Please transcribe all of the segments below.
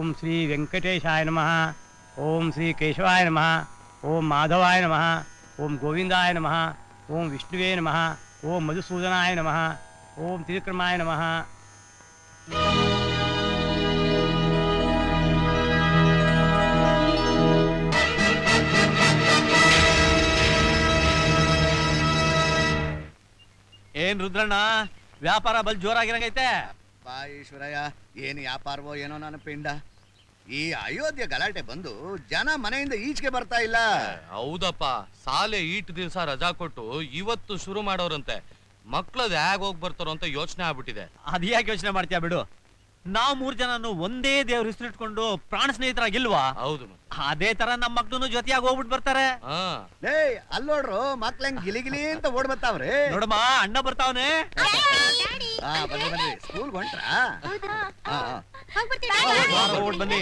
ओम श्री वेंकटेशाय नमः, ओम श्री केशवाय नमः, ओम माधवाय नमः, ओम गोविंदाय नमः, ओम विष्णुवे नमः, ओम मधुसूदनाय नमः, ओम त्रिविक्रमाय नमः। ಏನ್ ರುದ್ರಣ್ಣ ವ್ಯಾಪಾರ ಬಲ್ ಜೋರಾಗಿರಂಗೈತೆ? ಬಾ ಈಶ್ವರಯ್ಯ, ಏನು ವ್ಯಾಪಾರವೋ ಏನೋ ನನ್ನ ಪಿಂಡ. ಈ ಅಯೋಧ್ಯೆ ಗಲಾಟೆ ಬಂದು ಜನ ಮನೆಯಿಂದ ಈಚೆಗೆ ಬರ್ತಾ ಇಲ್ಲ. ಹೌದಪ್ಪ, ಸಾಲೆ ಈಟ್ ದಿವಸ ರಜಾ ಕೊಟ್ಟು ಇವತ್ತು ಶುರು ಮಾಡೋರಂತೆ. ಮಕ್ಳದ್ ಹೇಗ್ ಹೋಗ್ ಬರ್ತಾರೋ ಅಂತ ಯೋಚನೆ ಆಗ್ಬಿಟ್ಟಿದೆ. ಅದ್ಯಾಕೆ ಯೋಚನೆ ಮಾಡ್ತೀಯ ಬಿಡು. ನಾವ್ 3 ಜನನು ಒಂದೇ ದೇವ್ರ ಹೆಸರಿಟ್ಕೊಂಡು ಪ್ರಾಣ ಸ್ನೇಹಿತರಾಗಿಲ್ವಾ? ಹೌದು, ಅದೇ ತರ ನಮ್ ಮಕ್ಳು ಜೊತೆಯಾಗಿ ಹೋಗ್ಬಿಟ್ಟು ಬರ್ತಾರೆ. ಲೇ ಅಲ್ಲೋಡ್ರು ಮಕ್ಳ ಹೆಂಗ್ ಗಿಲಿ ಗಿಲಿ ಅಂತ ಓಡ್ ಬರ್ತಾವ್ರಿ. ನೋಡಮ್ಮ, ಅಣ್ಣ ಬರ್ತಾವನೆ. ಬನ್ನಿ ಬನ್ನಿ, ಸ್ಕೂಲ್ ಹೊಂಟ್ರಾ? ಓಡ್ ಬನ್ನಿ.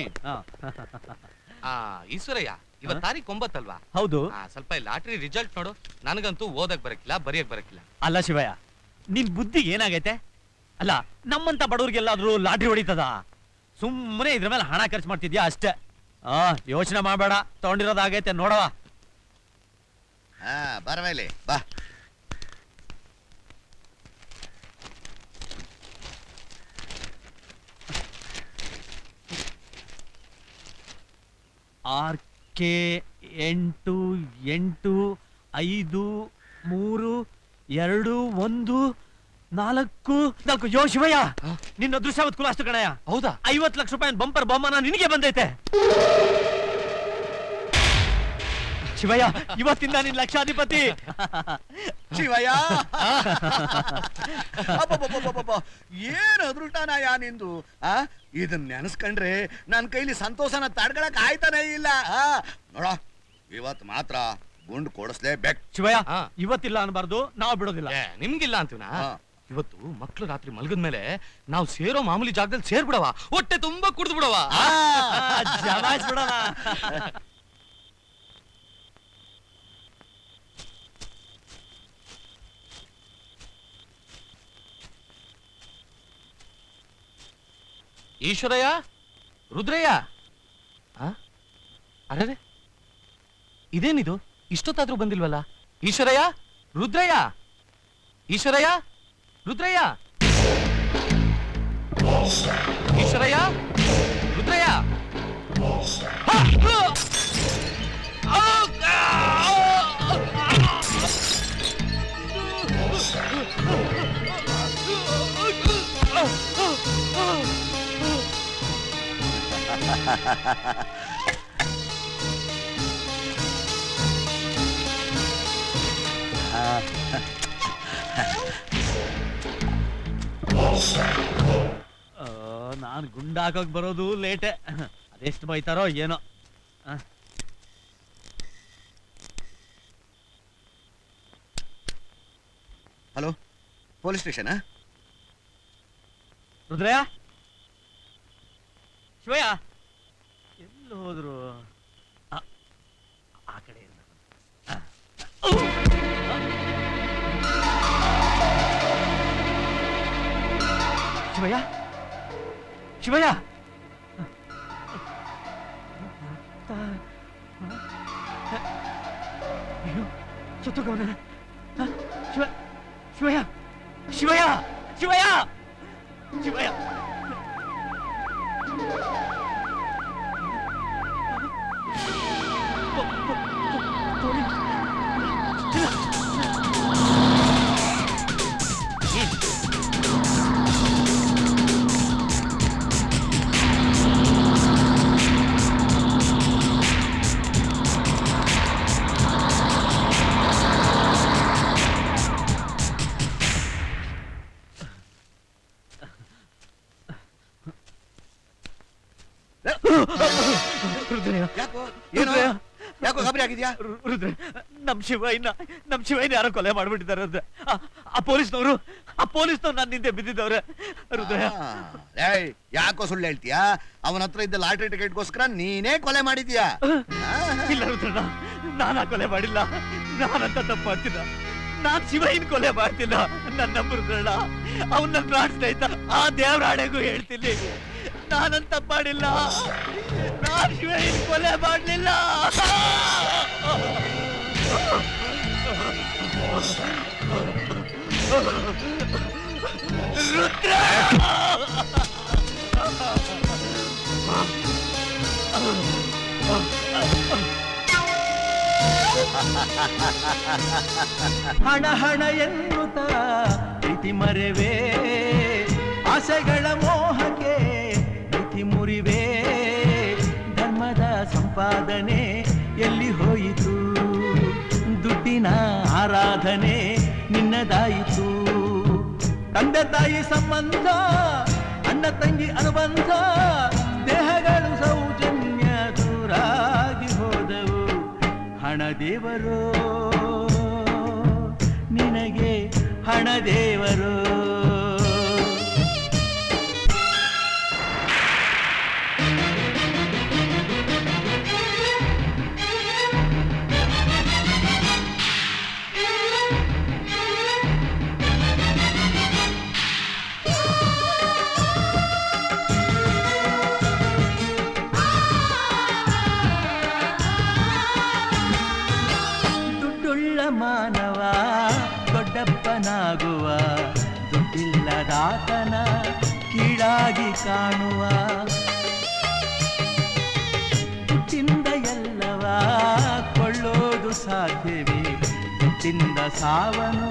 ಈಶ್ವರಯ್ಯ, ಇವತ್ ತಾರೀಖ್ 9 ಅಲ್ವಾ? ಹೌದು. ಸ್ವಲ್ಪ ಲಾಟ್ರಿ ರಿಸಲ್ಟ್ ನೋಡು. ನನಗಂತೂ ಓದಕ್ ಬರಕಿಲ್ಲ, ಬರೆಯಕ್ ಬರಕಿಲ್ಲ. ಅಲ್ಲ ಶಿವಯ್ಯ, ನಿನ್ ಬುದ್ಧಿ ಏನಾಗೈತೆ? ಅಲ್ಲ, ನಮ್ಮಂತ ಬಡವ್ರಿಗೆಲ್ಲಾದ್ರೂ ಲಾಟ್ರಿ ಹೊಡಿತದ? ಸುಮ್ಮನೆ ಇದ್ರ ಮೇಲೆ ಹಣ ಖರ್ಚು ಮಾಡ್ತಿದ್ಯಾ ಅಷ್ಟೇ. ಯೋಚನೆ ಮಾಡಬೇಡ, ತಗೊಂಡಿರೋದಾಗೈತೆ ನೋಡವ. ಬರವೇಲಿ ಬಾ. RK 8 8 5 3 2 1 4 ಯೋ ಶಿವಯ್ಯ, ನಿನ್ನ ಅದೃಶ್ಯಾವತ್ ಕುಲ ಅಷ್ಟು ಕಣಯ್ಯ. ಹೌದಾ? 50 ಲಕ್ಷ ರೂಪಾಯಿ ಬಂಪರ್ ಬಹುಮಾನ ನಿನಗೆ ಬಂದೈತೆ ಶಿವಯ್ಯ. ಇವತ್ತಿಂದ ನಿನ್ ಲಕ್ಷಾಧಿಪತಿ. ಶಿವಯ್ಯ, ಏನ್ ಅದೃಷ್ಟನಯ್ಯ ನಿಂದು. ಇದನ್ನ ನೆನಸ್ಕೊಂಡ್ರೆ ನನ್ ಕೈಲಿ ಸಂತೋಷನ ತಡ್ಕೊಳಕ್ ಆಯ್ತಾನೆ ಇಲ್ಲ. ನೋಡ, ಇವತ್ ಮಾತ್ರ ಗುಂಡ್ ಕೊಡಿಸ್ಲೇಬೇಕು. ಶಿವಯ್ಯ, ಇವತ್ತಿಲ್ಲ ಅನ್ಬಾರ್ದು, ನಾವು ಬಿಡೋದಿಲ್ಲ. ನಿಮ್ಗಿಲ್ಲ ಅಂತೀವನಾ? ಇವತ್ತು ಮಕ್ಳು ರಾತ್ರಿ ಮಲಗದ್ಮೇಲೆ ನಾವು ಸೇರೋ ಮಾಮೂಲಿ ಜಾಗದಲ್ಲಿ ಸೇರ್ಬಿಡವ, ಹೊಟ್ಟೆ ತುಂಬಾ ಕುಡ್ದು ಬಿಡವ. ಜಮಾಯಿಸ್ಬಿಡೋಣ. ಈಶ್ವರಯ್ಯ, ರುದ್ರಯ್ಯ, ಅರೆ ಇದೇನಿದು? ಇಷ್ಟೊತ್ತಾದ್ರೂ ಬಂದಿಲ್ವಲ್ಲ? ಈಶ್ವರಯ್ಯ, ರುದ್ರಯ್ಯ, ಈಶ್ವರಯ್ಯ, ರುದ್ರಯ್ಯ, ಈಶ್ವರಯ್ಯ, ರುದ್ರಯ್ಯ. ನಾನು ಗುಂಡಾಕೋಕ್ ಬರೋದು ಲೇಟೆ. ಅದೆಷ್ಟು ಬೈತಾರೋ ಏನೋ. Hello, police station? Rudrayya, Shivaiah ಎಲ್ಲಿ ಹೋದ್ರು? ಆ ಕಡೆ ಶಿವಯ್ಯ, ಶಿವಯ್ಯ, ಅಯ್ಯೋ ಸತ್ತೋಗವನ. ಶಿವಯ್ಯ, ಶಿವಯ್ಯ, ಶಿವಯ್ಯ, ಶಿವಯ್ಯ. ಯಾಕೋ ಗಾಬರಿ ಆಗಿದ್ಯಾ? ರುದ್ರ, ನಮ್ ಶಿವಯ್ಯನ ಯಾರೋ ಕೊಲೆ ಮಾಡ್ಬಿಟ್ಟಿದ್ದಾರೆ ರುದ್ರ. ಆ ಪೊಲೀಸ್ನವ್ರು ನನ್ನ ಹಿಂದೆ ಬಿದ್ದಿದ್ದವ್ರೆ ರುದ್ರ. ಯಾಕೋ ಸುಳ್ಳು ಹೇಳ್ತೀಯಾ? ಅವನ ಹತ್ರ ಇದ್ದ ಲಾಟ್ರಿ ಟಿಕೆಟ್ಗೋಸ್ಕರ ನೀನೇ ಕೊಲೆ ಮಾಡಿದ್ಯಾ? ಇಲ್ಲ ರುದ್ರಣ್ಣ, ನಾನಾ ಕೊಲೆ ಮಾಡಿಲ್ಲ. ನಾನಂತ ತಪ್ಪು ಮಾಡ್ತಿಲ್ಲ. ನಾನ್ ಶಿವಯ್ಯನ ಕೊಲೆ ಮಾಡ್ತಿಲ್ಲ. ನನ್ನ ರುದ್ರಣ್ಣ, ಅವನ್ನ ಪ್ರಾಣ ಸ್ನೇಹಿತ. ಆ ದೇವ್ರ ಆಣೆಗೂ ಹೇಳ್ತೀನಿ, ನಾನಂತ ಮಾಡಿಲ್ಲ, ನಾನ್ ಶಿವಯ್ಯನ್ ಕೊಲೆ ಮಾಡಲಿಲ್ಲ. ರುದ್ರ ಹಣ ಹಣ ಎನ್ನುತ್ತ ಪ್ರೀತಿ ಮರೆವೇ, ಆಸೆಗಳ ಮೋಹಕ್ಕೆ ಪ್ರೀತಿ ಮುರಿವೆ. ಧರ್ಮದ ಸಂಪಾದನೆ ಎಲ್ಲಿ ಹೋಯಿತು, ದುಡ್ಡಿನ ಆರಾಧನೆ ನಿನ್ನದಾಯಿತು. ತಂದೆ ತಾಯಿ ಸಂಬಂಧ, ಅಣ್ಣ ತಂಗಿ ಅನುಬಂಧ, ದೇಹಗಳು ಸೌಜನ್ಯ ದೂರಾಗಿ ಹೋದವು. ಹಣ ದೇವರೋ ನಿನಗೆ, ಹಣ ದೇವರೋ. ಮಾನವ ದೊಡ್ಡಪ್ಪನಾಗುವ, ದುಡ್ಡಿಲ್ಲದಾತನ ಕೀಳಾಗಿ ಕಾಣುವ. ದುಡ್ಡಿಂದ ಎಲ್ಲವ ಕೊಳ್ಳೋದು ಸಾಧ್ಯವೇ, ದುಡ್ಡಿಂದ ಸಾವನು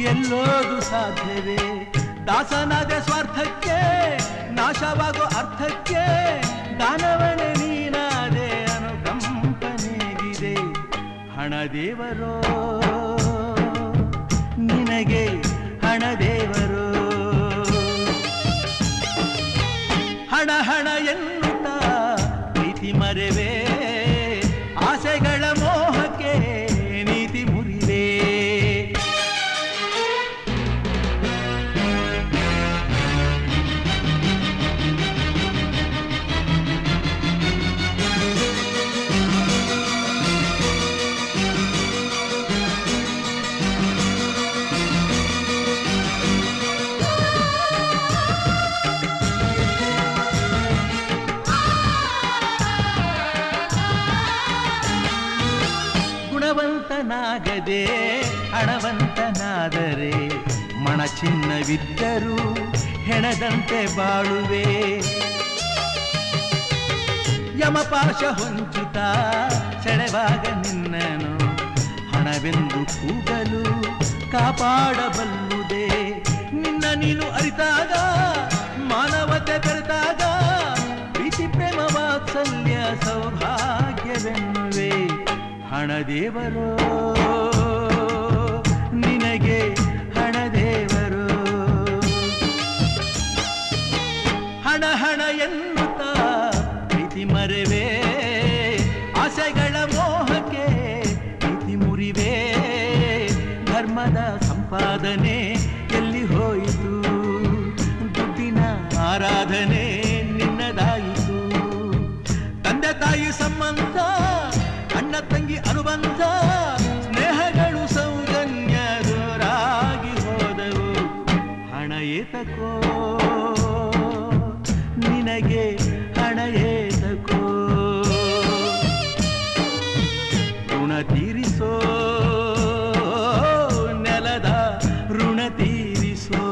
ಗೆಲ್ಲೋದು ಸಾಧ್ಯವೇ. ದಾಸನಾದ ಸ್ವಾರ್ಥಕ್ಕೆ ನಾಶವಾಗೋ ಅರ್ಥಕ್ಕೆ, ದಾನವನೇ ನೀನಾದೆ ಅನುಕಂಪನೆಗಿದೆ. ಹಣ ದೇವರೋ ನಿನಗೆ, ಹಣ ದೇವರೋ. ಹಣ ಹಣ ಎನ್ನುತ್ತ ಪ್ರೀತಿ ಮರೆವೇ, ಆಸೆಗಳ ಮೋಹಕ್ಕೆ ನೀತಿ ಮುರಿವೆ. ಗುಣವಂತನಾಗದೆ ಹಣವಂತನಾದರೆ, ಮಣ ಚಿನ್ನವಿದ್ದರೂ ಹೆಣದಂತೆ ಬಾಳುವೆ. ಯಮಪಾಶ ಹೊಂಚುತ್ತ ಸೆಳೆವಾಗ ನಿನ್ನನು, ಹಣವೆಂದು ಕೂಗಲು ಕಾಪಾಡಬಲ್ಲುದೆ. ನಿನ್ನ ನೀನು ಅರಿತಾಗ, ಮಾನವತೆ ಬೆರೆತಾಗ, ಪ್ರೀತಿ ಪ್ರೇಮ ವಾತ್ಸಲ್ಯ ಸೌಭಾಗ್ಯವೆನ್ನುವೆ. ಹಣ ದೇವರೋ ನಿನಗೆ, ಹಣ ದೇವರೋ. ಹಣ ಹಣ ಎನ್ನುತ್ತ ಪ್ರೀತಿ ಮರೆವೇ, ಆಸೆಗಳ ಮೋಹಕ್ಕೆ ಪ್ರೀತಿ ಮುರಿವೆ. ಧರ್ಮದ ಸಂಪಾದನೆ ಎಲ್ಲಿ ಹೋಯಿತು, ದುಡ್ಡಿನ ಆರಾಧನೆ ನಿನ್ನದಾಯಿತು. ತಂದೆ ತಾಯಿ ಸಂಬಂಧ, ಅಣ್ಣ ತಂಗಿ ಅನುಬಂಧ, ಸ್ನೇಹಗಳು ಸೌಜನ್ಯ ದೂರಾಗಿ ಹೋದವು. ಹಣ ಏತಕೋ ನಿನಗೆ, ಹಣ ಏತಕೋ. ಋಣ ತೀರಿಸೋ ನೆಲದ ಋಣ ತೀರಿಸೋ.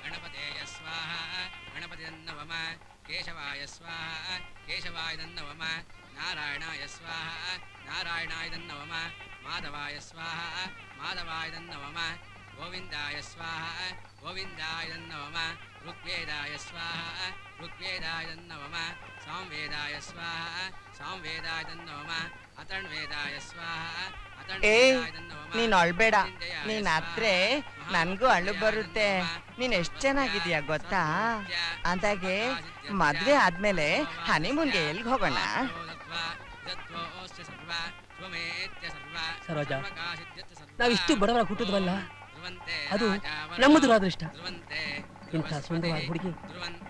ಗಣಪತೇಯ ಸ್ವಾಹ, ಗಣಪತಿಯನ್ನವಮ, ಕೇಶವಾಯ ಸ್ವಾಹ, ಕೇಶವಾಯದನ್ನವಮ, ನಾರಾಯಣಾಯ ಸ್ವಾಹ, ನಾರಾಯಣಾಯದನ್ನವಮ, ಮಾಧವಾಯ ಸ್ವಾಹ, ಮಾಧವಾಯದನ್ನವಮ, ಗೋವಿಂದಾಯ ಸ್ವಾಹ, ಗೋವಿಂದಾಯದನ್ನವಮ, ಋಗ್ವೇದಾಯ ಸ್ವಾಹ, ಋಗ್ವೇದಾಯದನ್ನವಮ, ಸಾಂವೇದಾಯ ಸ್ವಾಹ, ಸಾಂವೇದಾಯದನ್ನವಮ, ಅಥರ್ವವೇದಾಯ ಸ್ವಾಹ, ನೀನ್ ಅಳ್ಬೇಡ, ನೀನ್ ಅತ್ರೆ ನನ್ಗೂ ಅಳು ಬರುತ್ತೆ. ನೀನ್ ಎಷ್ಟ್ ಚೆನ್ನಾಗಿದ್ಯಾ ಗೊತ್ತಾ? ಅಂದಾಗೆ ಮದ್ವೆ ಆದ್ಮೇಲೆ ಹನಿಮೂನ್ಗೆ ಎಲ್ಗ್ ಹೋಗೋಣ? ಸರೋಜ, ನಾವಿಷ್ಟು ಬಡವರ ಹುಟ್ಟಿದ್ವಲ್ಲ, ಅದು ನಮ್ಮ ದುರಾದೃಷ್ಟ. ಇಂಥ ಸುಂದರವಾದ ಹುಡುಗಿ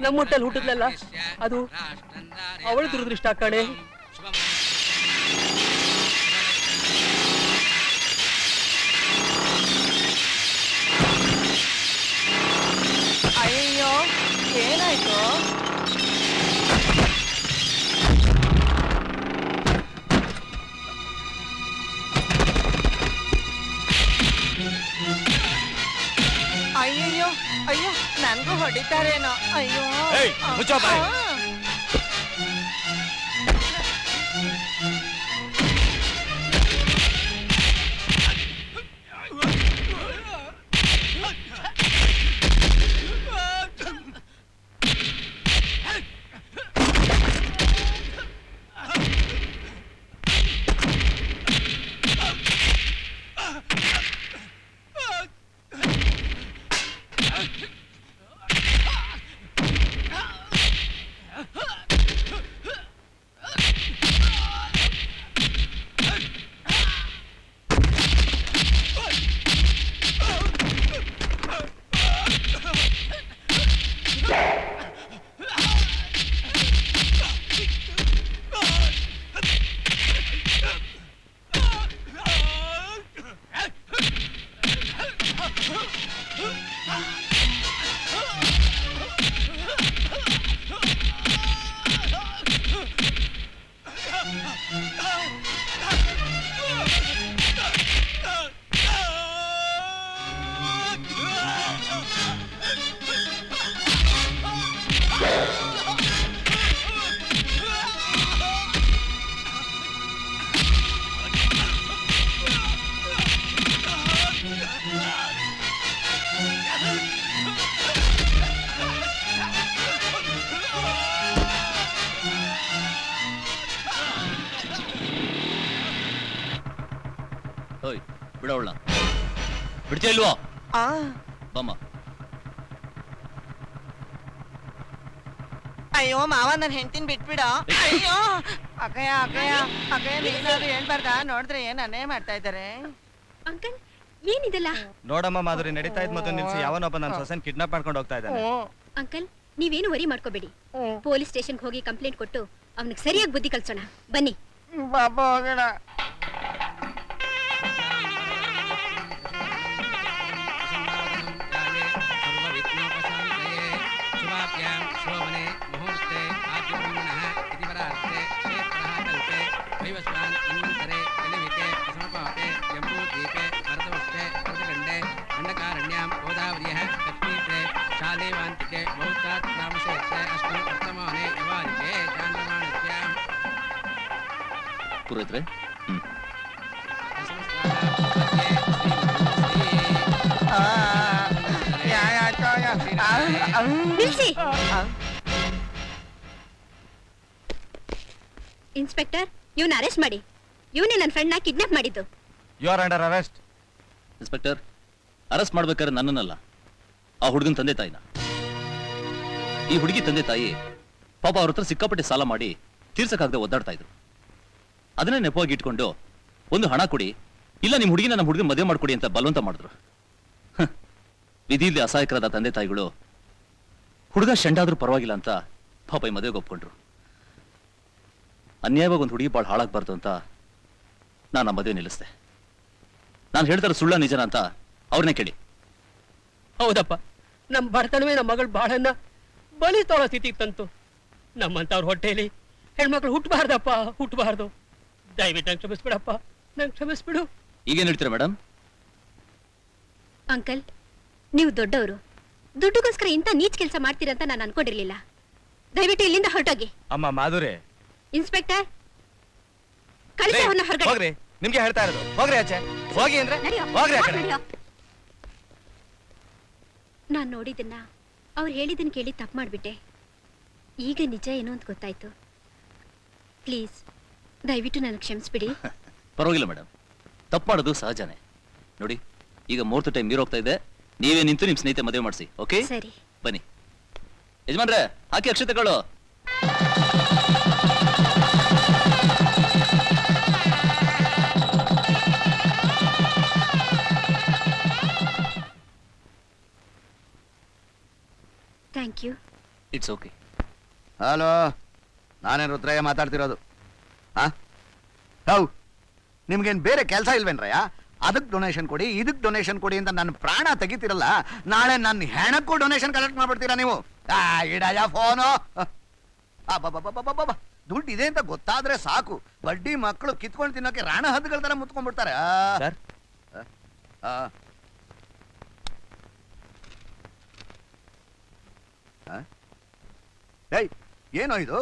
ನಮ್ಮೊಟ್ಟಲ್ಲಿ ಹುಟ್ಟಿದ್ಲಲ್ಲ, ಅದು ಅವಳ ದುರದೃಷ್ಟ ಕಣೆ. ಅಯ್ಯೋ ನನ್ಗೂ ಹೊಡಿತಾರೇನೋ ಅಯ್ಯೋ ಏಯ್, ಮುಚ್ಚೋ ಬಾಯಿ. ಆ. ಹೋಯ್ ಬಿಡವಳ ಬಿಡ್ತೀಯ ಇಲ್ವೋ ಆ ಬಮ್ಮ. ಅಯ್ಯೋ ಮಾವ ನನ್ನ ಹೆಂಡತಿನ ಬಿಟ್ಬಿಡ ಅಯ್ಯೋ ಅಕ್ಕಯ್ಯ ಅಕ್ಕಯ್ಯ ಅಕ್ಕಯ್ಯ ನೀನಾದ್ರು ಹೇಳ್ಬಾರ್ದ ನೋಡಿದ್ರೆ ಏನ್ ಅನ್ಯಾಯ ಮಾಡ್ತಾ ಇದ್ದಾರೆ ಅಂಕಲ್ ಏನಿದೆಲ್ಲ? ನೋಡಮ್ಮ ಮಾಧುರಿ, ನಡೀತಾ ಇದ್ ಮೊದಲು ನಿಲ್ಸಿ ಯಾವನೊಬ್ಬ ನನ್ನ ಸೊಸೆನ್ ಕಿಡ್ನಾಪ್ ಮಾಡ್ಕೊಂಡು ಹೋಗ್ತಾ ಇದ್ದಾನೆ. ಅಂಕಲ್ ನೀವೇನು ವರಿ ಮಾಡ್ಕೋಬೇಡಿ. ಪೊಲೀಸ್ ಸ್ಟೇಷನ್ಗೆ ಹೋಗಿ ಕಂಪ್ಲೇಂಟ್ ಕೊಟ್ಟು ಅವನಿಗೆ ಸರಿಯಾಗಿ ಬುದ್ಧಿ ಕಲ್ಸೋಣ ಬನ್ನಿ. ಬಾಬಾ ಹೋಗೋಣ. ಪುರೋಹಿತ್ರೆ, ನಿಲ್ಸಿ. ಇನ್ಸ್ಪೆಕ್ಟರ್, ಇವನ್ ಅರೆಸ್ಟ್ ಮಾಡಿ. ಇವನೇ ನನ್ನ ಫ್ರೆಂಡ್ ನ ಕಿಡ್ನಾಪ್ ಮಾಡಿದ್ದು. You are under arrest. Inspector, arrest ಮಾಡ್ಬೇಕಾದ್ರೆ ನನ್ನನ್ನಲ್ಲ, ಆ ಹುಡುಗನ ತಂದೆ ತಾಯಿನ. ಈ ಹುಡುಗಿ ತಂದೆ ತಾಯಿ ಪಾಪ ಅವ್ರ ಹತ್ರ ಸಿಕ್ಕಾಪಟ್ಟೆ ಸಾಲ ಮಾಡಿ ತೀರ್ಸಕ್ಕಾಗದೆ ಒದ್ದಾಡ್ತಾ ಇದ್ರು. ಅದನ್ನೇ ನೆಪವಾಗಿ ಇಟ್ಕೊಂಡು ಒಂದು ಹಣ ಕೊಡಿ, ಇಲ್ಲ ನಿಮ್ ಹುಡುಗಿನ ನಮ್ಮ ಹುಡುಗನ ಮದುವೆ ಮಾಡ್ಕೊಡಿ ಅಂತ ಬಲವಂತ ಮಾಡಿದ್ರು. ವಿಧಿಯಲ್ಲಿ ಅಸಹಾಯಕರಾದ ತಂದೆ ತಾಯಿಗಳು ಹುಡುಗ ಶಂಡಾದ್ರೂ ಪರವಾಗಿಲ್ಲ ಅಂತ ಪಾಪ ಈ ಮದುವೆಗೆ ಒಪ್ಕೊಂಡ್ರು. ಅನ್ಯಾಯವಾಗಿ ಒಂದು ಹುಡುಗಿ ಭಾಳ ಹಾಳಾಗ್ಬಾರ್ದು ಅಂತ ನಾನು ಆ ಮದುವೆ ನಿಲ್ಲಿಸ್ದೆ. ನಾನು ಹೇಳ್ತಾರೆ ಸುಳ್ಳ ನಿಜನ ಅಂತ ಅವ್ರನ್ನೇ ಕೇಳಿ. ಹೌದಪ್ಪ, ನಮ್ ಬಡತನವೇ ನಮ್ಮ ಮಗಳು ಬಾಳನ್ನ ಬಲಿ ತೊಳೋ ಸ್ಥಿತಿಗೆ ತಂತು. ನಮ್ಮಂತವ್ರ ಹೊಟ್ಟೆಯಲ್ಲಿ ಹೆಣ್ಮಕ್ಳು ಹುಟ್ಟಬಾರ್ದಪ್ಪ, ಹುಟ್ಟಬಾರ್ದು. ದಯವಿಟ್ಟು ನಂಗೆ ಕ್ಷಮಿಸ್ಬಿಡಪ್ಪ, ನಂಗೆ ಕ್ಷಮಿಸ್ಬಿಡು. ಈಗೇನ್ ಹೇಳ್ತೀರಾ ಮೇಡಮ್? ಅಂಕಲ್, ನೀವು ದೊಡ್ಡವರು, ದುಡ್ಡುಗೋಸ್ಕರ ಇಂಥ ನೀಚ್ ಕೆಲಸ ಮಾಡ್ತೀರಂತ ನಾನು ಅನ್ಕೊಂಡಿರ್ಲಿಲ್ಲ. ದಯವಿಟ್ಟು ಇಲ್ಲಿಂದ ಹೊರಟೋಗಿ. ಅಮ್ಮ ಮಾಧುರಿ, ಇನ್ಸ್ಪೆಕ್ಟರ್, ಕಳಿಸಿ ಅವನ್ನ ಹೊರಗಡೆ. ಹೋಗ್ರಿ, ನಿಮ್ಗೆ ಹೇಳ್ತಾ ಇರೋದು. ಹೋಗ್ರಿ ಆಚೆ, ಹೋಗಿ ಅಂದ್ರೆ ನಡೆಯೋ. ಹೋಗ್ರಿ ಆ ಕಡೆ. ನಡೆಯೋ. ನಾನ್ ನೋಡಿದ್ದನ್ನ ಅವ್ರು ಹೇಳಿದ್ದನ್ನ ಕೇಳಿ ತಪ್ಪು ಮಾಡ್ಬಿಟ್ಟೆ. ಈಗ ನಿಜ ಏನು ಅಂತ ಗೊತ್ತಾಯ್ತು. ಪ್ಲೀಸ್ ದಯವಿಟ್ಟು ನನಗೆ ಕ್ಷಮಿಸ್ಬಿಡಿ. ಪರವಾಗಿಲ್ಲ ಮೇಡಮ್, ತಪ್ಪು ಮಾಡೋದು ಸಹಜನೇ. ನೋಡಿ, ಈಗ ಮುಹೂರ್ತ ಟೈಮ್ ನೀರು ಹೋಗ್ತಾ ಇದೆ. ನೀವೇ ನಿಂತು ನಿಮ್ ಸ್ನೇಹಿತೆ ಮದುವೆ ಮಾಡಿಸಿ. ಓಕೆ, ಸರಿ. ಬನ್ನಿ ಯಜಮಾನ್ರೆ, ಹಾಕಿ ಅಕ್ಷತೆಗಳು. Thank you. It's okay. Hello, ನಾನೇ ರುದ್ರಯ್ಯ ಮಾತಾಡ್ತಿರೋದು. ಹೌ, ನಿಮ್ಗೇನು ಬೇರೆ ಕೆಲಸ ಇಲ್ವೇನ್ರಯ್ಯ? ಅದಕ್ಕೆ ಡೊನೇಷನ್ ಕೊಡಿ, ಇದಕ್ಕೆ ಡೊನೇಷನ್ ಕೊಡಿ ಅಂತ ನನ್ನ ಪ್ರಾಣ ತೆಗಿತಿರಲ್ಲ. ನಾಳೆ ನನ್ನ ಹೆಣಕ್ಕೂ ಡೊನೇಷನ್ ಕಲೆಕ್ಟ್ ಮಾಡ್ಬಿಡ್ತೀರಾ ನೀವು? ಇಡಯ ಫೋನು. ದುಡ್ಡು ಇದೆ ಅಂತ ಗೊತ್ತಾದ್ರೆ ಸಾಕು, ಬಡ್ಡಿ ಮಕ್ಕಳು ಕಿತ್ಕೊಂಡು ತಿನ್ನೋಕೆ ರಾಣ ಹದ್ದುಗಳ ತರ ಮುತ್ಕೊಂಡ್ಬಿಡ್ತಾರೆ. ಏಯ್ ಏನೋ ಇದು?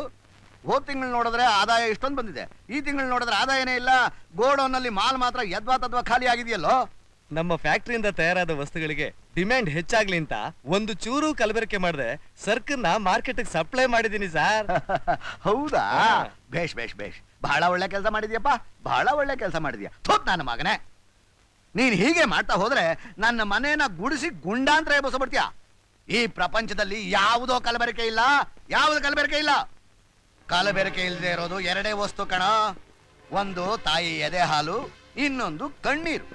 ಹೋದ್ ತಿಂಗಳು ನೋಡಿದ್ರೆ ಆದಾಯ ಇಷ್ಟೊಂದು ಬಂದಿದೆ, ಈ ತಿಂಗಳು ನೋಡಿದ್ರೆ ಆದಾಯನೇ ಇಲ್ಲ. ಗೋಡೌನ್ನಲ್ಲಿ ಮಾಲ್ ಮಾತ್ರ ಯದ್ವಾ ಖಾಲಿ ಆಗಿದೆಯಲ್ಲೋ. ನಮ್ಮ ಫ್ಯಾಕ್ಟರಿಯಿಂದ ತಯಾರಾದ ವಸ್ತುಗಳಿಗೆ ಡಿಮ್ಯಾಂಡ್ ಹೆಚ್ಚಾಗ್ಲಿ ಅಂತ ಒಂದು ಚೂರು ಕಲಬೆರಕೆ ಮಾಡದೆ ಸರ್ಕನ್ನ ಮಾರ್ಕೆಟ್ ಸಪ್ಲೈ ಮಾಡಿದೀನಿ ಸರ್. ಹೌದಾ? ಬೇಷ್ ಬೇಷ್ ಬೇಷ್, ಬಹಳ ಒಳ್ಳೆ ಕೆಲಸ ಮಾಡಿದ್ಯಪ್ಪ, ಬಹಳ ಒಳ್ಳೆ ಕೆಲಸ ಮಾಡಿದ್ಯಾ. ಥೋತ್ ನನ್ನ ಮಗನೇ, ನೀನ್ ಹೀಗೆ ಮಾಡ್ತಾ ಹೋದ್ರೆ ನನ್ನ ಮನೇನ ಗುಡಿಸಿ ಗುಂಡಾಂತರ ಎಬ್ಬಿಸ್ಬಿಡ್ತೀಯ. ಈ ಪ್ರಪಂಚದಲ್ಲಿ ಯಾವುದೋ ಕಲಬೆರಕೆ ಇಲ್ಲ, ಯಾವ್ದು ಕಲಬೆರಕೆ ಇಲ್ಲ. ಕಲಬೆರಕೆ ಇಲ್ಲದೆ ಇರೋದು ಎರಡೇ ವಸ್ತು ಕಣ. ಒಂದು ತಾಯಿ ಎದೆ ಹಾಲು, ಇನ್ನೊಂದು ಕಣ್ಣೀರು.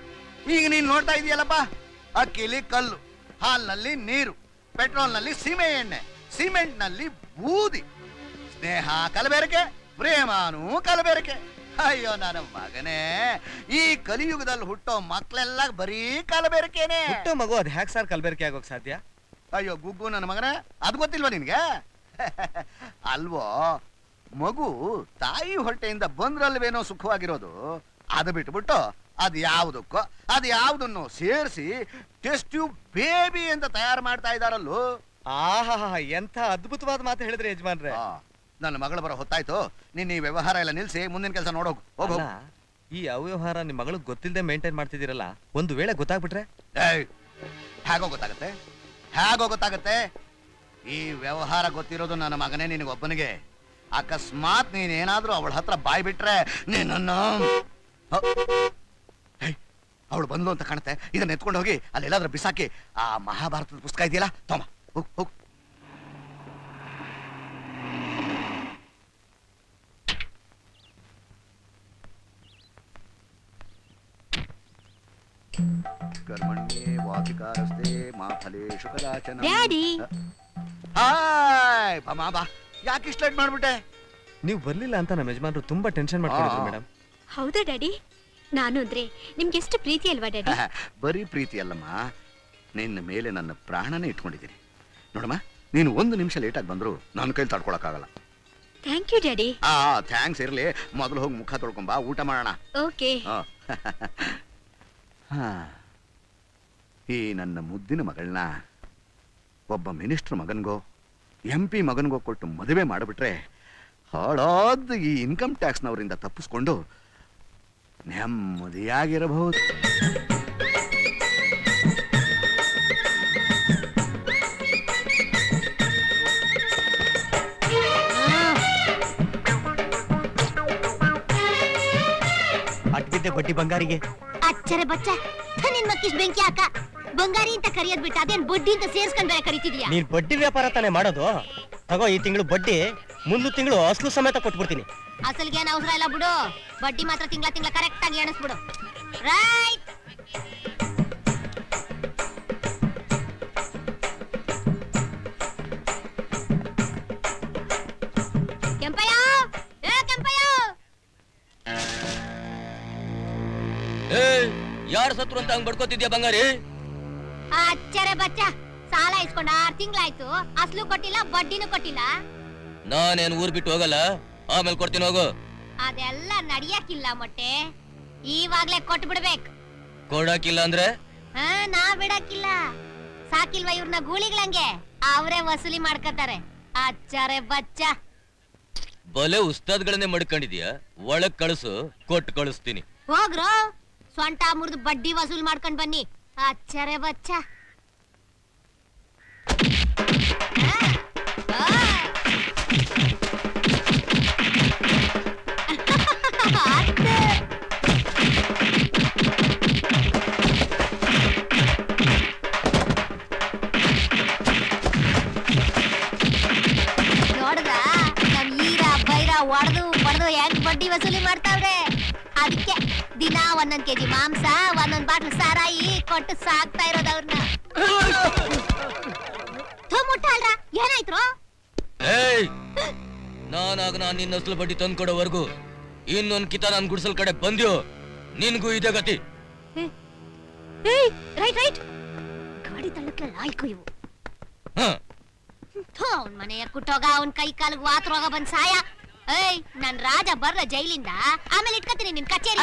ಈಗ ನೀನ್ ನೋಡ್ತಾ ಇದೀಯಲ್ಲಪ್ಪ, ಅಕ್ಕಿಲಿ ಕಲ್ಲು, ಹಾಲ್ನಲ್ಲಿ ನೀರು, ಪೆಟ್ರೋಲ್ನಲ್ಲಿ ಸೀಮೆ ಎಣ್ಣೆ, ಸಿಮೆಂಟ್ನಲ್ಲಿ ಬೂದಿ. ಸ್ನೇಹ ಕಲಬೆರಕೆ, ಪ್ರೇಮಾನೂ ಕಲಬೆರಕೆ. ಅಯ್ಯೋ ನನ್ನ ಮಗನೇ, ಈ ಕಲಿಯುಗದಲ್ಲಿ ಹುಟ್ಟೋ ಮಕ್ಳೆಲ್ಲ ಬರೀ ಕಲಬೆರಕೆನೆ. ಹುಟ್ಟೋ ಮಗು ಅದ್ ಹ್ಯಾಕ್ ಸರ್ ಕಲಬೆರಕೆ ಆಗೋಕ್ ಸಾಧ್ಯ? ಅಯ್ಯೋ ಗುಗ್ಗು ನನ್ನ ಮಗನೇ, ಅದು ಗೊತ್ತಿಲ್ವಾ ನಿನ್ಗೆ? ಅಲ್ವೋ, ಮಗು ತಾಯಿ ಹೊಟ್ಟೆಯಿಂದ ಬಂದ್ರಲ್ವೇನೋ ಸುಖವಾಗಿರೋದು. ಅದು ಬಿಟ್ಬಿಟ್ಟು ಅದ್ ಯಾವುದಕ್ಕೋ ಅದು ಯಾವುದನ್ನು ಸೇರಿಸಿ ಟೆಸ್ಟ್ ಟ್ಯೂಬ್ ಬೇಬಿ ಅಂತ ತಯಾರು ಮಾಡ್ತಾ ಇದಾರಲ್ಲೂ. ಆಹಾ, ಎಂಥ ಅದ್ಭುತವಾದ ಮಾತು ಹೇಳಿದ್ರಿ ಯಜಮಾನ್ರೆ. ನನ್ನ ಮಗಳು ಬರೋ ಹೊತ್ತಾಯ್ತು, ನೀನ್ ಈ ವ್ಯವಹಾರ ಎಲ್ಲ ನಿಲ್ಸಿ ಮುಂದಿನ ಕೆಲಸ ನೋಡೋಗು. ಹೋಗು. ಅಲ್ಲ, ಈ ಅವ್ಯವಹಾರ ನಿಮ್ ಮಗಳು ಗೊತ್ತಿಲ್ಲದೆ ಮೇಂಟೈನ್ ಮಾಡ್ತಿದ್ದೀರಲ್ಲ, ಒಂದು ವೇಳೆ ಗೊತ್ತಾಗ್ಬಿಟ್ರೆ? ಹೇಗೋ ಗೊತ್ತಾಗತ್ತೆ, ಹೇಗೋ ಗೊತ್ತಾಗತ್ತೆ? ಈ ವ್ಯವಹಾರ ಗೊತ್ತಿರೋದು ನನ್ನ ಮಗನೇ ನಿನಗೊಬ್ಬನಿಗೆ. ಅಕಸ್ಮಾತ್ ನೀನೇನಾದ್ರೂ ಅವಳ ಹತ್ರ ಬಾಯ್ ಬಿಟ್ರೆ ನೀನನ್ನು ಅವಳು ಬಂದ್ಲು ಅಂತ ಕಾಣುತ್ತೆ. ಇದನ್ನ ಎತ್ಕೊಂಡು ಹೋಗಿ ಅಲ್ಲೆಲ್ಲಾದ್ರೂ ಬಿಸಾಕಿ ಆ ಮಹಾಭಾರತದ ಪುಸ್ತಕ ಇದೆಯಲ್ಲ, ತಮ್ಮ ಹೋಗ್ ಹೋಗ್. ಕರ್ಮಣ್ಯೇ ವಾಚಿಕಾರಸ್ತೆ ಮಾ ಫಲೇಷು ಕದಾಚನ. ಡ್ಯಾಡಿ. ಹಾಯ್ ಬಾ ಬಾ. ಯಾಕೆ ಇಷ್ಟು ಲೇಟ್ ಮಾಡ್ಬಿಟ್ಟೆ? ನೀವು ಬರ್ಲಿಲ್ಲ ಅಂತ ನಮ್ಮ ಯಜಮಾನ್ರು ತುಂಬಾ ಟೆನ್ಷನ್ ಮಾಡ್ಕೊಂಡಿದ್ರು ಮೇಡಮ್. ಹೌದಾ ಡ್ಯಾಡಿ? ನಾನು ಅಂದ್ರೆ ನಿಮ್ಗೆ ಎಷ್ಟು ಪ್ರೀತಿ ಅಲ್ವಾ ಡ್ಯಾಡಿ? ಬರೀ ಪ್ರೀತಿ ಅಲ್ಲಮ್ಮ, ನಿನ್ನ ಮೇಲೆ ನನ್ನ ಪ್ರಾಣನೇ ಇಟ್ಕೊಂಡಿದ್ದೀನಿ. ನೋಡಮ್ಮ, ನೀನು ಒಂದು ನಿಮಿಷ ಲೇಟಾಗಿ ಬಂದ್ರು ನನ್ನ ಕೈಲಿ ತಡ್ಕೊಳಕ್ಕಾಗಲ್ಲ. Thank you daddy. ಥ್ಯಾಂಕ್ಸ್ ಇರ್ಲಿ, ಮೊದಲು ಹೋಗಿ ಮುಖ ತೊಳ್ಕೊಂಬಾ, ಊಟ ಮಾಡೋಣ. ಓಕೆ. ಈ ನನ್ನ ಮುದ್ದಿನ ಮಗಳನ್ನ ಒಬ್ಬ ಮಿನಿಸ್ಟರ್ ಮಗನ್ಗೋ MP ಮಗನ್ಗೋ ಕೊಟ್ಟು ಮದುವೆ ಮಾಡಿಬಿಟ್ರೆ ಹಾಳಾದ ಈ ಇನ್ಕಮ್ ಟ್ಯಾಕ್ಸ್ನವರಿಂದ ತಪ್ಪಿಸ್ಕೊಂಡು ನೆಮ್ಮದಿಯಾಗಿರಬಹುದು. ಅಟ್ಬಿದ್ದೆ ಬಡ್ಡಿ ಬಂಗಾರಿಗೆ. ಅಚ್ಚರೆ ಬಚ್ಚ, ನಿನ್ ಮಕ್ಕಿಸ್ ಬೆಂಕಿ ಹಾಕ. ಬಂಗಾರಿ ಅಂತ ಕರಿಯೋದ್ ಬಿಟ್ಟು ಅದೇನ್ ಬಡ್ಡಿ ಅಂತ ಸೇರ್ಸ್ಕೊಂಡ್ ಬೇರೆ ಕರಿತಿದ್ಯಾ? ನೀನ್ ಬಡ್ಡಿ ವ್ಯಾಪಾರ ತಾನೇ ಮಾಡೋದು. ತಗೋ, ಈ ತಿಂಗಳು ಬಡ್ಡಿ, ಮುಂದಿನ ತಿಂಗಳು ಅಸಲು ಸಮೇತ ಕೊಟ್ಬಿಡ್ತೀನಿ. ಅಸಲ್ಗೆ ಏನ್ ಅವಸರ ಇಲ್ಲ ಬಿಡು, ಬಡ್ಡಿ ಮಾತ್ರ ತಿಂಗಳ ಕರೆಕ್ಟ್ ಆಗಿ ಎಣಿಸ್ಬಿಡು. ರೈಟ್. ಕೆಂಪಯ್ಯ, ಏ ಕೆಂಪಯ್ಯ. ಯಾರು ಸತ್ರು ಅಂತ ಹಂಗ್ ಬಡ್ಕೋತಿದ್ಯಾ ಬಂಗಾರಿ? ಅಚ್ಚರೆ ಬಚ್ಚ, ಸಾಲ ಇಸ್ಕೊಂಡ 6 ತಿಂಗಳಾಯ್ತು, ಅಸಲು ಕೊಟ್ಟಿಲ್ಲ, ಬಡ್ಡಿನೂ ಕೊಟ್ಟಿಲ್ಲ. ನಾನೇನ್ ಊರ್ ಬಿಟ್ಟು ಹೋಗಲ್ಲ, ಆಮೇಲೆ ಕೊಡ್ತೀನಿ, ಹೋಗು. ಅದೆಲ್ಲ ನಡಿಯಕ್ಕಿಲ್ಲ ಮೊಟ್ಟೆ, ಈವಾಗ್ಲೇ ಕೊಟ್ಟು ಬಿಡ್ಬೇಕು. ಕೊಡಾಕಿಲ್ಲ ಅಂದ್ರೆ? ನಾ ಬಿಡಕ್ಕಿಲ್ಲ. ಸಾಕಿಲ್ವಾ ಇವ್ರನ್ನ ಗೂಳಿಗಳಂಗೆ, ಅವರೇ ವಸೂಲಿ ಮಾಡ್ಕತಾರೆ. ಅಚ್ಚರೆ ಬಚ್ಚ. ಬಲೆ ಉಸ್ತಾದ್ಗಳನ್ನೇ ಮಡ್ಕೊಂಡಿದ್ಯಾ? ಒಳಗ್ ಕಳಿಸು, ಕೊಟ್ಟು ಕಳಿಸ್ತೀನಿ. ಹೋಗ್ರೋ, ಸೊಂಟ ಮುರಿದು ಬಡ್ಡಿ ವಸೂಲ್ ಮಾಡ್ಕೊಂಡ್ ಬನ್ನಿ. ಅಚ್ಚರೆ ಬಚ್ಚ. ನೋಡ್ದ ನಮ್ ಈರ ಬೈರ ಹೊಡೆದು ಹೆಂಗ್ ಬಡ್ಡಿ ವಸೂಲಿ ಮಾಡ್ತಾವ್ರೆ. ಅದಕ್ಕೆ ದಿನ 1 kg ಮಾಂಸ, 1 ಬಾಟ್ಲ್ ಸಾರಾಯಿ ಕೊಟ್ಟು ಸಾಕ್ತಾ ಇರೋದು ಅವ್ರನ್ನ. ಮುಟ್ಟಾಳ್ರ, ಏನಾಯ್ತು? ನಾನಾಗ ನಿನ್ನ ಅಸಲು ಬಡ್ಡಿ ತಂದು ಕೊಡೋವರೆಗೂ ಇನ್ನೊಂದ್ ಕಿತ ನನ್ ಗುಡ್ಸಲ್ ಕಡೆ ಬಂದ್ಯೋ, ನಿನ್ಗೂ ಇದೇ ಗತಿ. Right right. ಗಾಡಿ ತಳ್ಳಕ್ಕೆಲ್ಲ ಆಯ್ಕು ಇವು. ಅವ್ನ್ ಮನೆಯ ಕುಟ್ಟೋಗ, ಅವ್ನ್ ಕೈ ಕಾಲಿಗೆ ವಾತ್ರೋಗ ಬಂದ್ ಸಾಯ. ನನ್ ರಾಜ ಬರ್ಲ ಜೈಲಿಂದ, ಆಮೇಲೆ ಇಟ್ಕತೀನಿ ನಿನ್ ಕಚೇರಿ.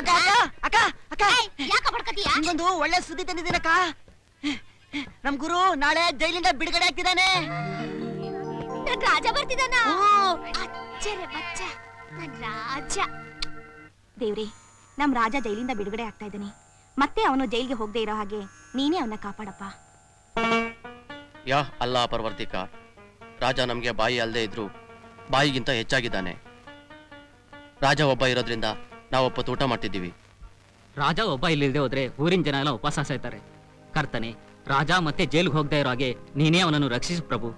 ಯಾಕ ಬಡ್ಕತೀಯ? ನಿಂಗೊಂದು ಒಳ್ಳೆ ಸುದ್ದಿ ತಂದಿದ್ದೀನಕ್ಕ. ನಮ್ ಗುರು ನಾಳೆ ಜೈಲಿಂದ ಬಿಡುಗಡೆ ಆಗ್ತಿದ್ದಾನೆ. ನನ್ ರಾಜ ಬರ್ತಿದಾನ ಅಚ್ಚರೆ ಬಚ್ಚ ನನ್ ರಾಜ. ದೇವ್ರಿ, ನಮ್ ರಾಜ ಜೈಲಿಂದ ಬಿಡುಗಡೆ ಆಗ್ತಾ ಇದ್ದಾನೆ. ಮತ್ತೆ ಅವನು ಜೈಲಿಗೆ ಹೋಗದೆ ಇರೋ ಹಾಗೆ ನೀನೇ ಅವನ್ನ ಕಾಪಾಡಪ್ಪ. ಯಾ ಅಲ್ಲಾ ಪರ್ವರ್ತಿಕ, ರಾಜ ನಮ್ಗೆ ಬಾಯಿ ಅಲ್ಲದೆ ಇದ್ರು ಬಾಯಿಗಿಂತ ಹೆಚ್ಚಾಗಿದ್ದಾನೆ. ರಾಜ ಒಬ್ಬ ಇರೋದ್ರಿಂದ ನಾವೊಪ್ಪತ್ತು ಊಟ ಮಾಡ್ತಿದ್ದೀವಿ. ರಾಜ ಒಬ್ಬ ಇಲ್ಲಿಲ್ಲದೆ ಹೋದ್ರೆ ಊರಿನ ಜನ ಎಲ್ಲ ಉಪವಾಸ ಸಾಯ್ತಾರೆ. ಕರ್ತನೆ, ರಾಜ ಮತ್ತೆ ಜೈಲ್ಗೆ ಹೋಗದೆ ಇರೋ ಹಾಗೆ ನೀನೇ ಅವನನ್ನು ರಕ್ಷಿಸು ಪ್ರಭು.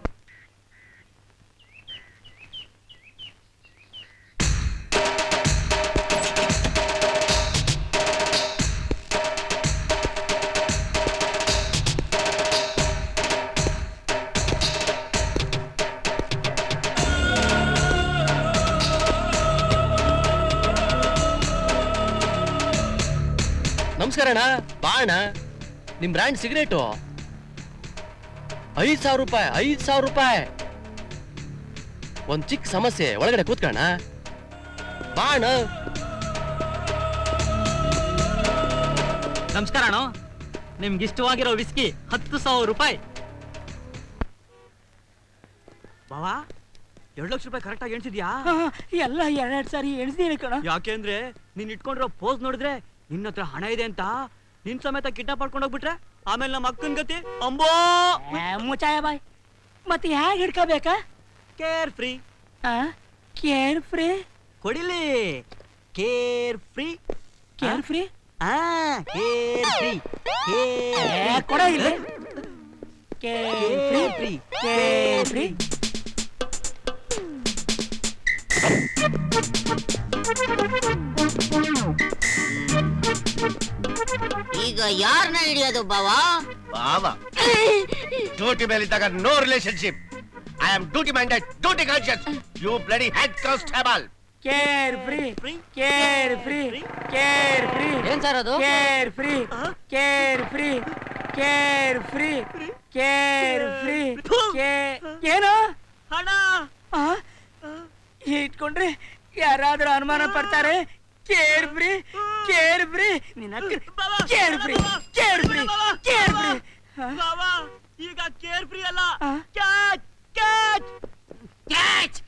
ನಮಸ್ಕಾರ ಅಣ್ಣ, ಬಾ ಅಣ್ಣ. ನಿಮ್ ಬ್ರ್ಯಾಂಡ್ ಸಿಗರೇಟು 5,000 ರೂಪಾಯಿ, 5,000 ರೂಪಾಯಿ. ಒಂದ್ ಚಿಕ್ಕ ಸಮಸ್ಯೆ, ಒಳಗಡೆ ಕೂತ್ಕಣ. ಬಾ ಅಣ್ಣ. ನಮಸ್ಕಾರ ಅಣ್ಣ, ನಿಮ್ಗೆ ಇಷ್ಟವಾಗಿರೋ ವಿಸ್ಕಿ 10,000 ರೂಪಾಯಿ. ಬಾವಾ 2 ಲಕ್ಷ ರೂಪಾಯಿ ಕರೆಕ್ಟ್ ಆಗಿ ಎಣಿಸಿದ್ಯಾ? ಎಲ್ಲ 2 ಸಾರಿ ಎಣಿಸ್ತೀನಿ ಕಣ. ಯಾಕೆಂದ್ರೆ ನೀನ್ ಇಟ್ಕೊಂಡಿರೋ ಪೋಸ್ ನೋಡಿದ್ರೆ ನಿನ್ನ ಹತ್ರ ಹಣ ಇದೆ ಅಂತ ನಿನ್ ಸಮೇತ ಕಿಡ್ನಾಪ್ ಮಾಡ್ಕೊಂಡು ಹೋಗ್ಬಿಟ್ರೆ ಆಮೇಲೆ ನಮ್ಮ ಅಕ್ಕನ ಗತಿ ಅಂಬೋ. ಮುಚಾಯ ಬಾಯ್, ಮತ್ತೆ ಹೇಗೆ ಹಿಡ್ಕೋಬೇಕಾ? Care free. ಕೇರ್ ಫ್ರೀ ಕೊಡಿಲಿ. Care free. Care free care free. ಕೊಡ ಇಲ್ಲಿ. Care free care free. ಈಗ ಯಾರನ್ನ ಹಿಡಿಯೋದು ಬಾವಾ? ಬಾವಾ ಡ್ಯೂಟಿ ಮೇಲಿದ್ದಾಗ no relationship. I am duty minded, duty conscious. You bloody head constable. Care free care free care free. ಏನ್ ಸರ್ ಅದು? Care free care free care free care free. ಏನು ಹಣ ಇಟ್ಕೊಂಡ್ರೆ ಯಾರಾದ್ರೂ ಅನುಮಾನ ಪಡ್ತಾರೆ. Care free care free. ನಿನ್ನ care free care free care free. ಬಾವಾ ಈಗ ಕೇರ್ ಫ್ರೀ ಅಲ್ಲ, ಆ? Catch catch catch.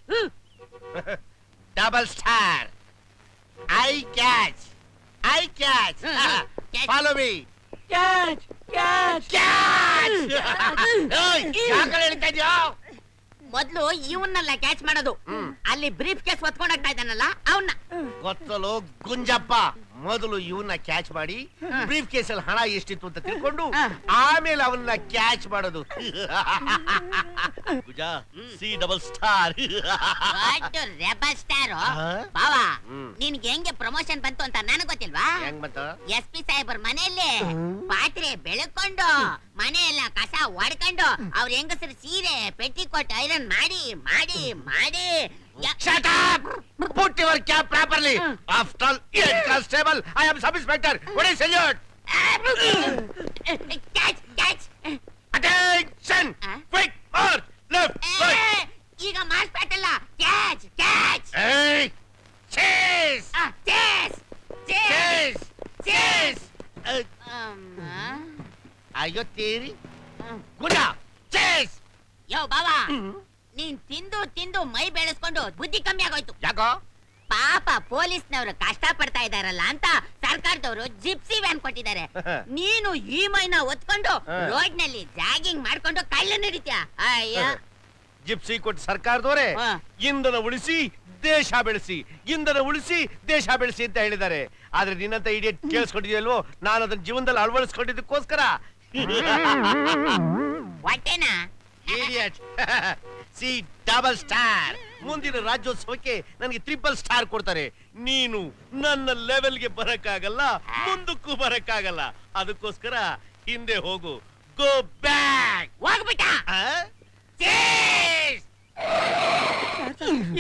Double star. I catch, I catch. Follow me. Catch catch catch. ಯಾಕಡೆ ಹೇಳ್ತಾ ಇದ್ಯೋ? ಮೊದ್ಲು ಇವನ್ನೆಲ್ಲ ಕ್ಯಾಚ್ ಮಾಡೋದು. ಅಲ್ಲಿ ಬ್ರೀಫ್ ಕೇಸ್ ಹೊತ್ಕೊಂಡ್ ಹೋಗ್ತಾ ಇದ್ದಾನಲ್ಲ ಅವನ್ನ. ಗೊತ್ತಲು ಗುಂಜಪ್ಪ, ಮೊದಲು ಇವನ್ನ ಕ್ಯಾಚ್ ಮಾಡಿ ಬ್ರೀಫ್ ಕೇಸಲ್ಲಿ ಹಣ ಎಷ್ಟಿತ್ತು ಅಂತ ತಿಳ್ಕೊಂಡು ಆಮೇಲೆ ಅವನ್ನ ಕ್ಯಾಚ್ ಮಾಡೋದು. ಗುಜಾ C double star. Rebel star ಬಾವಾ, ನಿನ್ಗೆ ಹೆಂಗೆ ಪ್ರಮೋಷನ್ ಬಂತು ಅಂತ ನನಗ್ ಗೊತ್ತಿಲ್ವಾ? ಹೆಂಗ್ ಬಂತ? SP ಸಾಹೇಬರ್ ಮನೆಯಲ್ಲಿ ಪಾತ್ರೆ ಬೆಳಕೊಂಡು ಮನೆ ಎಲ್ಲ ಕಸ ಹೊಡ್ಕೊಂಡು ಅವ್ರ ಹೆಂಗಸರು ಸೀರೆ ಪೆಟ್ಟಿಕೋಟ್ ಐರನ್ ಮಾಡಿ ಮಾಡಿ ಮಾಡಿ. Shut up! Put your cap properly. After all, head constable, I am sub-inspector. What is salute? Catch catch. Attention! Quick march! Left, right. ಈಗ ಮಾರ್ಸ್ಬೇಕಲ್ಲ. Catch catch. Hey! Chase! Chase Chase! Chase! Ayo teri. Guda! Chase! ಯೋ ಬಾವಾ, ನೀನ್ ತಿಂದು ತಿಂದು ಮೈ ಬೆಳೆಸ್ಕೊಂಡು ಬುದ್ಧಿ ಕಮ್ಮಿ ಆಗೋಯ್ತು. ಯಾಕೋ? ಪಾಪ ಪೊಲೀಸ್ನವರು ಕಷ್ಟ ಪಡ್ತಾ ಇದಾರಲ್ಲ ಅಂತ ಸರ್ಕಾರದವರು ಜಿಪ್ಸಿ ವ್ಯಾನ್ ಕೊಟ್ಟಿದ್ದಾರೆ. ನೀನು ಈ ಮೈನ ಒತ್ಕೊಂಡು ರೋಡ್ ನಲ್ಲಿ ಜಾಗಿಂಗ್ ಮಾಡ್ಕೊಂಡು ಕಳ್ಳ ನಡೀತ್ಯಾ? ಅಯ್ಯ, ಜಿಪ್ಸಿ ಕೊಟ್ಟು ಸರ್ಕಾರದವರೇ ಹಾ. ಇಂಧನ ಉಳಿಸಿ ದೇಶ ಬೆಳೆಸಿ, ಇಂಧನ ಉಳಿಸಿ ದೇಶ ಬೆಳೆಸಿ ಅಂತ ಹೇಳಿದ್ದಾರೆ. ಆದ್ರೆ ನಿನ್ನಂತ ಇಡಿಯಟ್ ಕೇಳಿಸ್ಕೊಂಡಿದ್ಯಲ್ವೋ, ನಾನು ಅದನ್ನ ಜೀವನದಲ್ಲಿ ಅಳವಡಿಸ್ಕೊಂಡಿದ್ದಕ್ಕೋಸ್ಕರ. ಹೊಟ್ಟೆನಾ? ಇಡಿಯಟ್. C double star. ಮುಂದಿನ ರಾಜ್ಯೋತ್ಸವಕ್ಕೆ ನನಗೆ 3 ಸ್ಟಾರ್ ಕೊಡ್ತಾರೆ. ನೀನು ನನ್ನ ಲೆವೆಲ್ಗೆ ಬರಕ್ಕಾಗಲ್ಲ, ಮುಂದಕ್ಕೂ ಬರಕ್ಕಾಗಲ್ಲ. ಅದಕ್ಕೋಸ್ಕರ ಹಿಂದೆ ಹೋಗು. Go back. ಹೋಗ್ಬಿಟ್ಟ.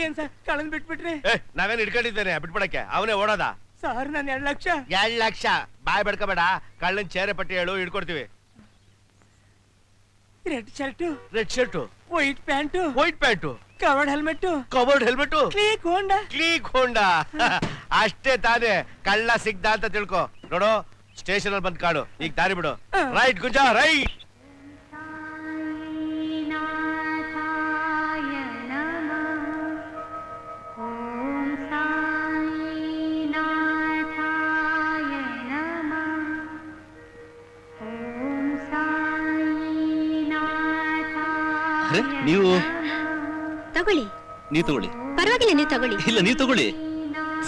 ಏನ್ ಸರ್ ಕಳನ್ ಬಿಟ್ಬಿಟ್ರಿ? ನಾವೇನು ಹಿಡ್ಕೊಂಡಿದ್ದೇನೆ ಬಿಟ್ಬಿಡಕ್ಕೆ? ಅವನೇ ಓಡೋದ. ಸರ್ ನನ್ 2 ಲಕ್ಷ. 2 ಲಕ್ಷ ಬಾಯ್ ಬೆಡ್ಕೋಬೇಡ. ಕಳ್ಳನ್ ಚೇರೆ ಪಟ್ಟಿ ಹೇಳು, ಹಿಡ್ಕೊಡ್ತೀವಿ. Red shirt, red shirt, white pant, white pant, covered helmet, covered helmet, Cliq Honda. Cliq Honda. ಅಷ್ಟೇ ತಾನೇ ಕಳ್ಳ ಸಿಗ್ದ ಅಂತ ತಿಳ್ಕೊ. ನೋಡು, ಸ್ಟೇಷನ್ ಅಲ್ಲಿ ಬಂದ್ ಕಾಡು. ಈಗ ದಾರಿ ಬಿಡು. Right Gunja, right. ನೀವು ತಗೊಳ್ಳಿ. ನೀವು ತಗೊಳ್ಳಿ. ಪರವಾಗಿಲ್ಲ, ನೀವು ತಗೊಳ್ಳಿ. ಇಲ್ಲ ನೀವು ತಗೊಳ್ಳಿ.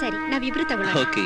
ಸರಿ, ನಾವಿಬ್ರು ತಗೊಳ್ಳಿ. ಓಕೆ.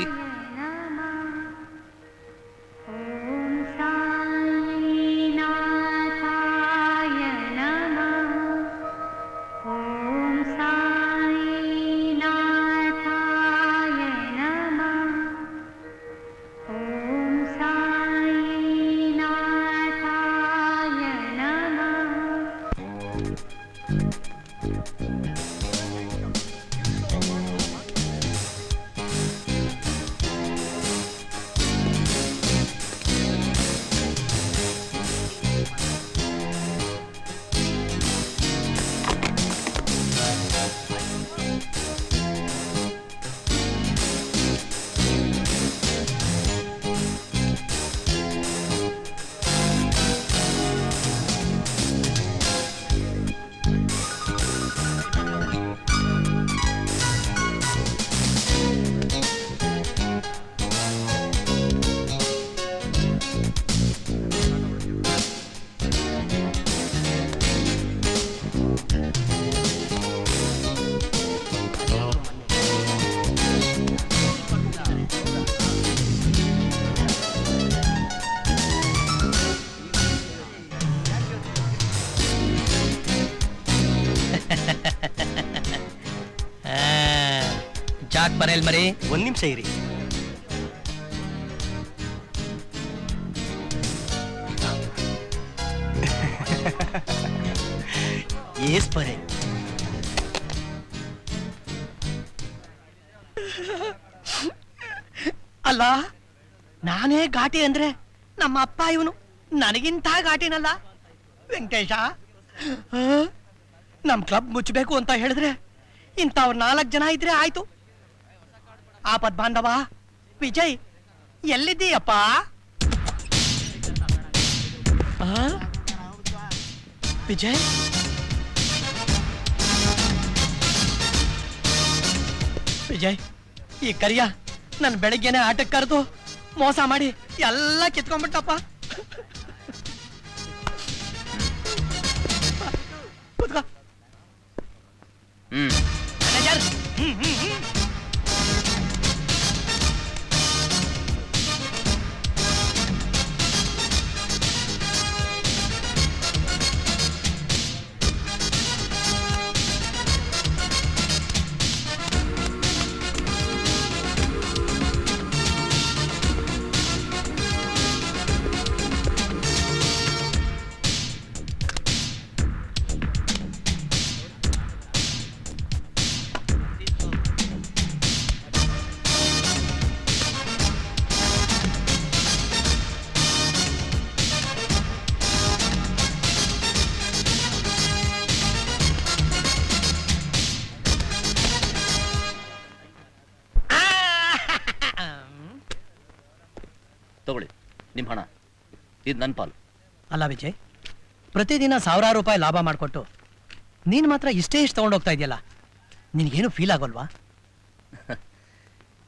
ಜಾಕ್ ಬರೇಲ್ ಮರಿ, ಒಂದ್ ನಿಮಿಷ ಇರಿ. ಏಸ್ ಬರೇ ಅಲ್ಲ, ನಾನೇ ಘಾಟಿ ಅಂದ್ರೆ ನಮ್ಮ ಅಪ್ಪ ಇವನು ನನಗಿಂತ ಘಾಟಿನಲ್ಲ. ವೆಂಕಟೇಶ, ನಮ್ ಕ್ಲಬ್ ಮುಚ್ಚಬೇಕು ಅಂತ ಹೇಳಿದ್ರೆ ಇಂಥವ್ರು 4 ಜನ ಇದ್ರೆ ಆಯ್ತು. ಆಪದ್ ಬಾಂಧವ ವಿಜಯ್, ಎಲ್ಲಿದ್ದೀಯಪ್ಪ? ವಿಜಯ್, ವಿಜಯ್, ಈ ಕರಿಯ ನನ್ ಬೆಳಗ್ಗೆನೆ ಆಟಕ್ಕೆ ಕರೆದು ಮೋಸ ಮಾಡಿ ಎಲ್ಲ ಕಿತ್ಕೊಂಡ್ಬಿಟ್ಟಪ್ಪ. ಕೂತ್ಕೋ. ಮ್ಯಾನೇಜರ್, ತಗೊಳ್ಳಿ ನಿಮ್ಮ ಹಣ, ಇದು ನನ್ನ ಪಾಲು. ಅಲ್ಲ ವಿಜಯ್, ಪ್ರತಿದಿನ 1000 ರೂಪಾಯಿ ಲಾಭ ಮಾಡಿಕೊಟ್ಟು ನೀನು ಮಾತ್ರ ಇಷ್ಟೇ ತಗೊಂಡೋಗ್ತಾ ಇದೆಯಲ್ಲ, ನಿನಗೇನು ಫೀಲ್ ಆಗೋಲ್ವಾ?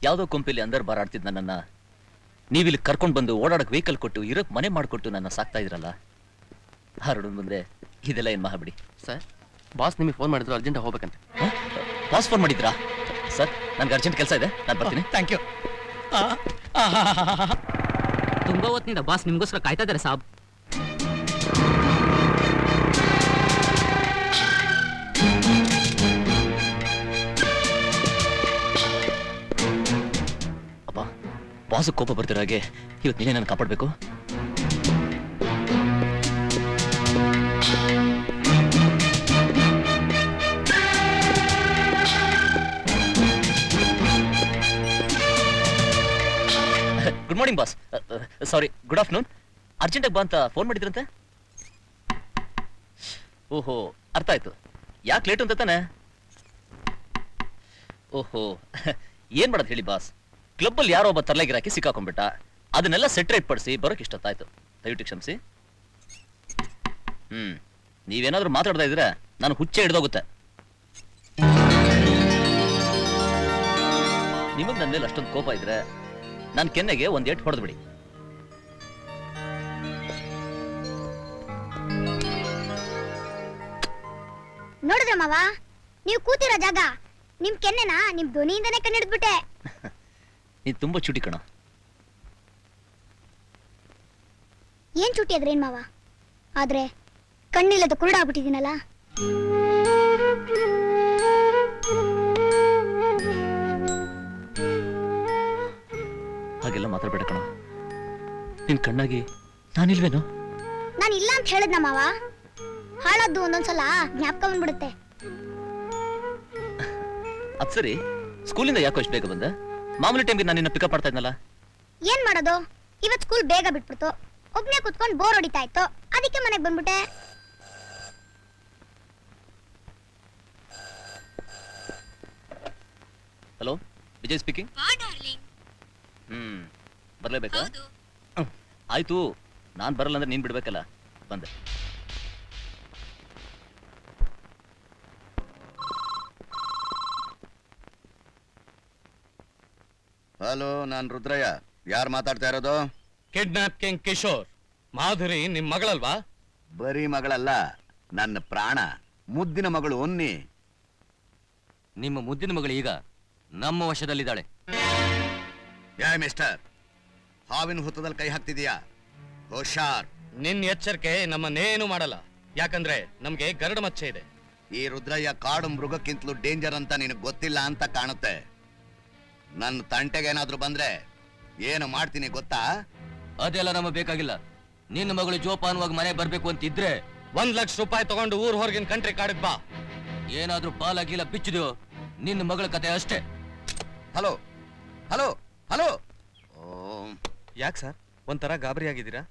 ಯಾವುದೋ ಕೊಂಪಿಲಿ ಅಂದರ್ ಬಾರಾಡ್ತಿದ್ ನನ್ನನ್ನ ನೀವಿಲ್ಲಿ ಕರ್ಕೊಂಡು ಬಂದು ಓಡಾಡಕ್ ವೆಹಿಕಲ್ ಕೊಟ್ಟು ಇರಕ್ ಮನೆ ಮಾಡಿಕೊಟ್ಟು ನನ್ನ ಸಾಕ್ತಾ ಇದ್ರಲ್ಲ, ಹರಡು ಮುಂದೆ ಇದೆಲ್ಲ ಏನ್ ಮಹಾಬಿಡಿ. ಸರ್, ಬಾಸ್ ನಿಮಗೆ ಫೋನ್ ಮಾಡಿದ್ರು, ಅರ್ಜೆಂಟ್ ಹೋಗ್ಬೇಕಂತೆ. ಬಾಸ್ ಫೋನ್ ಮಾಡಿದ್ರಾ? ಸರ್, ನನ್ಗೆ ಅರ್ಜೆಂಟ್ ಕೆಲಸ ಇದೆ, ನಾನು ಬರ್ತೀನಿ. Thank you. ತುಂಬಾ ಹೊತ್ತಿನಿಂದ ಬಾಸ್ ನಿಮ್ಗೋಸ್ಕರ ಕಾಯ್ತಾ ಇದ್ದಾರೆ ಸಾಬ್. ಅಪ್ಪ, ಬಾಸ್ ಕೋಪ ಬರ್ತಿರೋ ಹಾಗೆ ಇವತ್ತು ನೀನೇ ನಾನು ಕಾಪಾಡಬೇಕು. Good morning boss. Sorry, good afternoon. ಅರ್ಜೆಂಟಾಗಿ ಬಾ ಅಂತ ಫೋನ್ ಮಾಡಿದ್ರಂತೆ. ಓಹೋ, ಅರ್ಥ ಆಯ್ತು. ಯಾಕೆ ಲೇಟ್ ಅಂತ ತಾನೆ? ಓಹೋ, ಏನ್ ಮಾಡೋದು ಹೇಳಿ ಬಾಸ್, ಕ್ಲಬ್ಬಲ್ಲಿ ಯಾರೋ ಒಬ್ಬ ತರ್ಲಾಗಿರಾಕಿ ಸಿಕ್ಕಾಕೊಂಡ್ಬಿಟ್ಟ. ಅದನ್ನೆಲ್ಲ ಸೆಟ್ರೇಟ್ ಪಡಿಸಿ ಬರೋಕೆ ಇಷ್ಟೊತ್ತಾಯ್ತು. ದಯವಿಟ್ಟು ಕ್ಷಮಿಸಿ. ನೀವೇನಾದ್ರೂ ಮಾತಾಡ್ತಾ ಇದ್ರೆ ನಾನು ಹುಚ್ಚೆ ಹಿಡ್ದೋಗುತ್ತೆ. ನಿಮಗ್ ನನ್ನ ಮೇಲೆ ಅಷ್ಟೊಂದು ಕೋಪ ಇದ್ರೆ ನಾನು ಕೆನ್ನೆಗೆ ಒಂದ್ ಏಟ್ ಹೊಡೆದು ಬಿಡಿ. ನೋಡಿದ್ರ ಮಾವ, ನೀವು ಕೂತಿರೋ ಜಾಗ ನಿಮ್ ಕೆನ್ನೆನ ನಿಮ್ ಧ್ವನಿಯಿಂದನೇ ಕಂಡಿಡ್ಬಿಟ್ಟೆ. ನೀನ್ ತುಂಬಾ ಚುಟಿ ಕಣ. ಏನ್ ಚುಟಿ ಅದ್ರೇನ್ ಮಾವ, ಆದ್ರೆ ಕಣ್ಣಿಲ್ಲದ ಕುರುಡಾಗ್ಬಿಟ್ಟಿದ್ದೀನಲ್ಲ. ಹಾಗೆಲ್ಲ ಮಾತಾಡ್ಬೇಡ ಕಣ. ನಿನ್ ಕಣ್ಣಾಗಿ ನಾನಿಲ್ವೇನೋ? ನಾನು ಇಲ್ಲ ಅಂತ ಹೇಳಿದ್ನ ಮಾವ, ಹಾಳಾದ್ದು ಒಂದೊಂದ್ಸಲ ಜ್ಞಾಪಕ ಬಂದ್ಬಿಡುತ್ತೆ. ಅದ್ ಸರಿ, ಸ್ಕೂಲಿಂದ ಯಾಕೋ ಇಷ್ಟು ಬೇಗ ಬಂದ? ಮಾಮೂಲಿ ಟೈಮ್ಗೆ ನಾನು ನಿನ್ನ ಪಿಕಪ್ ಮಾಡ್ತಾ ಇದ್ನಲ್ಲ. ಏನ್ ಮಾಡೋದು, ಇವತ್ ಸ್ಕೂಲ್ ಬೇಗ ಬಿಟ್ಬಿಡ್ತು. ಒಬ್ನೇ ಕುತ್ಕೊಂಡು ಬೋರ್ ಹೊಡಿತಾ ಇತ್ತು, ಅದಕ್ಕೆ ಮನೆಗ್ ಬಂದ್ಬಿಟ್ಟೆ. Hello, Vijay speaking. ಬರ್ಲೇಬೇಕಾ? ಆಯ್ತು, ನಾನ್ ಬರಲ್ಲ ಅಂದ್ರೆ ನೀನ್ ಬಿಡ್ಬೇಕಲ್ಲ. ಬಂದೆ. ಹಲೋ, ನಾನ್ ರುದ್ರಯ್ಯ. ಯಾರು ಮಾತಾಡ್ತಾ ಇರೋದು? Kidnap king Kishore. ಮಾಧುರಿ ನಿಮ್ ಮಗಳಲ್ವಾ? ಬರೀ ಮಗಳಲ್ಲ, ನನ್ನ ಪ್ರಾಣ, ಮುದ್ದಿನ ಮಗಳು ಒನ್ನಿ. ನಿಮ್ಮ ಮುದ್ದಿನ ಮಗಳು ಈಗ ನಮ್ಮ ವಶದಲ್ಲಿದ್ದಾಳೆ. ಯಾ ಮಿಸ್ಟರ್, ಹಾವಿನ ಹುತ್ತದಲ್ಲಿ ಕೈ ಹಾಕ್ತಿದೀಯಾ? ಹುಷಾರ್. ನಿನ್ ಎಚ್ಚರಿಕೆ ನಮ್ಮನ್ನೇನು ಮಾಡಲ್ಲ, ಯಾಕಂದ್ರೆ ನಮ್ಗೆ ಗರಡು ಮಚ್ಚೆ ಇದೆ. ಈ ರುದ್ರಯ್ಯ ಕಾಡು ಮೃಗಕ್ಕಿಂತಲೂ ಡೇಂಜರ್ ಅಂತ ನಿನಗೆ ಗೊತ್ತಿಲ್ಲ ಅಂತ ಕಾಣುತ್ತೆ. ನನ್ನ ತಂಟೆಗೆ ಏನಾದ್ರೂ ಬಂದ್ರೆ ಏನು ಮಾಡ್ತೀನಿ ಗೊತ್ತಾ? ಅದೆಲ್ಲ ನಮಗೆ ಬೇಕಾಗಿಲ್ಲ. ನಿನ್ನ ಮಗಳು ಜೋಪಾನವಾಗಿ ಮನೆ ಬರ್ಬೇಕು ಅಂತಿದ್ರೆ 1,00,000 ರೂಪಾಯಿ ತಗೊಂಡು ಊರ್ ಹೊರಗಿನ ಕಂಟ್ರಿ ಕಾಡಕ್ ಬಾ. ಏನಾದ್ರೂ ಬಾಲಾಗಿಲ್ಲ ಬಿಚ್ಚಿದ್ಯೋ ನಿನ್ನ ಮಗಳ ಕತೆ ಅಷ್ಟೇ. Hello hello hello. ಯಾಕೆ ಸರ್ ಒಂಥರ ಗಾಬರಿ ಆಗಿದ್ದೀರಾ?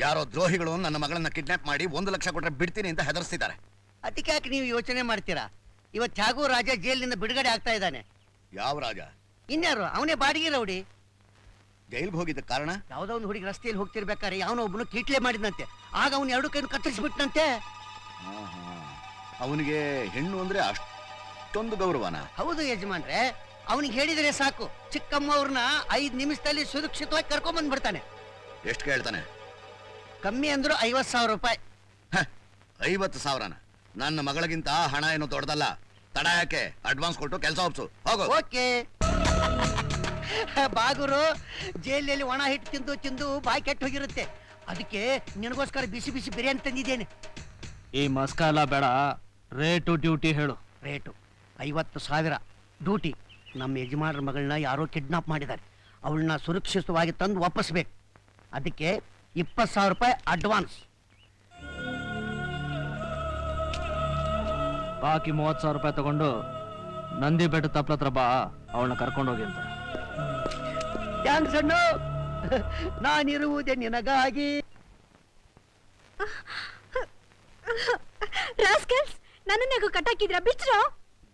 ಯಾರೋ ದ್ರೋಹಿಗಳು ನನ್ನ ಮಗಳನ್ನ ಕಿಡ್ನಾಪ್ ಮಾಡಿ 1,00,000 ಕೊಟ್ರೆ ಬಿಡ್ತೀನಿ ಅಂತ ಹೆದರ್ಸ್ತಿದ್ದಾರೆ. ಅದಕ್ಕೆ ಯಾಕೆ ನೀವು ಯೋಚನೆ ಮಾಡ್ತೀರಾ? ಇವತ್ತು ತ್ಯಾಗು ರಾಜ ಜೈಲಿನಿಂದ ಬಿಡುಗಡೆ ಆಗ್ತಾ ಇದ್ದಾನೆ. ಯಾವ ರಾಜ? ಇನ್ಯಾರು, ಅವನೇ ಬಾಡಿಗೆ ರೌಡಿ. ಜೈಲ್ಗೆ ಹೋಗಿದ್ದ ಕಾರಣ? ಯಾವ್ದೋ ಒಂದು ಹುಡುಗಿ ರಸ್ತೆಯಲ್ಲಿ ಹೋಗ್ತಿರ್ಬೇಕಾದ್ರೆ ಯಾವನೋ ಒಬ್ಬನು ಕೀಟ್ಲೆ ಮಾಡಿದಂತೆ. ಆಗ ಅವನು 2 ಕೈನು ಕತ್ತರಿಸ್ಬಿಟ್ಟಂತೆ. ಅವನಿಗೆ ಹೆಣ್ಣು ಅಂದ್ರೆ ಅಷ್ಟೊಂದು ಗೌರವನ? ಹೌದು ಯಜಮಾನ್ರೆ, ಅವನಿಗೆ ಹೇಳಿದರೆ ಸಾಕು, ಚಿಕ್ಕಮ್ಮ ಅವ್ರನ್ನ 5 ನಿಮಿಷದಲ್ಲಿ ಸುರಕ್ಷಿತವಾಗಿ ಕರ್ಕೊಂಡ್ ಬಂದ್ಬಿಡ್ತಾನೆ. ಎಷ್ಟು ಕೇಳ್ತಾನೆ? ಕಮ್ಮಿ ಅಂದ್ರು 50,000 ರೂಪಾಯಿ. 50,000ನ? ನನ್ನ ಮಗಳಿಗಿಂತ ಹಣ ಏನು ದೊಡ್ಡದಲ್ಲ. ತಡ ಯಾಕೆ? ಅಡ್ವಾನ್ಸ್ ಕೊಟ್ಟು ಕೆಲಸ ಒಪ್ಸು, ಹೋಗು. ಓಕೆ. ಬಾಗುರು, ಜೈಲಲ್ಲಿ ಒಣ ಹಿಟ್ಟು ತಿಂದು ತಿಂದು ಬಾಯಿ ಕೆಟ್ಟು ಹೋಗಿರುತ್ತೆ. ಅದಕ್ಕೆ ನಿನಗೋಸ್ಕರ ಬಿಸಿ ಬಿಸಿ ಬಿರಿಯಾನಿ ತಂದಿದ್ದೇನೆ. ಈ ಮಸ್ಕಾಲ ಬೇಡ, ರೇಟು ಡ್ಯೂಟಿ ಹೇಳು. ರೇಟು 50,000. ಡ್ಯೂಟಿ, ನಮ್ಮ ಯಜಮಾನರ ಮಗಳನ್ನ ಯಾರೋ ಕಿಡ್ನಾಪ್ ಮಾಡಿದ್ದಾರೆ. ಅವಳನ್ನ ಸುರಕ್ಷಿತವಾಗಿ ತಂದು ವಾಪಸ್ಬೇಕು. ಅದಕ್ಕೆ 20,000 ರೂಪಾಯಿ ಅಡ್ವಾನ್ಸ್. ಬಾಕಿ 30,000 ರೂಪಾಯಿ ತಗೊಂಡು ನಂದಿ ಬೆಟ್ಟ ತಪ್ಪಲತ್ರ ಬಾ, ಅವಳನ್ನ ಕರ್ಕೊಂಡೋಗಿ ಅಂತ. ಥ್ಯಾಂಕ್ಸ್ ಅಣ್ಣು, ನಾನಿರುವುದೇ ನಿನಗಾಗಿ. ರಾಸ್ಕಲ್ಸ್, ನನ್ನನ್ನೇಗೋ ಕಟ್ಟಾಕಿದ್ರ, ಬಿಚ್ರೋ.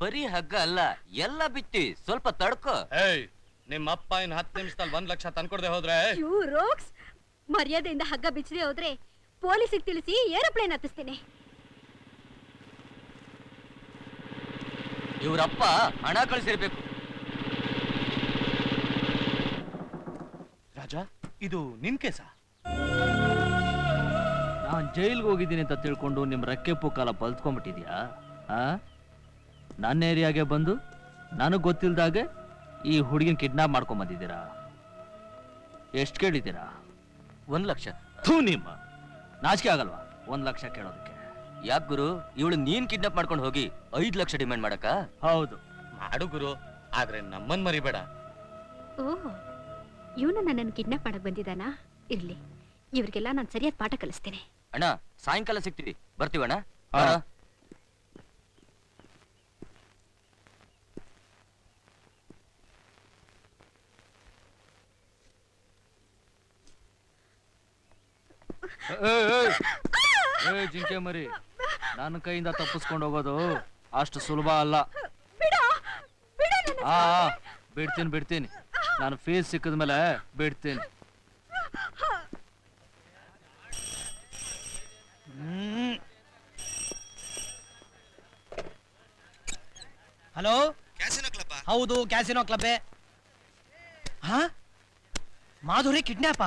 ಬರೀ ಹಗ್ಗ ಅಲ್ಲ, ಎಲ್ಲ ಬಿಟ್ಟಿ, ಸ್ವಲ್ಪ ತಡ್ಕೋ. ಏಯ್, ನಿಮ್ಮ ಅಪ್ಪ ಇನ್ 10 ನಿಮಿಷದಲ್ಲಿ 1,00,000 ತಂದ್ಕೊಡ್ದೆ ಹೋದ್ರೆ? ಯು ರೋಕ್ಸ್, ಮರ್ಯಾದೆಯಿಂದ ಹಗ್ಗ ಬಿಚ್ಚದೆ ಹೋದ್ರೆ ಪೊಲೀಸಿಗೆ ತಿಳಿಸಿ ಏರೋಪ್ಲೇನ್ ಹತ್ತಿಸ್ತೇನೆ. ಇವ್ರಪ್ಪ ಹಣ ಕಳಿಸಿರ್ಬೇಕು. ರಾಜ, ಇದು ನಿನ್ ಕೇಸ? ನಾನ್ ಜೈಲ್ಗೆ ಹೋಗಿದ್ದೀನಿ ಅಂತ ತಿಳ್ಕೊಂಡು ನಿಮ್ ರೆಕ್ಕೆ ಪುಕ್ಕಾಲ ಬಲ್ತ್ಕೊಂಡ್ಬಿಟ್ಟಿದ್ಯಾ? ನನ್ನ ಏರಿಯಾಗೆ ಬಂದು ನನಗ್ ಗೊತ್ತಿಲ್ದಾಗೆ ಈ ಹುಡುಗಿನ ಕಿಡ್ನಾಪ್ ಮಾಡ್ಕೊಂಡ್ ಬಂದಿದ್ದೀರಾ. ಎಷ್ಟು ಕೇಳಿದ್ದೀರಾ? 1,00,000. ಥೂ, ನಿಮ್ಮ ನಾಚಿಕೆ ಆಗಲ್ವಾ 1,00,000 ಕೇಳೋದಕ್ಕೆ? ಯಾಕೆ ಗುರು, ಇವಳು ನೀನ್ ಕಿಡ್ನಾಪ್ ಮಾಡ್ಕೊಂಡು ಹೋಗಿ 5,00,000 ಡಿಮ್ಯಾಂಡ್ ಮಾಡಕ? ಹೌದು, ಮಾಡು ಗುರು, ಆದ್ರೆ ನಮ್ಮನ್ ಮರಿಬೇಡ. ಓಹ್, ಇವನು ನನ್ನನ್ನು ಕಿಡ್ನಾಪ್ ಮಾಡಕ್ ಬಂದಿದ್ದಾನಾ? ಇರ್ಲಿ, ಇವ್ರಿಗೆಲ್ಲ ನಾನು ಸರಿಯಾದ ಪಾಠ ಕಲಿಸ್ತೇನೆ. ಅಣ್ಣ, ಸಾಯಂಕಾಲ ಸಿಗ್ತೀವಿ, ಬರ್ತೀವಣ್ಣ. ಜಿಂಕೆ ಮರಿ, ನನ್ನ ಕೈಯಿಂದ ತಪ್ಪಿಸ್ಕೊಂಡು ಹೋಗೋದು ಅಷ್ಟು ಸುಲಭ ಅಲ್ಲ. ಬಿಡ್ತೀನಿ, ನಾನು ಫೀಸ್ ಸಿಕ್ಕಿದ್ಮೇಲೆ ಬಿಡ್ತೀನಿ. ಹಲೋ, ಹೌದು, ಕ್ಯಾಸಿನೋ ಕ್ಲಬ್. ಮಾಧುರಿ ಕಿಡ್ನಾಪ?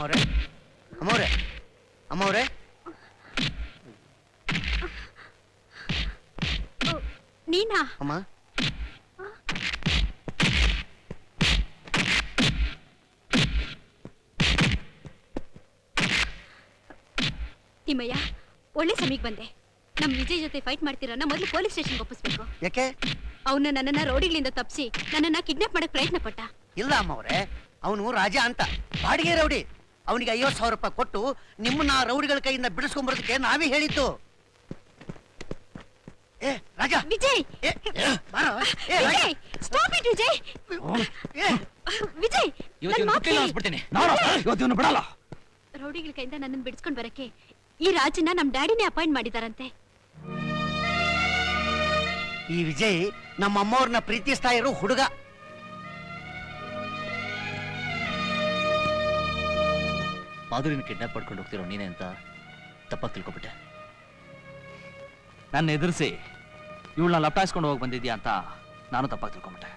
ಅಮ್ಮವ್ರೆ ಅಮ್ಮವ್ರೆ ಅಮ್ಮವ್ರೆ ನೀನಾ? ಅಮ್ಮ ತಿಮ್ಮಯ್ಯ, ಒಳ್ಳೆ ಸಮಯಕ್ಕೆ ಬಂದೆ. ನಮ್ ವಿಜಯ್ ಜೊತೆ ಫೈಟ್ ಮಾಡ್ತಿರೋನ ಮೊದಲು ಪೊಲೀಸ್ ಸ್ಟೇಷನ್ಗೆ ಒಪ್ಪಿಸ್ಬೇಕು. ಯಾಕೆ? ಅವನು ನನ್ನನ್ನ ರೌಡಿಗಳಿಂದ ತಪ್ಪಿಸಿ ನನ್ನನ್ನ ಕಿಡ್ನಾಪ್ ಮಾಡಕ್ ಪ್ರಯತ್ನ ಪಟ್ಟ. ಇಲ್ಲ ಅಮ್ಮವ್ರೆ, ಅವನು ರಾಜ ಅಂತ ಬಾಡಿಗೆ ರೌಡಿ. ಅವನಿಗೆ 50,000 ರೂಪಾಯಿ ಕೊಟ್ಟು ನಿಮ್ಮನ್ನ ರೌಡಿಗಳ ಕೈಯಿಂದ ಬಿಡಿಸ್ಕೊಂಡ್ಬರೋದಕ್ಕೆ ನಾವೇ ಹೇಳಿದ್ದು. ಏ ರಾಜ, ವಿಜಯ್, ಏ, ಬಾರೋ. ಏ, ರಾಜ. Vijay, stop it Vijay. ಏ, ವಿಜಯ್, ನನ್ ಮಾತ್ ಕೇಳಿ. ಇವತ್ತು ಬಿಡಲ್ಲ. ರೌಡಿಗಳ ಕೈಯಿಂದ ನನ್ನನ್ನು ಬಿಡಿಸ್ಕೊಂಡ್ ಬರಕ್ಕೆ ಈ ರಾಜನ ನಮ್ ಡ್ಯಾಡಿನೇ ಅಪಾಯಿಂಟ್ ಮಾಡಿದಾರಂತೆ. ಈ ವಿಜಯ್ ನಮ್ಮ ಅಮ್ಮವ್ರನ್ನ ಪ್ರೀತಿಸ್ತಾ ಇರೋ ಹುಡುಗ. ಮಾಧುರಿನ ಕಿಡ್ನಾಪ್ ಮಾಡ್ಕೊಂಡು ಹೋಗ್ತಿರೋ ನೀನೇ ಅಂತ ತಪ್ಪಾಗಿ ತಿಳ್ಕೊಬಿಟ್ಟೆ. ನನ್ನ ಎದುರಿಸಿ ಇವಳನ್ನ ಲಪ್ಟಾಯಿಸ್ಕೊಂಡು ಹೋಗಿ ಬಂದಿದ್ಯಾ ಅಂತ ನಾನು ತಪ್ಪಾಗಿ ತಿಳ್ಕೊಂಬಿಟ್ಟೆ.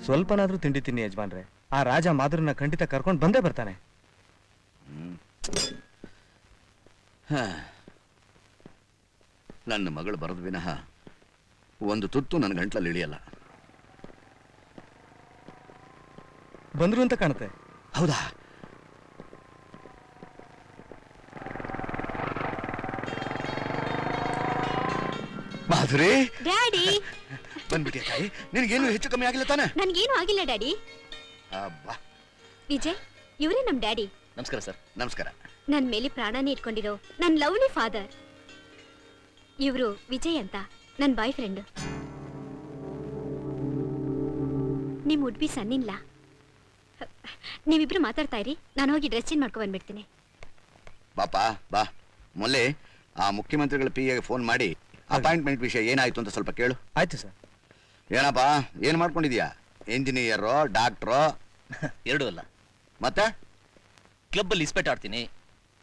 ಸ್ವಲ್ಪನಾದ್ರೂ ತಿಂಡಿ ತಿನ್ನಿ ಯಜಮಾನ್ರೆ. ಆ ರಾಜ ಮಾಧುರನ್ನ ಖಂಡಿತ ಕರ್ಕೊಂಡು ಬಂದೇ ಬರ್ತಾನೆ. ನನ್ನ ಮಗಳು ಬರೋದು ವಿನಃ ಒಂದು ತುತ್ತು ನನ್ನ ಗಂಟ್ಲಲ್ಲಿ ಇಳಿಯಲ್ಲ. ಬಂದ್ರು ಅಂತ ಕಾಣುತ್ತೆ. ಹೌದಾ? ಮಾಧುರಿ, ಡ್ಯಾಡಿ, ಬಂದ್ಬಿಟ್ಟಿಯ ತಾಯಿ. ನಿನಗೇನು ಹೆಚ್ಚು ಕಮ್ಮಿ ಆಗಿಲ್ಲ ತಾನೆ? ನನ್ಗೇನು ಆಗಿಲ್ಲ ಡ್ಯಾಡಿ. ಅಬ್ಬಾ. ವಿಜಯ್, ಇವರೇ ನಮ್ ಡ್ಯಾಡಿ. ನಮಸ್ಕಾರ ಸರ್. ನಮಸ್ಕಾರ. ನನ್ ಮೇಲೆ ಪ್ರಾಣನೇ ಇಟ್ಕೊಂಡಿರೋ ನನ್ ಲವ್ಲಿ ಫಾದರ್. ಇವರು ವಿಜಯ್ ಅಂತ ನನ್ ಬಾಯ್ ಫ್ರೆಂಡ್. ನಿಮ್ ಉಡ್ಬಿ ಸನ್ನಿಲ್ಲ. ನೀವಿಬ್ರು ಮಾತಾಡ್ತಾ ಇರಿ, ನಾನು ಹೋಗಿ ಡ್ರೆಸ್ ಚೇಂಜ್ ಮಾಡ್ಕೊ ಬಂದ್ಬಿಡ್ತೀನಿ. ಬಾಪಾ ಬಾ. ಮೊನ್ನೆ ಆ ಮುಖ್ಯಮಂತ್ರಿಗಳ PA ಫೋನ್ ಮಾಡಿ ಅಪಾಯಿಂಟ್ಮೆಂಟ್ ವಿಷಯ ಏನಾಯ್ತು ಅಂತ ಸ್ವಲ್ಪ ಕೇಳು. ಆಯ್ತು ಸರ್. ಏನಪ್ಪಾ, ಏನ್ ಮಾಡ್ಕೊಂಡಿದ್ಯಾ? ಇಂಜಿನಿಯರೋ, ಡಾಕ್ಟ್ರೋ? ಎರಡೂ ಅಲ್ಲ. ಮತ್ತೆ ಕ್ಲಬ್ಬಲ್ಲಿ ಇಸ್ಪೆಟ್ ಆಡ್ತೀನಿ,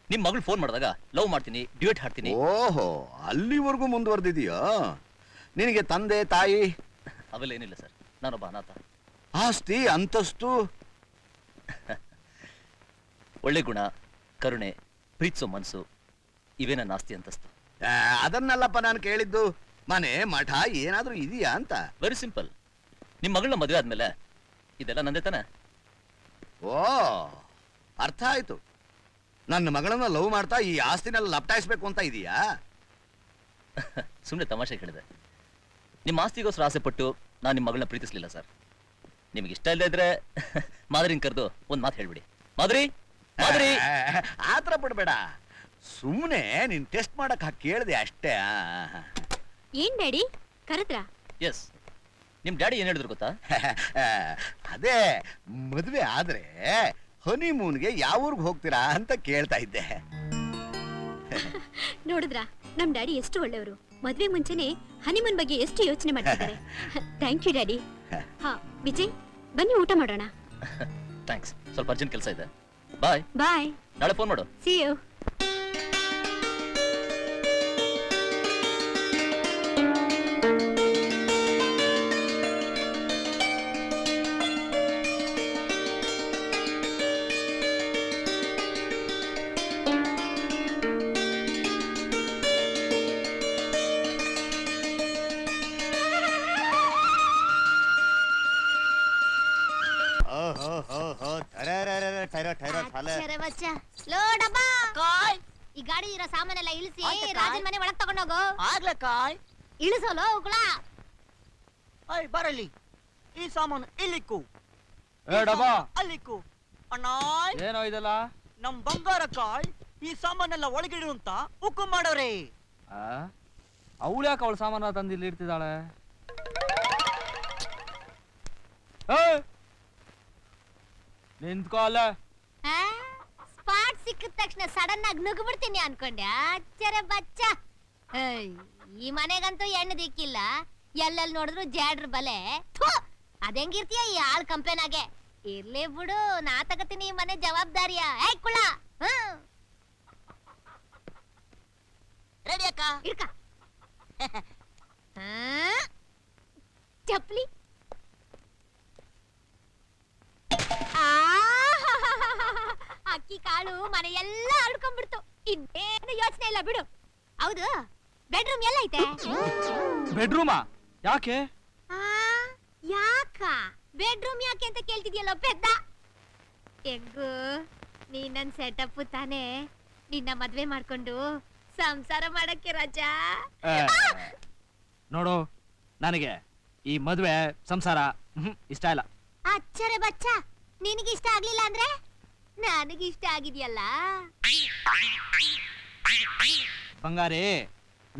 ನಿಮ್ ಮಗಳು ಫೋನ್ ಮಾಡಿದಾಗ ಲವ್ ಮಾಡ್ತೀನಿ, ಡ್ಯೂಯೇಟ್ ಹಾಡ್ತೀನಿ. ಓಹೋ, ಅಲ್ಲಿವರೆಗೂ ಮುಂದುವರೆದಿದೆಯೋ? ನಿನಗೆ ತಂದೆ ತಾಯಿ ಅವೆಲ್ಲ ಏನಿಲ್ಲ ಸರ್. ನಾನೊಬ್ಬ ಅನಾಥ. ಆಸ್ತಿ ಅಂತಸ್ತು? ಒಳ್ಳೆ ಗುಣ, ಕರುಣೆ, ಪ್ರೀತಿಸೋ ಮನಸ್ಸು, ಇವೇ ನನ್ನ ಆಸ್ತಿ ಅಂತಸ್ತು. ಅದನ್ನಲ್ಲಪ್ಪ ನಾನು ಕೇಳಿದ್ದು. ಮನೆ ಮಠ ಏನಾದ್ರೂ ಇದೆಯಾ ಅಂತ. Very simple. ನಿಮ್ ಮಗಳನ್ನ ಮದುವೆ ಆದ್ಮೇಲೆ ಇದೆಲ್ಲ ನಂದೇ ತಾನೆ. ಓ, ಅರ್ಥ ಆಯ್ತು. ನನ್ನ ಮಗಳನ್ನ ಲವ್ ಮಾಡ್ತಾ ಈ ಆಸ್ತಿನೆಲ್ಲ ಲಪ್ಟಾಯಿಸ್ಬೇಕು ಅಂತ ಇದೀಯಾ? ಸುಮ್ಮನೆ ತಮಾಷೆ ಹೇಳಿದೆ. ನಿಮ್ಮ ಆಸ್ತಿಗೋಸ್ಕರ ಆಸೆ ಪಟ್ಟು ನಾನು ನಿಮ್ಮ ಮಗಳನ್ನ ಪ್ರೀತಿಸ್ಲಿಲ್ಲ ಸರ್. ನಿಮ್ಗೆ ಇಷ್ಟ ಇಲ್ಲದೆ ಇದ್ರೆ ಮಾದರಿನ ಕರೆದು ಒಂದ್ ಮಾತು ಹೇಳ್ಬಿಡಿ. ಮಾದರಿ, ಮಾದರಿ. ಆತರ ಪಡ್ಬೇಡ. ಸುಮ್ಮನೆ ನೀನ್ ಟೆಸ್ಟ್ ಮಾಡಕ್ ಕೇಳಿದೆ ಅಷ್ಟೇ. ಏನ್ ಡ್ಯಾಡಿ ಕರೆದ್ರ? ಎಸ್. ನಿಮ್ ಡ್ಯಾಡಿ ಏನ್ ಹೇಳಿದ್ರು ಗೊತ್ತಾ? ಅದೇ ಮದುವೆ ಆದ್ರೆ ಹನಿಮೂನ್ಗೆ ಯಾವ ಊರ್ಗ್ ಹೋಗ್ತೀರಾ ಅಂತ ಕೇಳ್ತಾ ಇದ್ದೆ. ನೋಡಿದ್ರಾ ನಮ್ ಡ್ಯಾಡಿ ಎಷ್ಟು ಒಳ್ಳೆಯವರು. ಮದ್ವೆ ಮುಂಚೆನೆ ಹನಿಮೂನ್ ಬಗ್ಗೆ ಎಷ್ಟು ಯೋಚನೆ ಮಾಡ್ತಿದ್ದಾರೆ. Thank you daddy. ಹಾ ವಿಜಯ್, ಬನ್ನಿ ಊಟ ಮಾಡೋಣ. ಥ್ಯಾಂಕ್ಸ್. ಸ್ವಲ್ಪ ಅರ್ಜೆಂಟ್ ಕೆಲಸ ಇದೆ. ಬಾಯ್. ಬಾಯ್. ನಾಳೆ ಫೋನ್ ಮಾಡು. See you. Akshara Bachcha. Low ಡಬ್ಬಾ, ಈ ಗಾಡಿ ಇರೋ ಸಾಮಾನೆಲ್ಲ ಇಳಿಸಿ ರಾಜನ್ ಮನೆ ಒಳಗ್ ತಗೊಂಡೋಗು. ಆಗ್ಲಕ್ಕಾಯ್ ಇಳಿಸೋಲೋ ಉಗುಳ. ಬರಲಿ. ಈ ಸಾಮಾನು ಇಲ್ಲಿಕ್ಕು, ಡಬ್ಬಾ ಅಲ್ಲಿಕ್ಕು. ಅಣ್ಣ, ಏನೋ ಇದೆಲ್ಲ? ನಮ್ ಬಂಗಾರ ಕಾಯ್ ಈ ಸಾಮಾನೆಲ್ಲ ಒಳಗಿಡು ಅಂತ ಹುಕ್ಕು ಮಾಡೋರೆ. ಅವಳು ಯಾಕೆ ಅವಳ ಸಾಮಾನ ತಂದು ಇಲ್ಲಿ ಇಡ್ತಿದ್ದಾಳೆ? ನಿಂತ್ಕೋ ಅಲ್ಲ. ಸ್ಪಾಟ್ ಸಿಕ್ಕಿದ ತಕ್ಷಣ ಸಡನ್ ಆಗಿ ನುಗ್ಗು ಬಿಡ್ತೀನಿ ಅನ್ಕೊಂಡೆ. ಅಚ್ಚರ ಬಚ್ಚ. ಈ ಮನೆಗಂತೂ ಹೆಣ್ಣು ದಿಕ್ಕಿಲ್ಲ. ಎಲ್ಲೆಲ್ಲಿ ನೋಡಿದ್ರು ಜಾಡ್ರ ಬಲೆ. ಅದೆಂಗಿರ್ತೀಯ ಈ ಆಳ್ ಕಂಪೆನಾಗೆ. ಇರ್ಲಿ ಬಿಡು, ನಾ ತಗತೀನಿ ಈ ಮನೆ ಜವಾಬ್ದಾರಿಯ. ಏ ಕುಳ, ರೆಡಿ ಅಕ್ಕ? ಇರ್ಕ. ಚಪ್ಲಿ. ಆಹಾ ಹಾಳು ಮನೆ ಎಲ್ಲ ಹರಡ್ಕೊಂಡ್ಬಿಡ್ತು. ಇನ್ನೇನು ಯೋಚನೆ ಇಲ್ಲ ಬಿಡು. ಹೌದು, ಬೆಡ್ರೂಮ್ ಎಲ್ಲ ಐತೆ? ಬೆಡ್ರೂಮಾ? ಯಾಕೆ? ಯಾಕ ಬೆಡ್ರೂಮ್ ಯಾಕೆ ಅಂತ ಕೇಳ್ತಿದ್ಯಲ್ಲ ಪೆದ್ದ. ಹೆಂಗು ನೀ ನನ್ ಸೆಟಪ್ ತಾನೆ, ನಿನ್ನ ಮದ್ವೆ ಮಾಡ್ಕೊಂಡು ಸಂಸಾರ ಮಾಡಕ್ಕೆ ರಾಜಾ. ನೋಡು, ನನಗೆ ಈ ಮದ್ವೆ ಸಂಸಾರ ಇಷ್ಟ ಇಲ್ಲ. ಅಚ್ಚರೆ ಬಚ್ಚ, ನಿನಗಿಷ್ಟ ಆಗ್ಲಿಲ್ಲ ಅಂದ್ರೆ ನನಗಿಷ್ಟ ಆಗಿದ್ಯಲ್ಲ. ಬಂಗಾರಿ,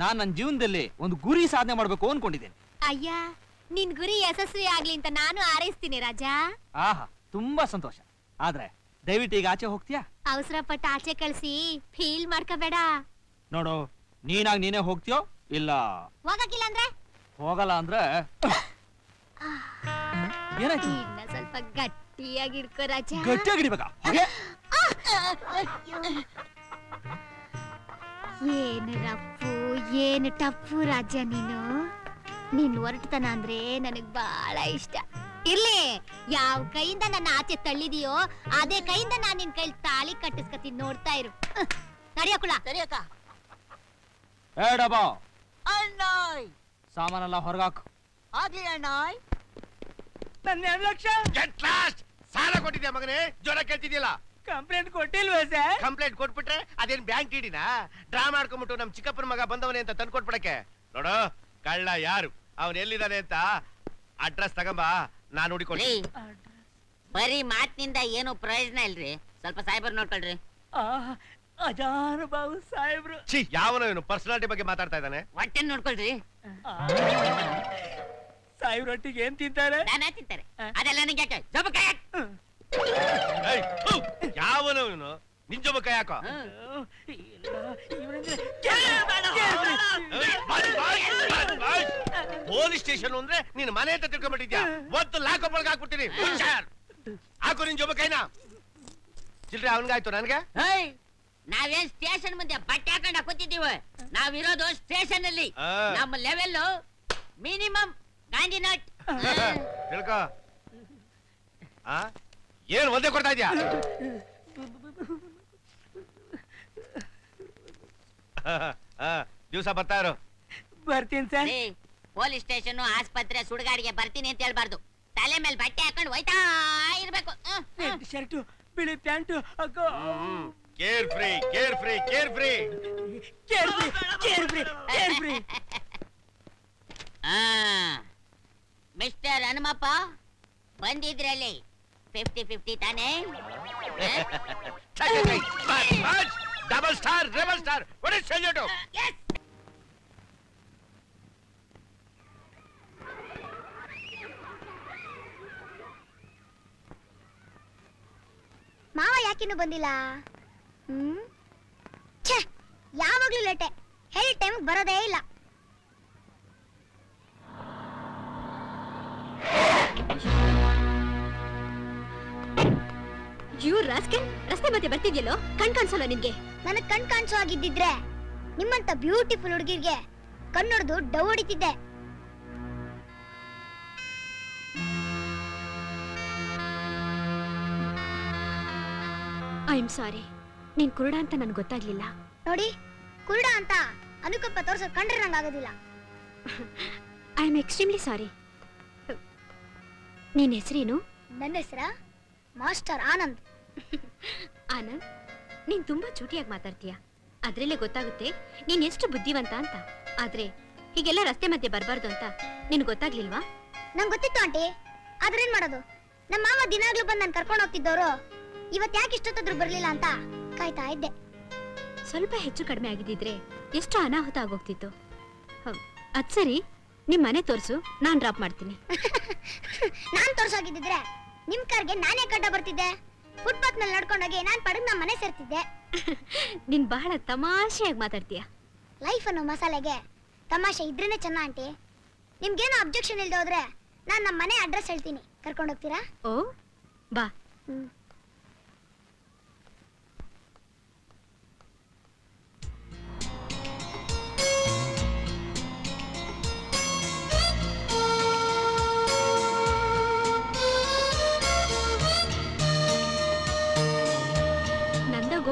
ನಾನ್ ನನ್ನ ಜೀವನದಲ್ಲಿ ಒಂದು ಗುರಿ ಸಾಧನೆ ಮಾಡ್ಬೇಕು ಅನ್ಕೊಂಡಿದ್ದೇನೆ. ಅಯ್ಯ, ನಿನ್ ಗುರಿ ಯಶಸ್ವಿ ಆಗ್ಲಿ ಅಂತ ನಾನು ಹಾರೈಸ್ತೀನಿ ರಾಜಾ. ಆಹಾ, ತುಂಬಾ ಸಂತೋಷ. ಆದ್ರೆ ದಯವಿಟ್ಟು ಈಗ ಆಚೆ ಹೋಗ್ತೀಯಾ? ಅವಸರ ಪಟ್ಟು ಆಚೆ ಕಳ್ಸಿ ಫೀಲ್ ಮಾಡ್ಕೋಬೇಡ. ನೋಡು, ನೀನಾಗ್ ನೀನೇ ಹೋಗ್ತೀಯೋ ಇಲ್ಲ ಹೋಗಕ್ಕಿಲ್ಲ ಅಂದ್ರೆ ಹೋಗಲ್ಲ ಅಂದ್ರೆ ಏನಾಯ್ತು? ಇನ್ನ ಸ್ವಲ್ಪ ಗಟ್ಟಿಯಾಗಿ ಹಿಡ್ಕೋ ರಾಜಾ. ಗಟ್ಟಿಯಾಗಿ ಹಿಡಿಬೇಕಾ? ಹಾಗೆ ಏನು ರಪ್ಪು ಏನು ಟಪ್ಪು ರಾಜ ನೀನು. ನಿನ್ ಹೊರಟತನ ಅಂದ್ರೆ ನನಗ್ ಬಹಳ ಇಷ್ಟ. ಇರ್ಲಿ, ಯಾವ ಕೈಯಿಂದ ನನ್ನ ಆಚೆ ತಳ್ಳಿದೀಯೋ ಅದೇ ಕೈಯಿಂದ ನಾನ್ ನಿನ್ ಕೈಲಿ ತಾಳಿ ಕಟ್ಟಿಸ್ಕತೀನಿ, ನೋಡ್ತಾ ಇರು. ನಡಿಯಕುಳ ಸರಿಯಕ್ಕ. ಡಬಾ ಅಣ್ಣಾಯ್ ಸಾಮಾನೆಲ್ಲ ಹೊರಗಾಕು. ಆಗ್ಲಿ ಅಣ್ಣಾಯ್. ನನ್ನ 2 ಲಕ್ಷ ಸಾಲ ಕೊಟ್ಟಿದ್ಯಾ ಮಗನೇ? ಜೋರ ಕೇಳ್ತಿದ್ಯಲ್ಲ. ಕಂಪ್ಲೇಂಟ್ ಕೊಟ್ಟಿಲ್ವೇ ಸರ್? ಕಂಪ್ಲೇಂಟ್ ಕೊಟ್ಬಿಟ್ರೆ ಅದೇನ್ ಬ್ಯಾಂಕ್ ಇಡಿನಾ? ಡ್ರಾ ಮಾಡ್ಕೊಂಡ್ಬಿಟ್ಟು ನಮ್ ಚಿಕ್ಕಪ್ಪನ ಮಗ ಬಂದವನೇ ಅಂತ ತಂದು ಕೊಟ್ಬಿಡಕ್ಕೆ. ನೋಡು, ಕಳ್ಳ ಯಾರು, ಅವನ್ ಎಲ್ಲಿದ್ದಾನೆ ಅಂತ ಅಡ್ರೆಸ್ ತಗೊಂಬ, ನಾನು ಹುಡುಕೊಳ್ಳಿ. ಬರೀ ಮಾತಿನಿಂದ ಏನು ಪ್ರಯೋಜನ ಇಲ್ರಿ, ಸ್ವಲ್ಪ ಸಾಯ್ಬರ್ ನೋಡ್ಕೊಳ್ರಿ. ಅಜಾರು ಬಾಬು ಸಾಹೇಬ್ರು. ಯಾವನೋ ಇವನು ಪರ್ಸನಾಲಿಟಿ ಬಗ್ಗೆ ಮಾತಾಡ್ತಾ ಇದ್ದಾನೆ. ಹೊಟ್ಟೆ ನೋಡ್ಕೊಳ್ರಿ. ಸಾಹೇಬ್ರೊಟ್ಟಿಗೆ ಏನ್ ತಿಂತಾರೆ? ನಾನಾ ತಿಂತಾರೆ, ಅದೆಲ್ಲ ನನಗೆ ಯಾಕೆ? ಜೊಬ್ಬ ಕೈ ಹಾಕ್. ಯಾವನೋ ಇವನು, ನಿನ್ ಜೊಬ್ಬ ಕೈ ಹಾಕೋ. ಪೊಲೀಸ್ ಸ್ಟೇಷನ್ ಅಂದ್ರೆ ನೀನ್ ಮನೆ ಅಂತ ತಿಳ್ಕೊಂಡ್ಬಿಟ್ಟಿದ್ಯಾ? ಒತ್ತು ಲಾಕಪ್ ಹಾಕ್ಬಿಡ್ತೀನಿ. ಹಾಕು ನಿನ್ ಜೊಬ್ಬ ಕೈನ. ಚಿಲ್ರೆ ಅವನ್ಗಾಯ್ತು, ನನ್ಗೆ ನಾವೇನ್ ಸ್ಟೇಷನ್ ಮುಂದೆ ಬಟ್ಟೆ ಹಾಕೊಂಡ ಕೂತಿದ್ದೀವಿ. ನಾವಿರೋದು ಸ್ಟೇಷನ್ ಅಲ್ಲಿ. ನಮ್ಮ ಲೆವೆಲ್ ಮಿನಿಮಮ್ ಗಾಂಧಿನಟ್. ತಿಳ್ಕೊ. ಏನ್ ಒಂದೇ ಕೊಡ್ತಾ ಇದ್ಯಾ? ದಿವಸ ಬರ್ತಾ ಇರು. ಬರ್ತೀನಿ ಸರ್. ಪೊಲೀಸ್ ಸ್ಟೇಷನ್, ಆಸ್ಪತ್ರೆ, ಸುಡುಗಾಡಿಗೆ ಬರ್ತೀನಿ ಅಂತ ಹೇಳ್ಬಾರ್ದು. ತಲೆ ಮೇಲೆ ಬಟ್ಟೆ ಹಾಕೊಂಡು ಹೋಯ್ತಾ ಇರ್ಬೇಕು. ಶರ್ಟು, ಬಿಳಿ pant. Care free, care free, care free. Care free, care free, care free. Mister Hanumappa, ಬಂದಿದ್ರಲ್ಲಿ 50-50 ತಾನೇ? Double star, rebel star, what is salute? Yes. ಮಾವ ಯಾಕಿನ್ನು ಬಂದಿಲ್ಲ? ಛೇ, ಯಾವಾಗ್ಲೂ ಲೇಟೆ. ಹೇಳಿ ಟೈಮ್ ಬರೋದೇ ಇಲ್ಲ. ರಸ್ತೆ ಮಧ್ಯೆ ಬರ್ತಿದ್ಯಲ್ಲೋ, ಕಣ್ ಕಾಣಿಸಲ್ಲ ನಿನ್ಗೆ? ನನಗ್ ಕಣ್ ಕಾಣಿಸೋ ಆಗಿದ್ದಿದ್ರೆ ನಿಮ್ಮಂತ ಬ್ಯೂಟಿಫುಲ್ ಹುಡುಗಿರ್ಗೆ ಕಣ್ಣೊಡ್ದು ಡವ್ ಹೊಡಿತಿದ್ದೆ. ಐ ಆಮ್ ಸಾರಿ, ನೀನ್ ಕುರುಡ ಅಂತ ನನ್ಗೆ ಗೊತ್ತಾಗ್ಲಿಲ್ಲ. ನೋಡಿ, ಕುರುಡ ಅಂತ ಅನುಕಂಪ ತೋರ್ಸೋ ಕಂಡ್ರೆ ನಂಗಾಗೋದಿಲ್ಲ. I am extremely sorry. ನಿನ್ ಹೆಸರೇನು? ನನ್ನ ಹೆಸರ ಮಾಸ್ಟರ್ ಆನಂದ್. ಆನಂದ್, ನೀನ್ ತುಂಬಾ ಚೂಟಿಯಾಗಿ ಮಾತಾಡ್ತೀಯ. ಅದ್ರಲ್ಲೇ ಗೊತ್ತಾಗುತ್ತೆ ನೀನ್ ಎಷ್ಟು ಬುದ್ಧಿವಂತ ಅಂತ. ಆದ್ರೆ ಹೀಗೆಲ್ಲ ರಸ್ತೆ ಮಧ್ಯೆ ಬರಬಾರ್ದು ಅಂತ ನಿನ್ ಗೊತ್ತಾಗ್ಲಿಲ್ವಾ? ನಂಗೆ ಗೊತ್ತಿತ್ತು ಆಂಟಿ, ಆದ್ರೇನ್ ಮಾಡೋದು? ನಮ್ಮ ಮಾವ ದಿನಾಗ್ಲೂ ಬಂದು ನಾನು ಕರ್ಕೊಂಡು ಹೋಗ್ತಿದ್ದವರು ಇವತ್ತು ಯಾಕೆ ಇಷ್ಟೊತ್ತಾದ್ರೂ ಬರ್ಲಿಲ್ಲ ಅಂತ ಕಾಯ್ತಾ ಇದ್ದೆ. ಸ್ವಲ್ಪ ಹೆಚ್ಚು ಕಡಿಮೆ ಆಗಿದ್ದಿದ್ರೆ ಎಷ್ಟು ಅನಾಹುತ ಆಗೋಗ್ತಿತ್ತು. ಅದ್ ಸರಿ, ನಿಮ್ ಮನೆ ತೋರ್ಸು, ನಾನ್ ಡ್ರಾಪ್ ಮಾಡ್ತೀನಿ. ನಾನ್ ತೋರ್ಸಾಗಿದ್ದಿದ್ರೆ ನಿಮ್ ಕಾರ್ಗೆ ನಾನೇ ಕಡ್ಡ ಬರ್ತಿದ್ದೆ. ಫುಟ್ಪಾತ್ ನಲ್ಲಿ ನಡ್ಕೊಂಡೋಗಿ ನಾನ್ ಪಡಗ್ ನಮ್ಮ ಮನೆ ಸೇರ್ತಿದ್ದೆ. ನೀನ್ ಬಹಳ ತಮಾಷೆಯಾಗಿ ಮಾತಾಡ್ತೀಯ. ಲೈಫ್ ಅನ್ನೋ ಮಸಾಲೆಗೆ ತಮಾಷೆ ಇದ್ರೇನೆ ಚೆನ್ನ ಆಂಟಿ. ನಿಮ್ಗೇನು ಅಬ್ಜೆಕ್ಷನ್ ಇಲ್ದೆ ಹೋದ್ರೆ ನಾನ್ ನಮ್ಮ ಮನೆ ಅಡ್ರೆಸ್ ಹೇಳ್ತೀನಿ, ಕರ್ಕೊಂಡು ಹೋಗ್ತೀರಾ? ಓ ಬಾ.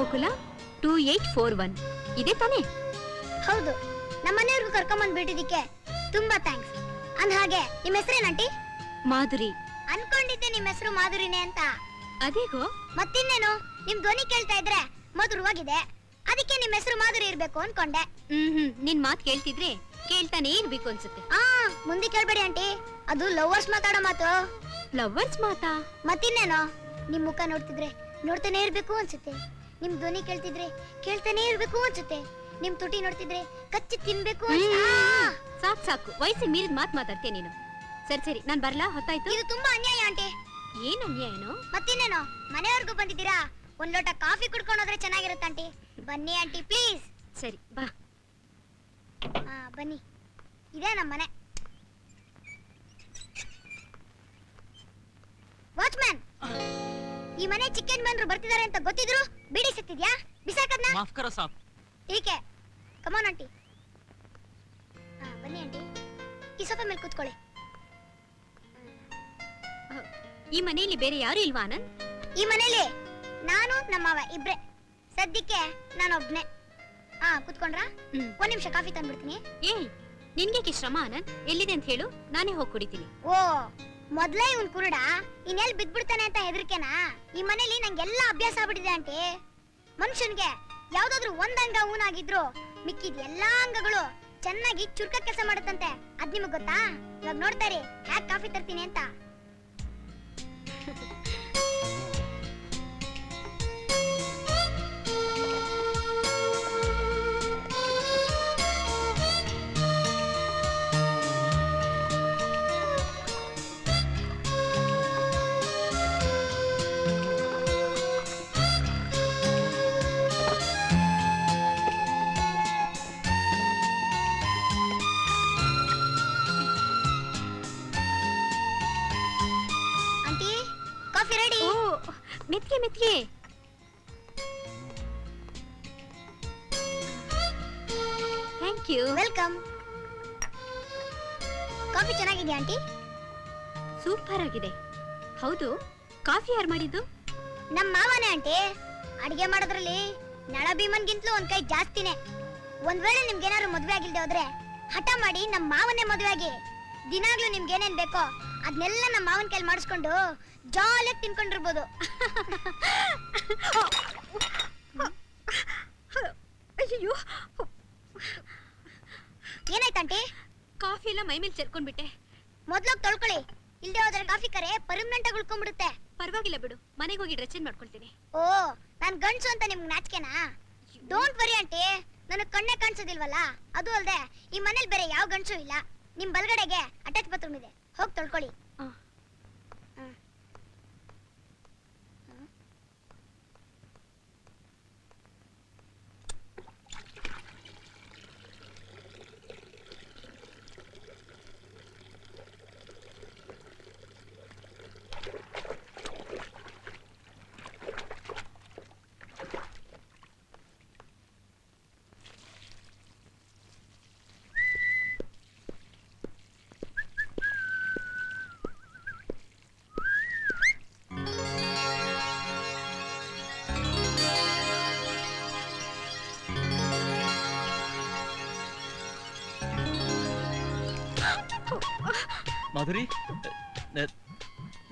ಗೋಕುಲ 2841 ಇದೆ ತಾನೇ? ಹೌದು, ನಮ್ಮ ಮನೆಯವ್ರಿಗೂ ಕರ್ಕೊಂಬಂದ್ ಬಿಟ್ಟಿದ್ದಕ್ಕೆ ತುಂಬಾ ಥ್ಯಾಂಕ್ಸ್. ಅಂದ್ಹಾಗೆ ನಿಮ್ಮ ಹೆಸರೇನಂಟಿ? ಮಾಧುರಿ. ಅನ್ಕೊಂಡಿದ್ದೆ ನಿಮ್ಮ ಹೆಸರು ಮಾಧುರಿನೇ ಅಂತ. ಅದೇಗೋ? ಮತ್ತಿನ್ನೇನು, ನಿಮ್ ಧ್ವನಿ ಕೇಳ್ತಾ ಇದ್ರೆ ಮಧುರವಾಗಿದೆ, ಅದಕ್ಕೆ ನಿಮ್ಮ ಹೆಸರು ಮಾಧುರಿ ಇರ್ಬೇಕು ಅನ್ಕೊಂಡೆ. ನಿನ್ ಮಾತ್ ಕೇಳ್ತಿದ್ರೆ ಕೇಳ್ತಾನೆ ಇರ್ಬೇಕು ಅನ್ಸುತ್ತೆ. ಮುಂದೆ ಕೇಳ್ಬೇಡಿ ಆಂಟಿ, ಅದು ಲವರ್ಸ್ ಮಾತಾಡೋ ಮಾತು. ಲವರ್ಸ್ ಮಾತಾ? ಮತ್ತಿನ್ನೇನು, ನಿಮ್ ಮುಖ ನೋಡ್ತಿದ್ರೆ ನೋಡ್ತಾನೆ ಇರ್ಬೇಕು ಅನ್ಸುತ್ತೆ, ನಿಮ್ ಧ್ವನಿ ಕೇಳ್ತಿದ್ರೆ ಕೇಳ್ತಾನೆ ಇರ್ಬೇಕು ಅನ್ಸುತ್ತೆ, ನಿಮ್ ತುಟಿ ನೋಡ್ತಿದ್ರೆ ಕಚ್ಚಿ ತಿನ್ಬೇಕು ಸಾಕು ಸಾಕು, ವಯಸ್ಸಿಗೆ ಮೀರಿದ ಮಾತ್ ಮಾತಾಡ್ತೀಯ ನೀನು. ಸರಿ ಸರಿ, ನಾನ್ ಬರ್ಲಾ? ಹೊತ್ತಾಯ್ತು. ಇದು ತುಂಬಾ ಅನ್ಯಾಯ ಆಂಟಿ. ಏನ್ ಅನ್ಯಾಯನೋ? ಮತ್ತಿನ್ನೇನು, ಮನೆವರೆಗೂ ಬಂದಿದ್ದೀರಾ, ಒಂದ್ ಲೋಟ ಕಾಫಿ ಕುಡ್ಕೊಂಡು ಹೋದ್ರೆ ಚೆನ್ನಾಗಿರುತ್ತೆ ಆಂಟಿ. ಬನ್ನಿ ಆಂಟಿ ಪ್ಲೀಸ್. ಸರಿ ಬಾ. ಬನ್ನಿ, ಇದೇ ನಮ್ಮ ಮನೆ. ವಾಚ್ಮ್ಯಾನ್, ಈ ಮನೆ ಚಿಕ್ಕ ಯಜಮಾನ್ರು ಬರ್ತಿದ್ದಾರೆ ಅಂತ ಗೊತ್ತಿದ್ರು ಬಿಡಿ ಸಿಕ್ತಿದ್ಯಾ? ಬಿಸಾಕದ್ನ? ಮಾಫ್ ಕರೋ ಸಾಬ್. ಟೀಕೆ, ಕಮಾನ್ ಆಂಟಿ. ಬನ್ನಿ ಆಂಟಿ, ಈ ಸೋಫಾ ಮೇಲೆ ಕೂತ್ಕೊಳ್ಳಿ. ಈ ಮನೆಯಲ್ಲಿ ಬೇರೆ ಯಾರು ಇಲ್ವಾ ಆನಂದ್? ಈ ಮನೇಲಿ ನಾನು ನಮ್ಮವ ಇಬ್ರೆ, ಸದ್ಯಕ್ಕೆ ನಾನೊಬ್ನೇ. ಕೂತ್ಕೊಂಡ್ರಾ? ಒಂದ್ ನಿಮಿಷ ಕಾಫಿ ತಂದ್ಬಿಡ್ತೀನಿ. ಏಯ್, ನಿನ್ಗೆ ಶ್ರಮ ಆನಂದ್? ಎಲ್ಲಿದೆ ಅಂತ ಹೇಳು, ನಾನೇ ಹೋಗಿ ಕುಡಿತೀನಿ. ಓ, ಮೊದ್ಲೇ ಇವನ್ ಕುರುಡ, ಇನ್ನೆಲ್ ಬಿದ್ಬಿಡ್ತಾನೆ ಅಂತ ಹೆದರಿಕೆನಾ? ಈ ಮನೇಲಿ ನಂಗೆಲ್ಲ ಅಭ್ಯಾಸ ಆಗ್ಬಿಟ್ಟಿದೆ ಆಂಟಿ. ಮನುಷ್ಯನ್ಗೆ ಯಾವ್ದಾದ್ರು ಒಂದ್ ಅಂಗ ಊನಾಗಿದ್ರು ಮಿಕ್ಕಿದ ಎಲ್ಲಾ ಅಂಗಗಳು ಚೆನ್ನಾಗಿ ಚುರುಕ ಕೆಲಸ ಮಾಡುತ್ತಂತೆ. ಅದ್ ನಿಮಗ್ ಗೊತ್ತಾ? ಇವಾಗ ನೋಡ್ತಾರೆ ಹ್ಯಾಕ್ ಕಾಫಿ ತರ್ತೀನಿ ಅಂತ. ಮೆತ್ಗೆ ಮೆತ್ಗೆ. Thank you. ವೆಲ್ಕಮ್. ಕಾಫಿ ಚೆನ್ನಾಗಿದೆಯಾ ಆಂಟಿ? ಸೂಪರ್ ಆಗಿದೆ. ಹೌದು, ಕಾಫಿ ಯಾರು ಮಾಡಿದ್ದು? ನಮ್ಮ ಮಾವನೇ ಆಂಟಿ. ಅಡಿಗೆ ಮಾಡೋದ್ರಲ್ಲಿ ನಳ ಭೀಮನ್ಗಿಂತಲೂ ಒಂದ್ ಕೈ ಜಾಸ್ತಿನೇ. ಒಂದ್ ವೇಳೆ ನಿಮ್ಗೇನಾದ್ರು ಮದ್ವೆ ಆಗಿಲ್ದೆ ಹೋದ್ರೆ ಹಠ ಮಾಡಿ ನಮ್ಮ ಮಾವನ್ನೇ ಮದ್ವೆ ಆಗಿ ದಿನಾಗ್ಲೂ ನಿಮ್ಗೆ ಏನೇನ್ ಬೇಕೋ ಅದನ್ನೆಲ್ಲ ನಮ್ಮ ಮಾವನ್ ಕೈಲಿ ಮಾಡಿಸ್ಕೊಂಡು ಜಾಲಿಯಾಗಿ ತಿನ್ಕೊಂಡಿರ್ಬೋದು. ಅಯ್ಯೋ, ಏನಾಯ್ತಂಟಿ? ಕಾಫಿ ಎಲ್ಲ ಮೈ ಮೇಲೆ ಸೇರ್ಕೊಂಡ್ಬಿಟ್ಟೆ. ಮೊದ್ಲೋಗಿ ತೊಳ್ಕೊಳ್ಳಿ, ಇಲ್ದೇ ಹೋದ್ರೆ ಕಾಫಿ ಕರೆ ಪರ್ಮನೆಂಟ್ ಆಗಿ ಉಳ್ಕೊಂಡ್ಬಿಡುತ್ತೆ. ಪರವಾಗಿಲ್ಲ ಬಿಡು, ಮನೆಗೆ ಹೋಗಿ ಡ್ರೆಸ್ ಚೇಂಜ್ ಮಾಡ್ಕೊಳ್ತೀನಿ. ಓ, ನಾನ್ ಗಂಡ್ಸು ಅಂತ ನಿಮ್ಗೆ ನಾಚಿಕೆನಾ? ಡೋಂಟ್ ವರಿ ಆಂಟಿ, ನನಗ್ ಕಣ್ಣೆ ಕಾಣಿಸೋದಿಲ್ವಲ್ಲ. ಅದು ಅಲ್ದೆ ಈ ಮನೇಲಿ ಬೇರೆ ಯಾವ ಗಂಡ್ಸು ಇಲ್ಲ. ನಿಮ್ ಬಲ್ಗಡೆಗೆ ಅಟ್ಯಾಚ್ ಬಾತ್ರೂಮ್ ಇದೆ, ಹೋಗಿ ತೊಳ್ಕೊಳ್ಳಿ. ಮಾಧುರಿ,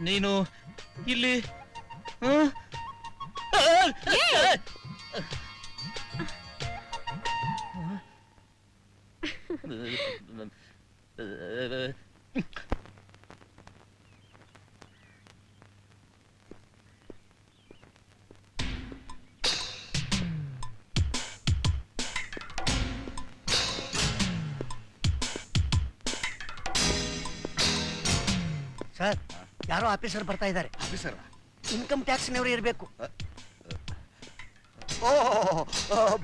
ನೀನು ಇಲ್ಲಿ ಸರ್, ಯಾರೋ ಆಫೀಸರ್ ಬರ್ತಾ ಇದ್ದಾರೆ. ಆಫೀಸರ್? ಇನ್ಕಮ್ ಟ್ಯಾಕ್ಸ್ ನವರು ಇರಬೇಕು. ಓ,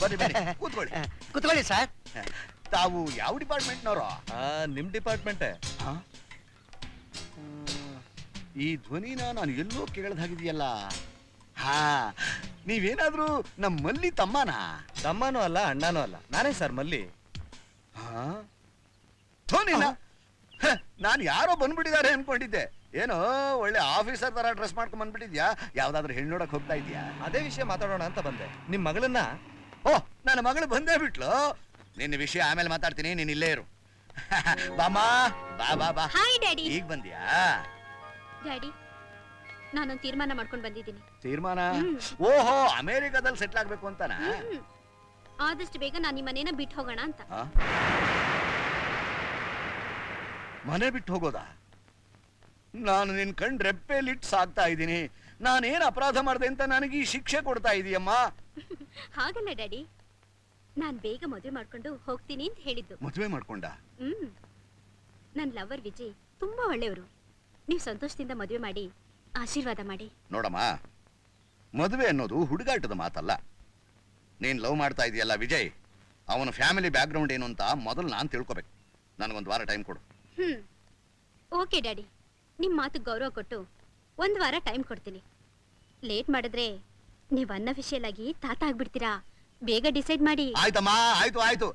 ಬನ್ನಿ ಬನ್ನಿ, ಕೂತ್ಕೊಳ್ಳಿ. ಕೂತ್ಕೊಳ್ಳಿ ಸರ್. ತಾವು ಯಾವ ಡಿಪಾರ್ಟ್ಮೆಂಟ್ನವರು? ನಿಮ್ ಡಿಪಾರ್ಟ್ಮೆಂಟೇ. ಈ ಧ್ವನಿನ ನಾನು ಎಲ್ಲೋ ಕೇಳದಾಗಿದೆಯಲ್ಲ. ಹಾ, ನೀವೇನಾದ್ರೂ ನಮ್ಮ ಮಲ್ಲಿ ತಮ್ಮನಾ? ತಮ್ಮನೂ ಅಲ್ಲ, ಅಣ್ಣನೂ ಅಲ್ಲ, ನಾನೇ ಸರ್ ಮಲ್ಲಿ. ಧ್ವನಿನ ನಾನು ಯಾರೋ ಬಂದ್ಬಿಟ್ಟಿದ್ದಾರೆ ಅನ್ಕೊಂಡಿದ್ದೆ. ಏನೋ ಒಳ್ಳೆ ಆಫೀಸರ್ ತರ ಡ್ರೆಸ್ ಮಾಡ್ಕೊಂಡ್ ಬಂದ್ಬಿಟ್ಟಿದ್ಯಾ? ಯಾವ್ದಾದ್ರು ಹೆಣ್ಣು ನೋಡಕ್ ಹೋಗ್ತಾ ಇದ್ಯಾ? ಅದೇ ವಿಷಯ ಮಾತಾಡೋಣ ಅಂತ ಬಂದೆ. ನಿಮ್ ಮಗಳನ್ನ ಓ, ನನ್ನ ಮಗಳು ಬಂದೇ ಬಿಟ್ಲು. ನಿನ್ನ ವಿಷಯ ಆಮೇಲೆ ಮಾತಾಡ್ತೀನಿ, ನೀನ್ ಇಲ್ಲೇ ಇರು. ಬಾಮ್ಮ, ಬಾ ಬಾ ಬಾ. Hi daddy. ಈಗ ಬಂದ್ಯಾ? ಡ್ಯಾಡಿ, ನಾನೊಂದು ತೀರ್ಮಾನ ಮಾಡ್ಕೊಂಡು ಬಂದಿದ್ದೀನಿ. ತೀರ್ಮಾನ? ಓಹೋ, ಅಮೆರಿಕಾದಲ್ಲಿ ಸೆಟ್ಲ್ ಆಗ್ಬೇಕು ಅಂತಾನ? ಆದಷ್ಟು ಬೇಗ ನಾನು ಈ ಮನೇನ ಬಿಟ್ಟು ಹೋಗೋಣ ಅಂತ. ಮನೆ ಬಿಟ್ಟು ಹೋಗೋದಾ? ನಾನು ನಿನ್ ಕಂಡ್ ರೆಪ್ಪೆಲಿಟ್ಟು ಸಾಕ್ತಾ ಇದ್ದೀನಿ. ನಾನೇನ್ ಅಪರಾಧ ಮಾಡಿದೆ ಅಂತ ನನಗೆ ಈ ಶಿಕ್ಷೆ ಕೊಡ್ತಾ ಇದೀಯಮ್ಮ? ಹಾಗಲ್ಲ ಡ್ಯಾಡಿ, ನಾನ್ ಬೇಗ ಮದುವೆ ಮಾಡ್ಕೊಂಡು ಹೋಗ್ತೀನಿ ಅಂತ ಹೇಳಿದ್ದು. ಮದುವೆ ಮಾಡ್ಕೊಂಡ? ನನ್ ಲವರ್ ವಿಜಯ್ ತುಂಬಾ ಒಳ್ಳೆಯವರು. ನೀವು ಸಂತೋಷದಿಂದ ಮದುವೆ ಮಾಡಿ ಆಶೀರ್ವಾದ ಮಾಡಿ. ನೋಡಮ್ಮ, ಮದುವೆ ಅನ್ನೋದು ಹುಡುಗಾಟದ ಮಾತಲ್ಲ. ನೀನ್ ಲವ್ ಮಾಡ್ತಾ ಇದೀಯಲ್ಲ ವಿಜಯ್, ಅವನ ಫ್ಯಾಮಿಲಿ ಬ್ಯಾಕ್ಗ್ರೌಂಡ್ ಏನು ಅಂತ ಮೊದಲು ನಾನು ತಿಳ್ಕೊಬೇಕು. ನನಗೊಂದು ವಾರ ಟೈಮ್ ಕೊಡು. ಓಕೆ ಡ್ಯಾಡಿ, ನಿಮ್ ಮಾತು ಗೌರವ ಕೊಟ್ಟು 1 ವಾರ ಟೈಮ್ ಕೊಡ್ತೀನಿ. ಲೇಟ್ ಮಾಡಿದ್ರೆ ನೀವು ಅನ್ಅಫಿಷಿಯಲ್ ಆಗಿ ತಾತ ಆಗ್ಬಿಡ್ತೀರಾ. ಬೇಗ ಡಿಸೈಡ್ ಮಾಡಿ. ಆಯ್ತಮ್ಮ, ಆಯ್ತು ಆಯ್ತು.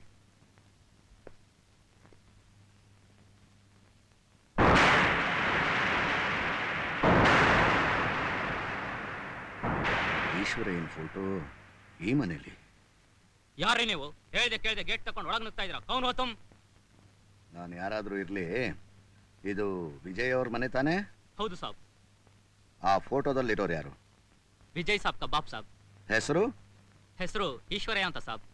ಈಶ್ವರ ಏನ್ ಫೋಟೋ ಈ ಮನೇಲಿ? ಯಾರೇ ನೀವು? ಹೇಳ್ದೆ ಕೇಳ್ದೆ ಗೇಟ್ ತಕೊಂಡು ಒಳಗ್ ನುಗ್ತಾ ಇದ್ರ. ಕೌನ್ ಹೋತಮ್? ನಾನು ಯಾರಾದ್ರೂ ಇರ್ಲಿ, ಇದು ವಿಜಯ್ ಅವ್ರ ಮನೆ ತಾನೇ? ಹೌದು ಸಾಬ್. ಆ ಫೋಟೋದಲ್ಲಿರೋರು ಯಾರು? ವಿಜಯ್ ಸಾಬ್ ಕಾ ಬಾಪ್ ಸಾಬ್. ಹೆಸರು? ಹೆಸರು ಈಶ್ವರಯ್ಯ ಅಂತ ಸಾಬ್.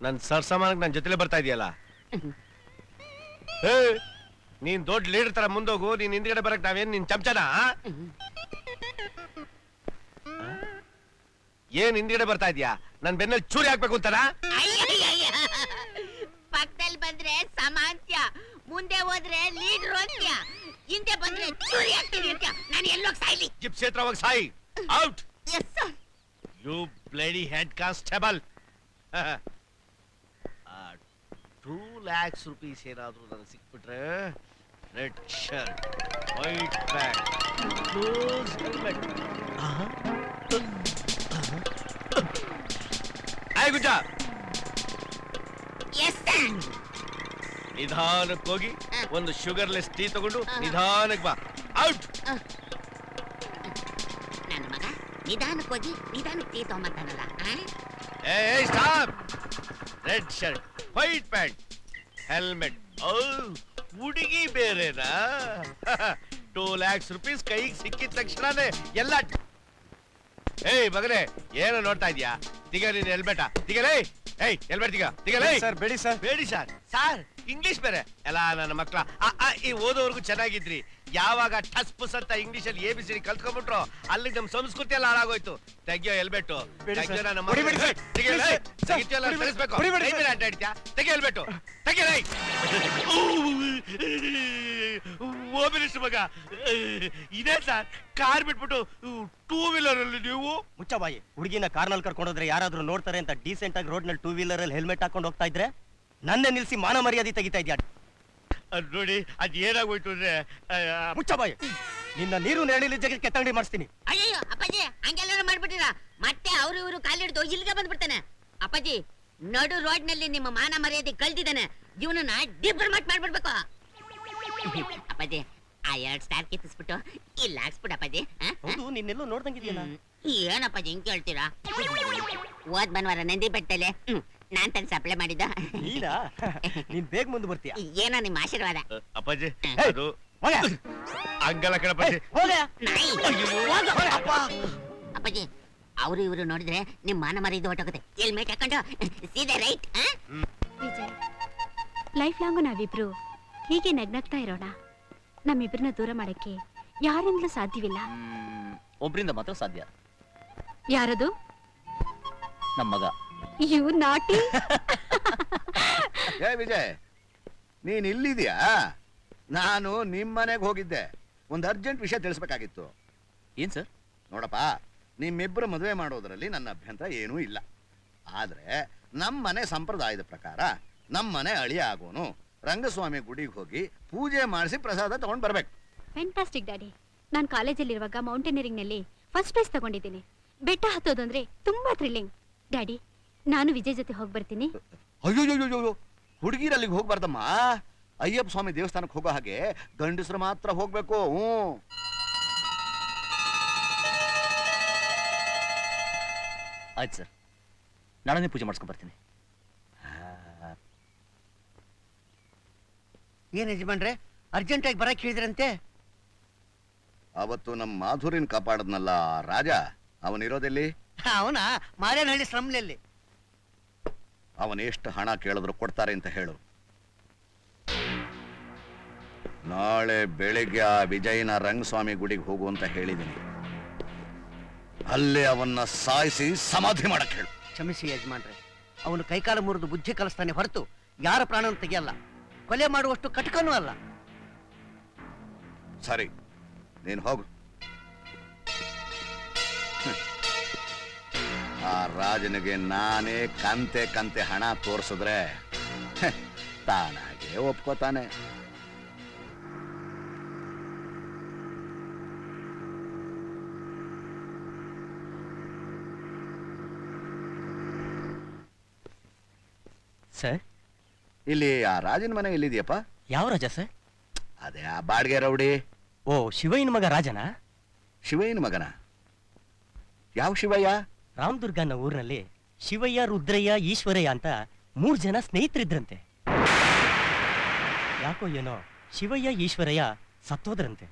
ನನ್ ಸರ್ಸಮಾನಕ್ಕೆ ನನ್ ಜೊತೆಲೆ ಬರ್ತಾ ಇದೆಯಲ್ಲ. ನೀನ್ ದೊಡ್ಡ ಲೀಡರ್ ತರ ಮುಂದೋಗು. ನೀನ್ ಹಿಂದ್ಗಡೆ ಬರಕ್ ನಾವೇನ್ ನಿನ್ ಚಮಚನ? ಏನ್ ಹಿಂದ್ಗಡೆ ಬರ್ತಾ ಇದೀಯಾ? ನನ್ ಬೆನ್ನಲ್ಲಿ ಚೂರಿ ಹಾಕ್ಬೇಕು ಅಂತಾನ? ಪಕ್ಕದಲ್ಲಿ ಬಂದ್ರೆ ಸಮಾಂತ್ಯ, ಮುಂದೆ ಹೋದ್ರೆ ಲೀಡರ್ ಅಂತ್ಯ, ಹಿಂದೆ ಬಂದ್ರೆ ಚೂರಿ ಹಾಕ್ತೀನಿ ಅಂತ್ಯ. ನಾನು ಎಲ್ಲೋಗ್ ಸಾಯ್ಲಿ? ಜಿಪ್ ಕ್ಷೇತ್ರವಾಗಿ ಸಾಯಿ. Out. You bloody head constable. 2 lakhs rupees ಏನಾದ್ರೂ ನನಗೆ ಸಿಕ್ಬಿಟ್ರೆ, red shirt, white pant, close helmet. ಆಯ್ ಗುಜ್ಜ, ನಿಧಾನಕ್ಕೆ ಹೋಗಿ ಒಂದು ಶುಗರ್ಲೆಸ್ ಟೀ ತಗೊಂಡು ನಿಧಾನಕ್ಕೆ ಬಾ. ಔಟ್. ನನ್ನ ಮಗ ನಿಧಾನಕ್ಕೆ ಹೋಗಿ ನಿಧಾನಕ್ಕೆ ಟೀ ತಗೊಂಬಂತಾನಲ್ಲ. ಏ stop. Red shirt, white pant, helmet. ಹುಡುಗಿ ಬೇರೆನಾ? 2 lakhs rupees ಕೈಗೆ ಸಿಕ್ಕಿದ ತಕ್ಷಣನೇ ಎಲ್ಲ. ಏಯ್ ಮಗನೇ, ಏನೋ ನೋಡ್ತಾ ಇದ್ಯಾ? ತಿಗ ನೀನ್ ಹೆಲ್ಮೆಟ ತಿಗಲೇ. ಏಯ್ ಹೆಲ್ಮೆಟ್ ತಿಗಲೇ. ಸರ್ ಬೇಡಿ ಸರ್. ಬೇಡಿ ಸರ್. ಸರ್ ಇಂಗ್ಲಿಷ್ ಬೇರೆ ಎಲ್ಲ ನನ್ನ ಮಕ್ಳ ಈ ಓದೋವರೆಗೂ ಚೆನ್ನಾಗಿದ್ರಿ. ಯಾವಾಗ ಟಸ್ ಪುಸ್ ಅಂತ ಇಂಗ್ಲಿಷ್ ಅಲ್ಲಿ ABCD ಕಲ್ತ್ಕೊಂಡ್ಬಿಟ್ರು, ಅಲ್ಲಿ ನಮ್ ಸಂಸ್ಕೃತಿ ಎಲ್ಲ ಹಾಳಾಗೋಯ್ತು. ತೆಗಿಯೋ ಹೆಲ್ಮೆಟ್. ತೆಗಿಯೋ ನನ್ನ ತೆಗಿಯೋ ಹೆಲ್ಮೆಟ್. ತೆಗಿಯಲೇ. ಓ ಮಿನಿಸ್ಟರ್ ಮಗ, ಇದೇ ಸರ್ ಕಾರ್ ಬಿಟ್ಬಿಟ್ಟು 2 ವೀಲರ್ ಅಲ್ಲಿ ನೀವು. ಮುಚ್ಚಬಾಯಿ, ಹುಡುಗಿನ ಕಾರ್ನಲ್ಲಿ ಕರ್ಕೊಂಡೋದ್ರೆ ಯಾರಾದ್ರೂ ನೋಡ್ತಾರೆ ಅಂತ ಡೀಸೆಂಟ್ ಆಗಿ ರೋಡ್ ನಲ್ಲಿ 2 ವೀಲರ್ ಅಲ್ಲಿ ಹೆಲ್ಮೆಟ್ ಹಾಕೊಂಡು ಹೋಗ್ತಾ ಇದ್ರೆ ನನ್ನೇ ನಿಲ್ಸಿ ಮಾನ ಮರ್ಯಾದೆ ತೆಗಿತಾ ಇದ್ಯಾ? ನೋಡಿ ಅದ್ ಏನಾಗೋಯ್ತು ಅಂದ್ರೆ. ಮುಚ್ಚಬಾಯಿ, ನಿನ್ನ ನೀರು ನೆರಳಿಲಿ ಜಗಕ್ಕೆ ಕೆತ್ತಂಗಡಿ ಮಾಡಿಸ್ತೀನಿ. ಅಯ್ಯೋ ಅಪ್ಪಾಜಿ, ಹಂಗೆಲ್ಲ ಮಾಡ್ಬಿಟ್ಟಿರ. ಮತ್ತೆ ಅವ್ರು ಇವರು ಕಾಲಿಡ್ದು ಇಲ್ಲಿಗೆ ಬಂದ್ಬಿಡ್ತಾನೆ. ಅಪ್ಪಾಜಿ, ನಡು ರೋಡ್ ನಲ್ಲಿ ನಿಮ್ಮ ಮಾನ ಮರ್ಯಾದೆ ಕಳ್ದಿದ್ದಾನೆ. ಜೀವನನ ಡಿಫರ್ಮೆಂಟ್ ಮಾಡ್ಬಿಡ್ಬೇಕು. ಅಪ್ಪಾಜಿ, ಆ 2 ಸ್ಟಾರ್ ಕಿತ್ತಿಸ್ಬಿಟ್ಟು ಇಲ್ಲಿ ಹಾಕ್ಸ್ಬಿಟ್ಟು ಅಪ್ಪಾಜಿ. ಹೌದು, ನಿನ್ನೆಲ್ಲೋ ನೋಡ್ದಂಗಿದ್ಯಲ್ಲ. ಏನಪ್ಪಾಜಿ ಹಿಂಗ್ ಕೇಳ್ತೀರಾ? ಹೋದ್ ಭಾನುವಾರ ನಂದಿ ಬೆಟ್ಟಲೆ ನಾನ್ ತಂದು ಸಪ್ಲೈ ಮಾಡಿದ್ದ. ನೀನ್ ಬೇಗ ಮುಂದೆ ಬರ್ತೀಯ. ಏನೋ ನಿಮ್ಮ ಆಶೀರ್ವಾದ. ಅಪ್ಪಾಜಿ ಅದು ಹಂಗಲ್ಲ ಕಣಪ್ಪಾಜಿ. ಅಪ್ಪಾಜಿ, ಅವರು ಇವರು ನೋಡಿದ್ರೆ ನಿಮ್ ಮಾನ ಮರ್ಯಾದೆ ಹೊಟ್ಟೋಗುತ್ತೆ. ಹೆಲ್ಮೆಟ್ ಹಾಕೊಂಡು ಸೀದಾ ರೈಟ್. ವಿಜಯ್, ಲೈಫ್ ಲಾಂಗು ನಾವಿಬ್ರು ಹೀಗೆ ನಗ್ನಗ್ತಾ ಇರೋಣ. ನಮ್ಮಿಬ್ರನ್ನ ದೂರ ಮಾಡಕ್ಕೆ ಯಾರಿಂದಲೂ ಸಾಧ್ಯವಿಲ್ಲ. ಒಬ್ರಿಂದ ಮಾತ್ರ ಸಾಧ್ಯ. ಯಾರದು? ನಮ್ಮ ಮಗ. ಯು ನಾಟಿ. ಏ ವಿಜಯ್, ನೀನ್ ಇಲ್ಲಿದ್ಯಾ? ನಾನು ನಿಮ್ ಮನೆಗೆ ಹೋಗಿದ್ದೆ. ಒಂದು ಅರ್ಜೆಂಟ್ ವಿಷಯ ತಿಳಿಸ್ಬೇಕಾಗಿತ್ತು. ಏನ್ ಸರ್? ನೋಡಪ್ಪ, ನಿಮ್ಮಿಬ್ಬರು ಮದುವೆ ಮಾಡೋದ್ರಲ್ಲಿ ನನ್ನ ಅಭ್ಯಂತರ ಏನೂ ಇಲ್ಲ. ಆದ್ರೆ ನಮ್ಮನೆ ಸಂಪ್ರದಾಯದ ಪ್ರಕಾರ ನಮ್ಮನೆ ಅಳಿಯ ಆಗೋನು ರಂಗಸ್ವಾಮಿ ಗುಡಿಗೆ ಹೋಗಿ ಪೂಜೆ ಮಾಡಿಸಿ ಪ್ರಸಾದ ತಗೊಂಡ್ ಬರ್ಬೇಕು. Fantastic daddy. ನಾನು ಕಾಲೇಜಲ್ಲಿರುವಾಗ ಮೌಂಟೇನಿಯರಿಂಗ್ ನಲ್ಲಿ ಫಸ್ಟ್ ಪ್ರೈಸ್ ತಗೊಂಡಿದ್ದೀನಿ. ಬೆಟ್ಟ ಹತ್ತೋದು ಅಂದ್ರೆ ತುಂಬಾ ಥ್ರಿಲ್ಲಿಂಗ್. ಡ್ಯಾಡಿ, ನಾನು ವಿಜಯ್ ಜೊತೆ ಹೋಗಿ ಬರ್ತೀನಿ. ಅಯ್ಯೋ, ಹುಡುಗಿರು ಅಲ್ಲಿಗೆ ಹೋಗ್ಬಾರ್ದಮ್ಮ. ಅಯ್ಯಪ್ಪ ಸ್ವಾಮಿ ದೇವಸ್ಥಾನಕ್ಕೆ ಹೋಗೋ ಹಾಗೆ ಗಂಡಸರು ಮಾತ್ರ ಹೋಗ್ಬೇಕು. ಆಯ್ತು ಸರ್, ನಾಳೆ ಪೂಜೆ ಮಾಡಿಸ್ಕೊಂಡ್ ಬರ್ತೀನಿ. ಏನ್ ಯಜಮಾನ್ರೆ, ಅರ್ಜೆಂಟಾಗಿ ಬರಕ್ ಹೇಳಿದ್ರಂತೆ? ಅವತ್ತು ನಮ್ಮ ಮಾಧುರಿನ ಕಾಪಾಡದ್ನಲ್ಲ ರಾಜ, ಅವನಿರೋದೆಲ್ಲಿ? ಅವನ ಮಾರೇನಹಳ್ಳಿ ಸ್ಲಮ್ನಲ್ಲಿ. ಅವನ ಎಷ್ಟು ಹಣ ಕೇಳಿದ್ರು ಕೊಡ್ತಾರೆ ಅಂತ ಹೇಳು. ನಾಳೆ ಬೆಳಿಗ್ಗೆ ಆ ವಿಜಯನ ರಂಗಸ್ವಾಮಿ ಗುಡಿಗೆ ಹೋಗು ಅಂತ ಹೇಳಿದ್ದೀನಿ. ಅಲ್ಲೇ ಅವನ್ನ ಸಾಯಿಸಿ ಸಮಾಧಿ ಮಾಡಕ್ ಹೇಳು. ಕ್ಷಮಿಸಿ ಯಜಮಾನ್ರೆ, ಅವನು ಕೈಕಾಲ ಮುರಿದು ಬುದ್ಧಿ ಕಲಿಸ್ತಾನೆ ಹೊರತು ಯಾರ ಪ್ರಾಣವನ್ನು ತೆಗೆಯಲ್ಲ. ಕೊಲೆ ಮಾಡುವಷ್ಟು ಕಟಕನೂ ಅಲ್ಲ. ಸರಿ, ನೀನು ಹೋಗು. ಆ ರಾಜನಿಗೆ ನಾನೇ ಕಂತೆ ಕಂತೆ ಹಣ ತೋರಿಸಿದ್ರೆ ತಾನಾಗೆ ಒಪ್ಕೋತಾನೆ. ಸರ್, ಇಲ್ಲಿ ಆ ರಾಜನ ಮನೆ ಎಲ್ಲಿದೆಯಪ್ಪ? ಯಾವ ರಾಜ ಸರ್? ಅದೇ ಆ ಬಾಡ್ಗೆ ರೌಡಿ. ಓ, ಶಿವಯ್ಯನ ಮಗ ರಾಜನಾ? ಶಿವಯ್ಯನ ಮಗನ? ಯಾವ ಶಿವಯ್ಯ? ರಾಮದುರ್ಗನ ಊರಿನಲ್ಲಿ ಶಿವಯ್ಯ, ರುದ್ರಯ್ಯ, ಈಶ್ವರಯ್ಯ ಅಂತ 3 ಜನ ಸ್ನೇಹಿತರಿದ್ರಂತೆ. ಯಾಕೋ ಏನೋ ಶಿವಯ್ಯ, ಈಶ್ವರಯ್ಯ ಸತ್ತೋದ್ರಂತೆ.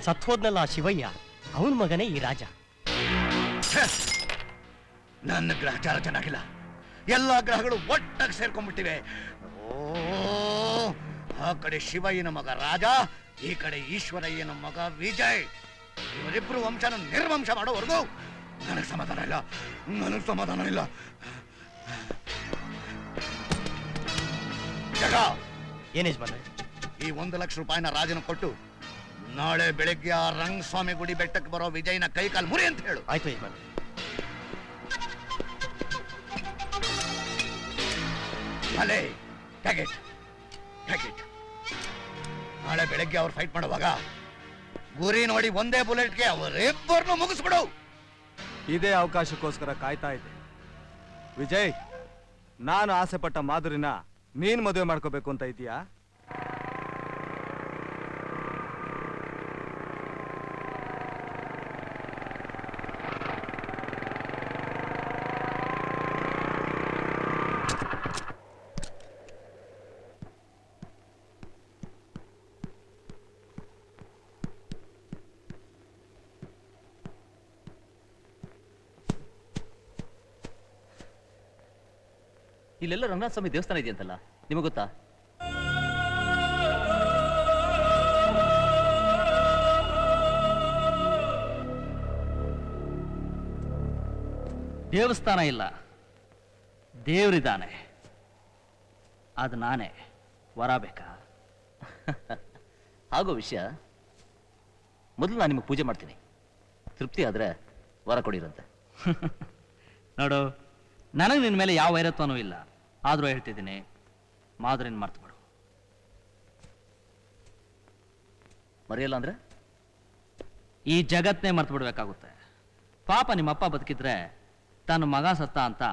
ಸತ್ತೋದ್ನಲ್ಲ ಆ ಶಿವಯ್ಯ, ಅವನ ಮಗನೇ ಈ ರಾಜ. ನನ್ನ ಗ್ರಹಚಾರ ಚೆನ್ನಾಗಿಲ್ಲ. ಎಲ್ಲಾ ಗ್ರಹಗಳು ಒಟ್ಟಾಗಿ ಸೇರ್ಕೊಂಡ್ಬಿಟ್ಟಿವೆ. ಆ ಕಡೆ ಶಿವಯ್ಯನ ಮಗ ರಾಜ, ಈ ಕಡೆ ಈಶ್ವರಯ್ಯನ ಮಗ ವಿಜಯ್. ಇವರಿಬ್ರು ವಂಶನ ನಿರ್ವಂಶ ಮಾಡೋವರೆಗೂ ನನಗೆ ಸಮಾಧಾನ ಇಲ್ಲ. ಜಗ, ಏನ್ ಯಜಮಾನ್ರೆ? ಈ 1 ಲಕ್ಷ ರೂಪಾಯಿನ ರಾಜನ ಕೊಟ್ಟು ನಾಳೆ ಬೆಳಿಗ್ಗೆ ಆ ರಂಗಸ್ವಾಮಿ ಗುಡಿ ಬೆಟ್ಟಕ್ಕೆ ಬರೋ ವಿಜಯನ ಕೈ ಕಾಲು ಮುರಿ ಅಂತ ಹೇಳು. ಆಯ್ತು ಯಜಮಾನ್ರೆ. ಅಲೇ, ನಾಳೆ ಬೆಳಗ್ಗೆ ಅವ್ರು ಫೈಟ್ ಮಾಡುವಾಗ ಗುರಿ ನೋಡಿ ಒಂದೇ ಬುಲೆಟ್ಗೆ ಅವರಿಬ್ಬರನ್ನು ಮುಗಿಸ್ಬಿಡು. ಇದೇ ಅವಕಾಶಕ್ಕೋಸ್ಕರ ಕಾಯ್ತಾ ಇದ್ದೆ. ವಿಜಯ್, ನಾನು ಆಸೆ ಪಟ್ಟ ಮಾಧುರಿನ ನೀನ್ ಮದುವೆ ಮಾಡ್ಕೋಬೇಕು ಅಂತ ಇದೀಯಾ? ಇಲ್ಲೆಲ್ಲ ರಂಗನಾಥ ಸ್ವಾಮಿ ದೇವಸ್ಥಾನ ಇದೆಯಂತಲ್ಲ, ನಿಮಗೆ ಗೊತ್ತಾ? ದೇವಸ್ಥಾನ ಇಲ್ಲ, ದೇವರಿದ್ದಾನೆ. ಅದು ನಾನೇ. ವರ ಬೇಕಾ? ಆಗೋ ವಿಷಯ. ಮೊದಲು ನಾನು ನಿಮಗೆ ಪೂಜೆ ಮಾಡ್ತೀನಿ, ತೃಪ್ತಿ ಆದ್ರೆ ವರ ಕೊಡಿರಂತೆ. ನೋಡು, ನನಗೆ ನಿನ್ನ ಮೇಲೆ ಯಾವ ವೈರತ್ವನೂ ಇಲ್ಲ. ಆದರೂ ಹೇಳ್ತಿದ್ದೀನಿ, ಮಾಧುರಿನ ಮರ್ತ್ಬಿಡು. ಮರೆಯಲ್ಲ ಅಂದ್ರೆ ಈ ಜಗತ್ನೇ ಮರ್ತು ಬಿಡ್ಬೇಕಾಗುತ್ತೆ. ಪಾಪ ನಿಮ್ಮಪ್ಪ ಬದುಕಿದ್ರೆ ತನ್ನ ಮಗ ಸತ್ತ ಅಂತ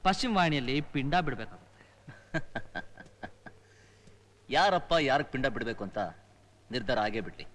ಪಶ್ಚಿಮ ವಾಹಿನಿಯಲ್ಲಿ ಪಿಂಡ ಬಿಡ್ಬೇಕಾಗುತ್ತೆ. ಯಾರಪ್ಪ ಯಾರಿಗೆ ಪಿಂಡ ಬಿಡಬೇಕು ಅಂತ ನಿರ್ಧಾರ ಆಗೇ ಬಿಡ್ಲಿ.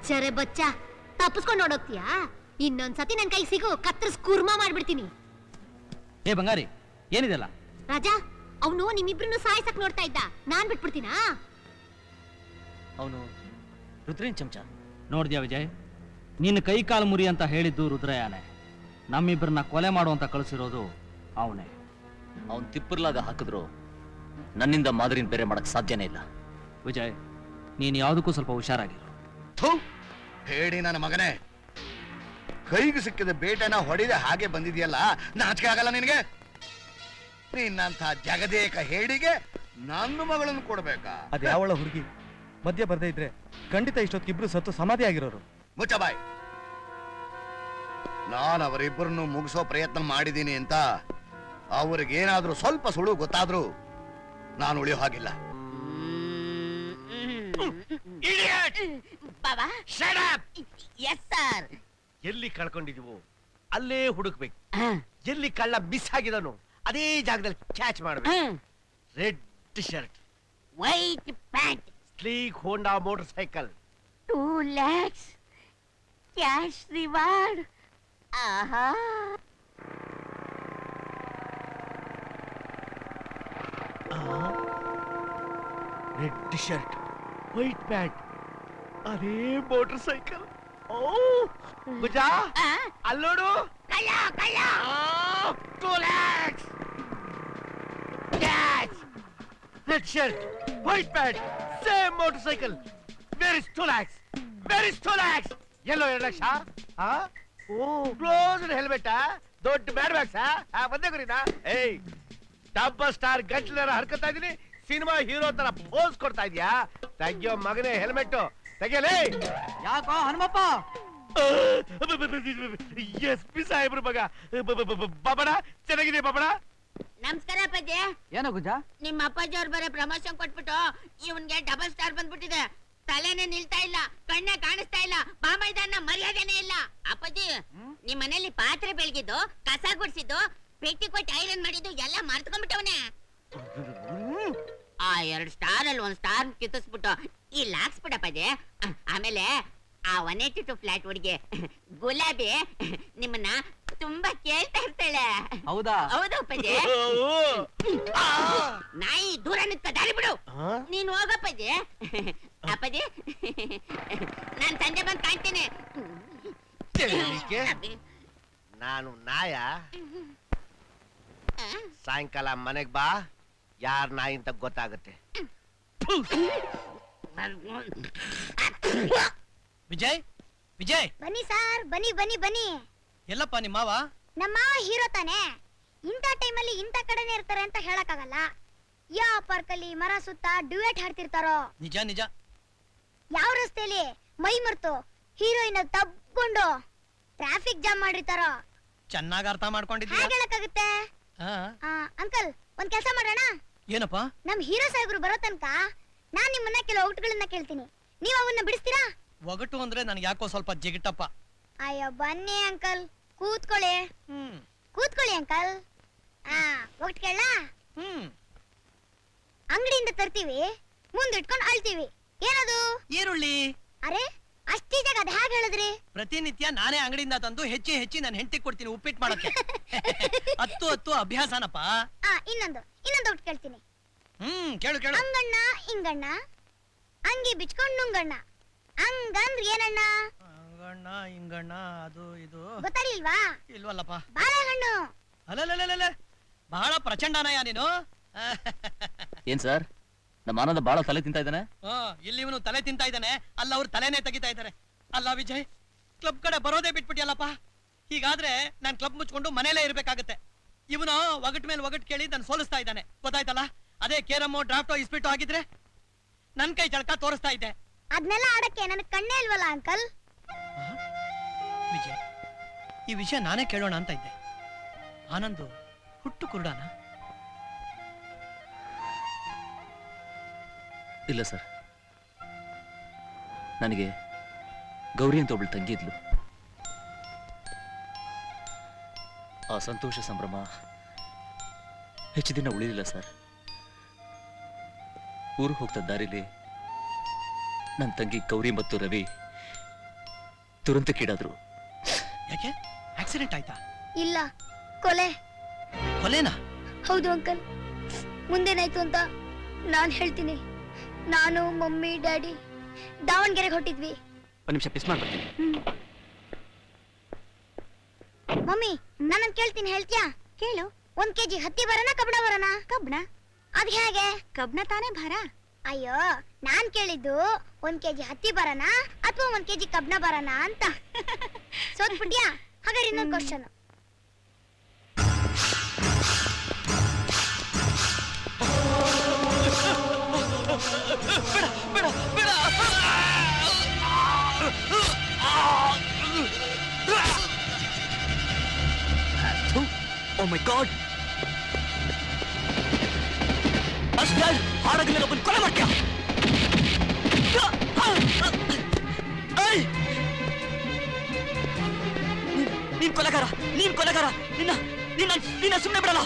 ಚರೆ ಬಚ್ಚ ತಪ್ಪಿಸ್ಕೊಂಡು ನೋಡೋಗ್ತೀಯಾ? ಇನ್ನೊಂದ್ಸತಿ ನನ್ ಕೈ ಸಿಗು, ಕತ್ತರಿಸ್ ಕುರ್ಮಾ ಮಾಡ್ಬಿಡ್ತೀನಿ. ಏ ಬಂಗಾರಿ, ಏನಿದೆಲ್ಲ? ರಾಜಾ, ಅವನು ನಿಮ್ಮಿಬ್ರನ್ನು ಸಾಯ್ಸಕ್ ನೋಡ್ತಾ ಇದ್ದ, ನಾನ್ ಬಿಟ್ಬಿಡ್ತೀನಾ? ಅವನು ರುದ್ರೇನ್ ಚಮಚ. ನೋಡ್ದ್ಯಾ ವಿಜಯ್, ನಿನ್ನ ಕೈ ಕಾಲು ಮುರಿ ಅಂತ ಹೇಳಿದ್ದು ರುದ್ರಯಾನೆ. ನಮ್ಮಿಬ್ಬರನ್ನ ಕೊಲೆ ಮಾಡುವಂತ ಕಳಿಸಿರೋದು ಅವನೇ. ಅವನ್ ತಿಪ್ಪರ್ಲಾಗ ಹಾಕಿದ್ರು ನನ್ನಿಂದ ಮಾದರಿನ ಬೇರೆ ಮಾಡಕ್ ಸಾಧ್ಯನೇ ಇಲ್ಲ. ವಿಜಯ್, ನೀನ್ ಯಾವುದಕ್ಕೂ ಸ್ವಲ್ಪ ಹುಷಾರಾಗಿರು. ಹೇಳಿ ನನ್ನ ಮಗನೇ, ಕೈಗೆ ಸಿಕ್ಕಿದ ಬೇಟೆನ ಹೊಡೆದ ಹಾಗೆ ಬಂದಿದೆಯಲ್ಲ, ನಾಚಿಕೆ ಆಗಲ್ಲ ನಿನಗೆ? ನಿನ್ನಂಥ ಜಗದೇಕ ಹೇಳಿಗೆ ನನ್ನ ಮಗಳನ್ನು ಕೊಡ್ಬೇಕಾ? ಅದ್ ಯಾವಳ ಹುಡುಗಿ ಮಧ್ಯ ಬರ್ದೇ ಇದ್ರೆ ಖಂಡಿತ ಇಷ್ಟೊತ್ತಿಬ್ರು ಸತ್ತು ಸಮಾಧಿ ಆಗಿರೋರು. ಮುಚ್ಚಬಾಯ್, ನಾನು ಅವರಿಬ್ಬರನ್ನು ಮುಗಿಸೋ ಪ್ರಯತ್ನ ಮಾಡಿದ್ದೀನಿ ಅಂತ ಅವ್ರಿಗೇನಾದ್ರೂ ಸ್ವಲ್ಪ ಸುಳು ಗೊತ್ತಾದ್ರೂ ನಾನು ಉಳಿಯೋ ಹಾಗಿಲ್ಲ. ಬಾಬಾ, ಎಸ್ ಸರ್. ಎಲ್ಲಿ ಕಳ್ಕೊಂಡಿದೀವೋ ಅಲ್ಲೇ ಹುಡುಕ್ಬೇಕು. ಎಲ್ಲಿ ಕಳ್ಳ ಮಿಸ್ ಆಗಿದನು ಅದೇ ಜಾಗದಲ್ಲಿ ಕ್ಯಾಚ್ ಮಾಡ್ಬೇಕು. Red shirt, white pant, sleek Honda motorcycle, 2 lakhs cash reward. ಆಹಾ, ರೆಡ್ ಶರ್ಟ್, ವೈಟ್ ಪ್ಯಾಂಟ್, ಅದೇ ಮೋಟರ್ ಸೈಕಲ್. ಓ ಗುಜಾ, ಅಲ್ಲೋಡು, ಕಳ್ಳ ಕಳ್ಳ. 2 lakhs catch. Red shirt, white pant, same motorcycle. Where is 2 lakhs? Where is 2 lakhs? ಎಲ್ಲೋ 2 ಲಕ್ಷ? ಓ, closed helmet, ದೊಡ್ಡ ಬ್ಯಾಡ್ ಬ್ಯಾಗ್ಸ್. ಒಂದೇ ಗುರಿನಾ? ಏಯ್, ಡಬ್ಬ ಸ್ಟಾರ್ ಗಂಟ್ಲರ ಹರ್ಕೊತಾ ಇದೀನಿ, ಸಿನಿಮಾ ಹೀರೋ ತರ ಪೋಸ್ ಕೊಡ್ತಾ ಇದೀಯಾ? ತೆಗಿಯೋ ಮಗನೇ ಹೆಲ್ಮೆಟ್ ತೆಗಿಯಲೇ. ಯಾಕೋ ಹನುಮಪ್ಪ? ಎಸ್ ಪಿ ಸಾಹೇಬ್ರು ಮಗ. ಬಾಬಣ ಚೆನ್ನಾಗಿದೆ ಬಾಬಣ. ನಮಸ್ಕಾರ ಅಪ್ಪಾಜಿ. ಏನೋ ಗುಜ? ನಿಮ್ಮ ಅಪ್ಪಾಜಿ ಅವ್ರು ಬರೀ ಪ್ರಮೋಷನ್ ಕೊಟ್ಬಿಟ್ಟು ಇವನ್ಗೆ ಡಬಲ್ ಸ್ಟಾರ್ ಬಂದ್ಬಿಟ್ಟಿದೆ. ತಲೆನೇ ನಿಲ್ತಾ ಇಲ್ಲ, ಕಣ್ಣೆ ಕಾಣಿಸ್ತಾ ಇಲ್ಲ, ಬಾಮೈದಾನ ಮರ್ಯಾದೆನೇ ಇಲ್ಲ. ಅಪ್ಪಾಜಿ, ನಿಮ್ ಮನೇಲಿ ಪಾತ್ರೆ ಬೆಳಗಿದ್ದು, ಕಸ ಗುಡ್ಸಿದ್ದು, ಪೆಟ್ಟಿ ಕೊಟ್ಟು ಐರನ್ ಮಾಡಿದ್ದು ಎಲ್ಲ ಮರ್ತ್ಕೊಂಡ್ಬಿಟ್ಟವನೆ. ಆ 2 ಸ್ಟಾರ್ ಅಲ್ಲಿ 1 ಸ್ಟಾರ್ ಕಿತ್ತಿಸ್ಬಿಟ್ಟು ಇಲ್ಲಿ ಹಾಕ್ಸ್ಬಿಡಪ್ಪಾಜಿ. ಆಮೇಲೆ ಆ 182 ಫ್ಲಾಟ್ ಹುಡುಗಿ ಗುಲಾಬಿ ನಿಮ್ಮನ್ನ ತುಂಬಾ ಕೇಳ್ತಾ ಇರ್ತಾಳೆ. ಹೌದಾ? ಹೌದು ಅಪ್ಪಾಜಿ. ನಾಯಿ ದೂರ ನಿಂತ ದಾರಿ ಬಿಡು, ನೀನ್ ಹೋಗಪ್ಪಾಜಿ. ಅಪ್ಪಾಜಿ, ನಾನ್ ಸಂಜೆ ಬಂದ್ ಕಾಣ್ತೀನಿ. ನಾನು ನಾಯ? ಸಾಯಂಕಾಲ ಮನೆಗ್ ಬಾ, ಯಾರ್ ನಾಯಿ ಅಂತ ಗೊತ್ತಾಗುತ್ತೆ. ವಿಜಯ್, ವಿಜಯ್, ಬನ್ನಿ ಸಾರ್, ಬನ್ನಿ ಬನ್ನಿ ಬನ್ನಿ. ಎಲ್ಲಪ್ಪ ನಿಮ್ಮ ಮಾವ? ನಮ್ಮ ಮಾವ ಹೀರೋ ತಾನೆ. ಇಂಥ ಟೈಮಲ್ಲಿ ಇಂಥ ಕಡೆನೇ ಇರ್ತಾರೆ ಅಂತ ಹೇಳಕ್ಕಾಗಲ್ಲ. ಯಾವ ಪಾರ್ಕಲ್ಲಿ ಮರ ಸುತ್ತ ಡ್ಯೂಯೆಟ್ ಹಾಡ್ತಿರ್ತಾರೋ. ನಿಜ ನಿಜ. ಯಾವ ರಸ್ತೆಯಲ್ಲಿ ಮೈ ಮರ್ತು ಹೀರೋಯಿನ್ ತಬ್ಕೊಂಡು ಟ್ರಾಫಿಕ್ ಜಾಮ್ ಮಾಡಿರ್ತಾರೋ. ಚೆನ್ನಾಗಿ ಅರ್ಥ ಮಾಡ್ಕೊಂಡಿದ್ದೀಯ. ಹೇಗೆ ಹೇಳಕ್ಕಾಗುತ್ತೆ? ಅಂಕಲ್, ಒಂದ್ ಕೆಲಸ ಮಾಡೋಣ. ಏನಪ್ಪ? ನಮ್ ಹೀರೋ ಸಾಹೇಬ್ರು ಬರೋ ತನಕ ನಾನ್ ನಿಮ್ಮನ್ನ ಕೆಲವು ಔಟ್ಗಳನ್ನ ಕೇಳ್ತೀನಿ, ನೀವ್ ಅವನ್ನ ಬಿಡಿಸ್ತೀರಾ? ಒಗಟು ಅಂದ್ರೆ ನನಗೆ ಯಾಕೋ ಸ್ವಲ್ಪ ಜಿಗಿಟಪ್ಪ. ಅಯ್ಯೋ ಬನ್ನಿ ಅಂಕಲ್, ಕೂತ್ಕೊಳ್ಳಿ. ಕೂತ್ಕೊಳ್ಳಿ ಅಂಕಲ್. ಒಟ್ಟು ಕೇಳ. ಅಂಗಡಿಯಿಂದ ತರ್ತೀವಿ, ಮುಂದಿಟ್ಕೊಂಡು ಅಳ್ತೀವಿ. ಏನದು? ಈರುಳ್ಳಿ. ಅರೆ, ಅಷ್ಟೀಜಾಗ ಅದ್ ಹೇಗೆ ಹೇಳಿದ್ರಿ? ಪ್ರತಿನಿತ್ಯ ನಾನೇ ಅಂಗಡಿಯಿಂದ ತಂದು ಹೆಚ್ಚಿ ನಾನು ಹೆಂಡತಿ ಕೊಡ್ತೀನಿ ಉಪ್ಪಿಟ್ಟು ಮಾಡಕ್ಕೆ. 10 ಅಭ್ಯಾಸನಪ್ಪ. ಇನ್ನೊಂದು ಒಟ್ಟು ಕೇಳ್ತೀನಿ. ಕೇಳು ಕೇಳು. ಅಂಗಣ್ಣ ಇಂಗಣ್ಣ, ಅಂಗಿ ಬಿಚ್ಕೊಂಡ್ ನುಂಗಣ್ಣ. ಅಂಗಂದ್ರ ಏನಣ್ಣ? ಅಂಗಣ್ಣ ಇಂಗಣ್ಣ, ಅದು ಇದು ಗೊತ್ತಾಗ್ಲಿಲ್ವಾ? ಇಲ್ವಲ್ಲಪ್ಪ. ಬಾಳೆಹಣ್ಣು. ಅಲ್ಲ, ಬಹಳ ಪ್ರಚಂಡನಯ್ಯ ನೀನು. ಏನ್ ಸರ್, ನಮ್ಮ ಆನಂದ ಬಹಳ ತಲೆ ತಿಂತಾ ಇದ್ದಾನೆ. ಇಲ್ಲಿ ಇವನು ತಲೆ ತಿಂತಾ ಇದ್ದಾನೆ, ಅಲ್ಲ ಅವ್ರು ತಲೆನೇ ತೆಗಿತಾ ಇದ್ದಾರೆ. ಅಲ್ಲ ವಿಜಯ್, ಕ್ಲಬ್ ಕಡೆ ಬರೋದೇ ಬಿಟ್ಬಿಟ್ಟಿಯಲ್ಲಪ್ಪ. ಹೀಗಾದ್ರೆ ನಾನ್ ಕ್ಲಬ್ ಮುಚ್ಕೊಂಡು ಮನೇಲೇ ಇರ್ಬೇಕಾಗತ್ತೆ. ಇವನು ಒಗಟ್ ಮೇಲೆ ಒಗಟ್ ಕೇಳಿ ನಾನು ಸೋಲಿಸ್ತಾ ಇದ್ದಾನೆ, ಗೊತ್ತಾಯ್ತಲ್ಲ? ಅದೇ ಕೇರಮ್ಮು ಡ್ರಾಫ್ಟೋ ಇಸ್ಪಿಟ್ಟು ಆಗಿದ್ರೆ ನನ್ ಕೈ ಚಳಕ ತೋರಿಸ್ತಾ ಇದ್ದೆ. ಅದನ್ನೆಲ್ಲ ಆಡಕ್ಕೆ ನನಗೆ ಕಣ್ಣೇ ಇಲ್ವಲ್ಲ ಅಂಕಲ್. ವಿಜಯ್, ಈ ವಿಷಯ ನಾನೇ ಕೇಳೋಣ ಅಂತ ಇದ್ದೆ. ಆನಂದು ಹುಟ್ಟು ಕುರುಡಾನ? ಇಲ್ಲ ಸರ್, ನನಗೆ ಗೌರಿ ಅಂತ ಒಬ್ಳು ತಂಗಿ ಇದ್ಲು. ಆ ಸಂತೋಷ ಸಂಭ್ರಮ ಹೆಚ್ಚು ದಿನ ಉಳಿಲಿಲ್ಲ ಸರ್. ಊರಿಗೆ ಹೋಗ್ತಾ ದಾರಿಲಿ ನನ್ನ ತಂಗಿ ಗೌರಿ ಮತ್ತು ರವಿ ದುರಂತಕ್ಕೀಡಾದ್ರು. ಯಾಕೆ ಆಕ್ಸಿಡೆಂಟ್ ಆಯ್ತಾ? ಇಲ್ಲ, ಕೊಲೆ. ಕೊಲೆನಾ? ಹೌದು ಅಂಕಲ್. ಮುಂದೇನಾಯ್ತು ಅಂತ ನಾನ್ ಹೇಳ್ತೀನಿ. ನಾನು, ಮಮ್ಮಿ, ಡ್ಯಾಡಿ ದಾವಣಗೆರೆಗೆ ಹೊಟ್ಟಿದ್ವಿ. ಒಂದ್ ನಿಮಿಷ ಪಿಸ್ ಮಾಡ್ಬಿಡ್ತೀನಿ. ಮಮ್ಮಿ, ನಾನನ್ ಕೇಳ್ತೀನಿ, ಹೇಳ್ತೀಯಾ? ಕೇಳು. 1 kg ಹತ್ತಿ ಬರನ ಕಬ್ಬಣ ಬರನ? ಕಬ್ಬಣ. ಅದ್ ಹೇಗೆ? ಕಬ್ಬಣ ತಾನೇ ಭಾರ. ಅಯ್ಯೋ, ನಾನ್ ಕೇಳಿದ್ದು 1 kg ಹತ್ತಿ ಬರನ ಅಥವಾ 1 kg ಕಬ್ಬಣ ಬರನ ಅಂತ. ಸೋತ್ಬಿಟ್ಯಾ? ಹಾಗಾದ್ರೆ ಇನ್ನೊಂದು ಕ್ವಶನ್. ಓ ಮೈ ಗಾಡ್, ಅಷ್ಟೇ ಹಾಡಾಗಲಿಲ್ಲ, ಒಬ್ಬನ ಕೊಲೆ ಮಾಡ್ತೀಯ? ನೀನ್ ಕೊಲೆಗಾರ, ನೀನ್ ಕೊಲೆಗಾರ, ನಿನ್ನ ನಿನ್ನ ನಿನ್ನ ಸುಮ್ಮನೆ ಬಿಡಲ್ಲ.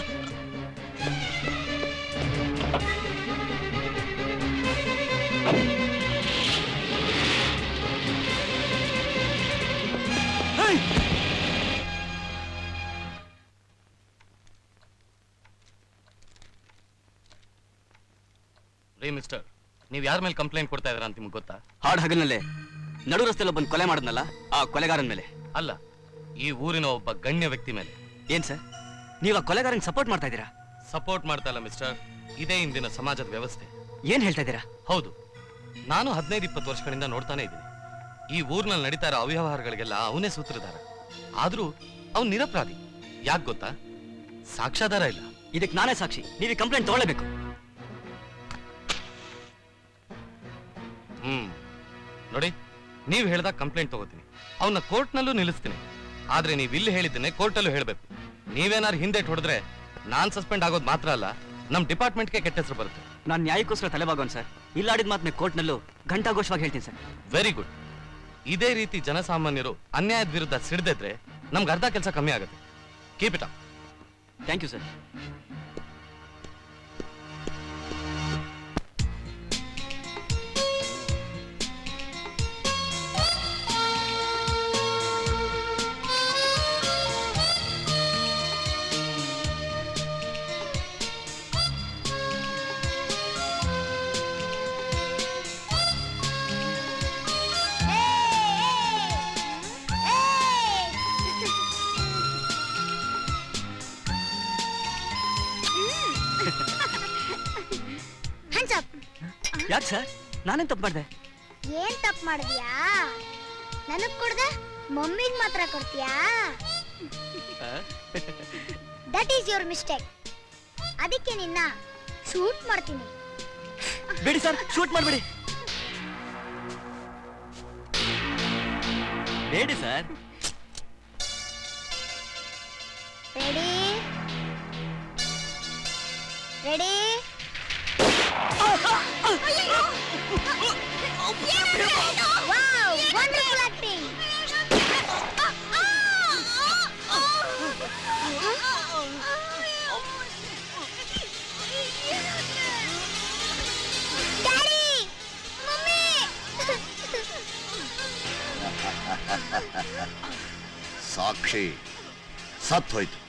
ರೀ ಮಿಸ್ಟರ್, ನೀವ್ ಯಾರ ಮೇಲೆ ಕಂಪ್ಲೇಂಟ್ ಕೊಡ್ತಾ ಇದ್ರ ಅಂತ ನಿಮ್ಗೆ ಗೊತ್ತಾ? ಹಾಡು ಹಗಲಿನಲ್ಲೇ ನಡು ರಸ್ತೆಯಲ್ಲಿ ಒಬ್ಬನ ಕೊಲೆ ಮಾಡಿದ್ನಲ್ಲ, ಆ ಕೊಲೆಗಾರನ ಮೇಲೆ. ಅಲ್ಲ, ಈ ಊರಿನ ಒಬ್ಬ ಗಣ್ಯ ವ್ಯಕ್ತಿ ಮೇಲೆ. ಏನ್ ಸರ್, ನೀವು ಆ ಕೊಲೆಗಾರನ್ ಸಪೋರ್ಟ್ ಮಾಡ್ತಾ ಇದ್ದೀರಾ? ಸಪೋರ್ಟ್ ಮಾಡ್ತಾ ಇಲ್ಲ ಮಿಸ್ಟರ್, ಇದೇ ಇಂದಿನ ಸಮಾಜದ ವ್ಯವಸ್ಥೆ. ಏನ್ ಹೇಳ್ತಾ ಇದ್ದೀರಾ? ಹೌದು, ನಾನು 15-20 ವರ್ಷಗಳಿಂದ ನೋಡ್ತಾನೆ ಇದ್ದೀನಿ. ಈ ಊರಿನಲ್ಲಿ ನಡೀತಾ ಇರೋ ಅವ್ಯವಹಾರಗಳಿಗೆಲ್ಲ ಅವನೇ ಸೂತ್ರಧಾರ. ಆದ್ರೂ ಅವ್ನು ನಿರಪರಾಧಿ. ಯಾಕೆ ಗೊತ್ತಾ? ಸಾಕ್ಷ್ಯಾಧಾರ ಇಲ್ಲ. ಇದಕ್ಕೆ ನಾನೇ ಸಾಕ್ಷಿ. ನೀವು ಕಂಪ್ಲೇಂಟ್ ತಗೊಳ್ಳೇಬೇಕು. ನೋಡಿ, ನೀವು ಹೇಳ್ದಾಗ ಕಂಪ್ಲೇಂಟ್ ತಗೋತೀನಿ, ಅವನ್ನ ಕೋರ್ಟ್ನಲ್ಲೂ ನಿಲ್ಲಿಸ್ತೀನಿ. ಆದ್ರೆ ನೀವು ಇಲ್ಲಿ ಹೇಳಿದ್ದನ್ನೇ ಕೋರ್ಟಲ್ಲೂ ಹೇಳ್ಬೇಕು. ನೀವೇನಾರು ಹಿಂದೆ ಹೊಡೆದ್ರೆ ನಾನ್ ಸಸ್ಪೆಂಡ್ ಆಗೋದು ಮಾತ್ರ ಅಲ್ಲ, ನಮ್ ಡಿಪಾರ್ಟ್ಮೆಂಟ್ಗೆ ಕೆಟ್ಟ ಹೆಸರು ಬರುತ್ತೆ. ನಾನು ನ್ಯಾಯಕ್ಕೋಸ್ಕರ ತಲೆಬಾಗೋನ್ ಸರ್. ಇಲ್ಲಾಡಿದ ಮಾತನ್ನ ಕೋರ್ಟ್ನಲ್ಲೂ ಘಂಟಾಘೋಷವಾಗಿ ಹೇಳ್ತೀನಿ ಸರ್. Very good. ಇದೇ ರೀತಿ ಜನಸಾಮಾನ್ಯರು ಅನ್ಯಾಯದ ವಿರುದ್ಧ ಸಿಡಿದಿದ್ರೆ ನಮ್ಗೆ ಅರ್ಧ ಕೆಲಸ ಕಮ್ಮಿ ಆಗುತ್ತೆ. Keep it up. Thank you sir. ಯಾಕೆ ಸರ್, ನಾನೇನ್ ತಪ್ಪು ಮಾಡಿದೆ? ಏನ್ ತಪ್ಪು ಮಾಡಿದ್ಯಾ? ನನಗ್ ಕೊಡ್ದೆ ಮಮ್ಮಿಗ್ ಮಾತ್ರ ಕೊಡ್ತೀಯಾ? That is your mistake. ಅದಕ್ಕೆ ನಿನ್ನ ಶೂಟ್ ಮಾಡ್ತೀನಿ. ಬೇಡಿ ಸರ್, ಶೂಟ್ ಮಾಡಬೇಡಿ. ಬೇಡಿ sir. Ready ready. Wow, wonderful acting. Daddy, Mummy. ಸಾಕ್ಷಿ ಸತ್ ಹೋಯ್ತು.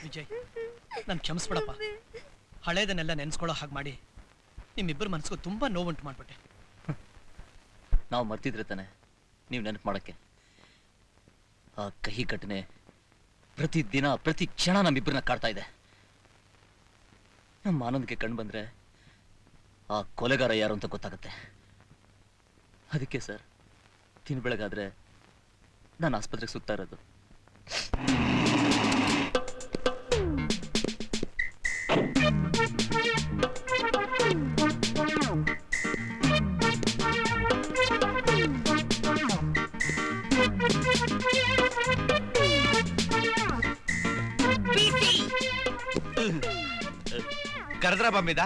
ವಿಜಯ್, ನನ್ ಕ್ಷಮಿಸ್ಬಿಡಪ್ಪ. ಹಳೇದನ್ನೆಲ್ಲ ನೆನ್ಸ್ಕೊಳ್ಳೋ ಹಾಗೆ ಮಾಡಿ ನಿಮ್ಮಿಬ್ಬರ ಮನಸ್ಸಿಗೂ ತುಂಬಾ ನೋವುಂಟು ಮಾಡ್ಬಿಟ್ಟೆ. ನಾವು ಮರ್ತಿದ್ರೆ ತಾನೆ ನೀವು ನೆನಪು ಮಾಡಕ್ಕೆ. ಆ ಕಹಿ ಘಟನೆ ಪ್ರತಿ ದಿನ ಪ್ರತಿ ಕ್ಷಣ ನಮ್ಮಿಬ್ಬರನ್ನ ಕಾಡ್ತಾ ಇದೆ. ನಮ್ಮ ಆನಂದಕ್ಕೆ ಕಣ್ ಬಂದ್ರೆ ಆ ಕೊಲೆಗಾರ ಯಾರು ಅಂತ ಗೊತ್ತಾಗುತ್ತೆ. ಅದಕ್ಕೆ ಸರ್, ದಿನ ಬೆಳಗಾದ್ರೆ ನಾನು ಆಸ್ಪತ್ರೆಗೆ ಸುತ್ತಾ ಇರೋದು. ಕರೆದ್ರ ಬಂಬಿದ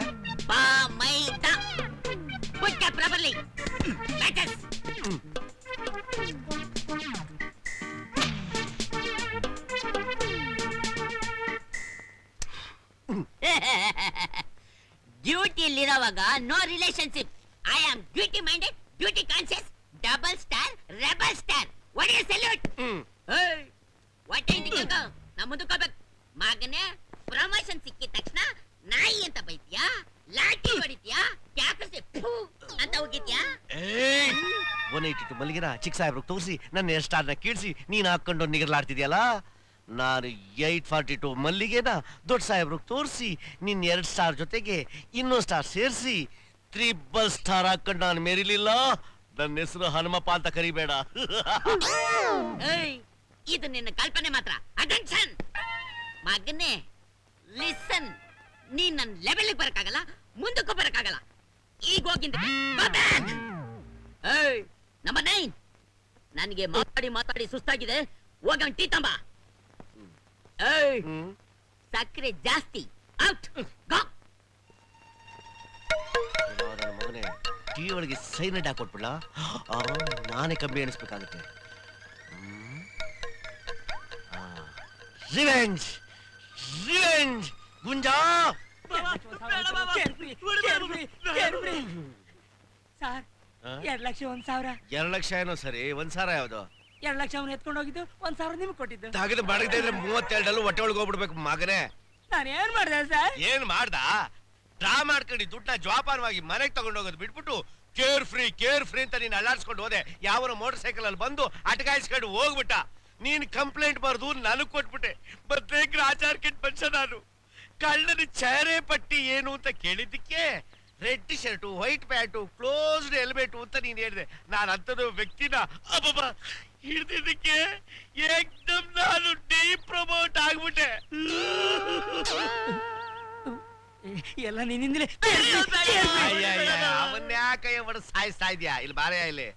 ಬಾ ಮೈದ ಪುಟ್ಟ ಪ್ರಾಪರ್ಲಿ ಮ್ಯಾಟರ್ಸ್. ಡ್ಯೂಟಿಲಿರೋವಾಗ no relationship. I am duty minded, duty conscious, double star, rebel star. What is salute? What indicator? ನಾ ಮುಂದಕ್ಕೋಗ್ಬೇಕು. ಮಗನೇ ಪ್ರಮೋಷನ್ ಸಿಕ್ಕಿದ ತಕ್ಷಣ ನಾಯಿ ಅಂತ ಬೈತ್ಯಾ, ಲಾಠಿ ಹೊಡಿತ್ಯಾ, ಕ್ಯಾಕರ್ಸಿ ಅಂತ ಹೋಗಿದ್ಯಾ? 182 ಮಲ್ಲಿಗೆನ ಚಿಕ್ಕ ಸಾಹೇಬ್ರಿಗೆ ತೋರಿಸಿ ನನ್ನ 2 ಸ್ಟಾರ್ನ ಕೀಳ್ಸಿ ನೀನ್ ಹಾಕೊಂಡು ನಿಗರ್ಲಾಡ್ತಿದ್ಯಲ್ಲ. ನಾನು 842 ಮಲ್ಲಿಗೆನ ದೊಡ್ಡ ಸಾಹೇಬ್ರಿಗೆ ತೋರಿಸಿ ನಿನ್ 2 ಸ್ಟಾರ್ ಜೊತೆಗೆ ಇನ್ನೊಂದು ಸ್ಟಾರ್ ಸೇರಿಸಿ 3 ಸ್ಟಾರ್ ಹಾಕೊಂಡು ನಾನು ಮೆರಿಲಿಲ್ಲ. ನನ್ನ ಹೆಸರು ಹನುಮಪ್ಪ ಅಂತ ಕರಿಬೇಡ. ಇದು ನಿನ್ನ ಕಲ್ಪನೆ ಮಾತ್ರ. ಅಟೆನ್ಷನ್ ಮಗನೇ, ಲಿಸನ್. ನೀನ್ ನನ್ನ ಲೆವೆಲ್ಗೆ ಬರಕ್ಕಾಗಲ್ಲ, ಮುಂದಕ್ಕೂ ಬರಕ್ಕಾಗಲ್ಲ. ಈಗ ಹೋಗಿಂದ ನಂಬರ್ 9, ನನಗೆ ಮಾತಾಡಿ ಸುಸ್ತಾಗಿದೆ. ಹೋಗ ಟೀ ತಂಬ. ಸಕ್ಕರೆ ಜಾಸ್ತಿ. Out go. ಮಗನೇ ಟೀ ಒಳಗೆ ಸೈನೈಡ್ ಹಾಕೊಟ್ಬಿಡ್ಲ, ನಾನೇ ಕಮ್ಮಿ ಎಣಿಸ್ಬೇಕಾಗುತ್ತೆ. ರಿವೆಂಜ್ ರಿವೆಂಜ್ ಗುಂಜಾ. ಸರ್ 2 ಲಕ್ಷ 1,000. 2 ಲಕ್ಷ ಏನೋ ಸರಿ, 1,000 ಯಾವ್ದು? 2 ಲಕ್ಷ ಅವನು ಎತ್ಕೊಂಡು ಹೋಗಿದ್ದು, 1,000 ನಿಮ್ಗೆ ಕೊಟ್ಟಿದ್ದು. ತಾಗಿದ ಬಡಗದೆ ಇದ್ರೆ 32 ಹೊಟ್ಟೆ ಒಳಗೆ ಹೋಗ್ಬಿಡ್ಬೇಕು ಮಗನೇ. ನಾನು ಏನ್ ಮಾಡಿದೆ ಸರ್? ಏನ್ ಮಾಡ್ದ? ಡ್ರಾ ಮಾಡ್ಕೊಂಡು ದುಡ್ಡನ್ನ ಜೋಪಾನವಾಗಿ ಮನೆಗೆ ತಗೊಂಡೋಗೋದು ಬಿಟ್ಬಿಟ್ಟು ಕೇರ್ ಫ್ರೀ ಅಂತ ನೀನ್ ಅಲ್ಲಾಡ್ಸ್ಕೊಂಡು ಹೋದೆ. ಯಾವ ಮೋಟರ್ ಸೈಕಲ್ ಅಲ್ಲಿ ಬಂದು ಅಟಕಾಯಿಸ್ಕೊಂಡು ಹೋಗ್ಬಿಟ್ಟ. ನೀನ್ ಕಂಪ್ಲೇಂಟ್ ಬರ್ದು ನನಗ್ ಕೊಟ್ಬಿಟ್ಟೆ. ಮತ್ತೆ ಆಚಾರ ಕೆಟ್ಟ ಮನುಷ್ಯ ನಾನು. ಕಳ್ಳನ ಚೇರೆ ಪಟ್ಟಿ ಏನು ಅಂತ ಕೇಳಿದ್ದಕ್ಕೆ red shirt, white pant, closed helmet ಅಂತ ನೀನ್ ಹೇಳಿದೆ. ನಾನು ಅಂಥದ್ದು ವ್ಯಕ್ತಿನ ಅಬ್ಬಬ್ಬ ಹಿಡ್ದಿದ್ದಕ್ಕೆ ಏಕ್ದಮ್ ನಾನು ಡೀಪ್ ಪ್ರಮೋಟ್ ಆಗ್ಬಿಟ್ಟೆ. ಎಲ್ಲ ನಿನ್ನಿಂದಲೇ. ಅವನ್ಯಾಕಯ್ಯ ಹೊಡೆದು ಸಾಯಿಸ್ತಾ ಇದ್ಯಾ? ಇಲ್ಲಿ ಬಾರಯ್ಯ ಇಲ್ಲಿ.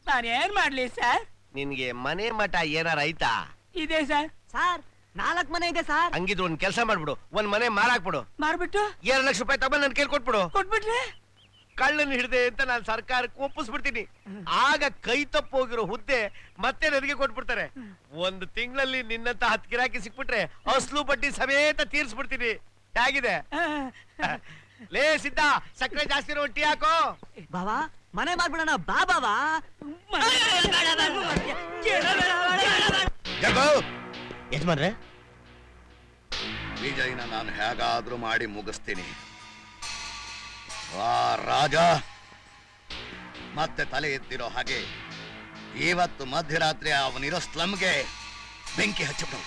ನಾನು ಏನ್ ಮಾಡ್ಲಿ ಸರ್? ನಿನ್ಗೆ ಮನೆ ಮಠ ಏನಾರ ಐತಾ? ಇದೆ ಸರ್. ಸರ್ 4 ಮನೆ ಇದೆ ಸರ್. ಹಂಗಿದ್ರು ಒಂದ್ ಕೆಲಸ ಮಾಡ್ಬಿಡು, ಒಂದ್ ಮನೆ ಮಾರಾಕ್ಬಿಡು. ಮಾರ್ಬಿಟ್ಟು 2 ಲಕ್ಷ ರೂಪಾಯಿ ತಗೊಂಡ್ ನನ್ ಕೇಳಿ ಕೊಟ್ಬಿಡು. ಕೊಟ್ಬಿಟ್ರೆ ಕಳ್ಳನ್ ಹಿಡ್ದೆ ಅಂತ ನಾನು ಸರ್ಕಾರಕ್ಕೆ ಒಪ್ಪಿಸ್ಬಿಡ್ತೀನಿ. ಆಗ ಕೈ ತಪ್ಪೋಗಿರೋ ಹುದ್ದೆ ಮತ್ತೆ ನನಗೆ ಕೊಟ್ಬಿಡ್ತಾರೆ. 1 ತಿಂಗಳಲ್ಲಿ ನಿನ್ನಂತ 10 ಗಿರಾಕಿ ಸಿಕ್ಬಿಟ್ರೆ ಅಸ್ಲು ಬಡ್ಡಿ ಸಮೇತ ತೀರ್ಸ್ಬಿಡ್ತೀನಿ. ಹೇಗಿದೆ? ಲೇ ಸಿದ್ಧ, ಸಕ್ಕರೆ ಜಾಸ್ತಿ ಇರೋ ಟೀ ಹಾಕೋ. ಬಾವಾ ಮನೆ ಮಾಡ್ಬಿಡೋಣ. ಬಾ ಬಾವಾ. ಯಜಮಾನ್ರೆ, ವಿಜಯ್ನ ನಾನು ಹೇಗಾದ್ರೂ ಮಾಡಿ ಮುಗಿಸ್ತೀನಿ. ಆ ರಾಜ ಮತ್ತೆ ತಲೆ ಎತ್ತಿರೋ ಹಾಗೆ ಇವತ್ತು ಮಧ್ಯರಾತ್ರಿ ಅವನಿರೋ ಸ್ಲಮ್ಗೆ ಬೆಂಕಿ ಹಚ್ಚಿಬಿಡು.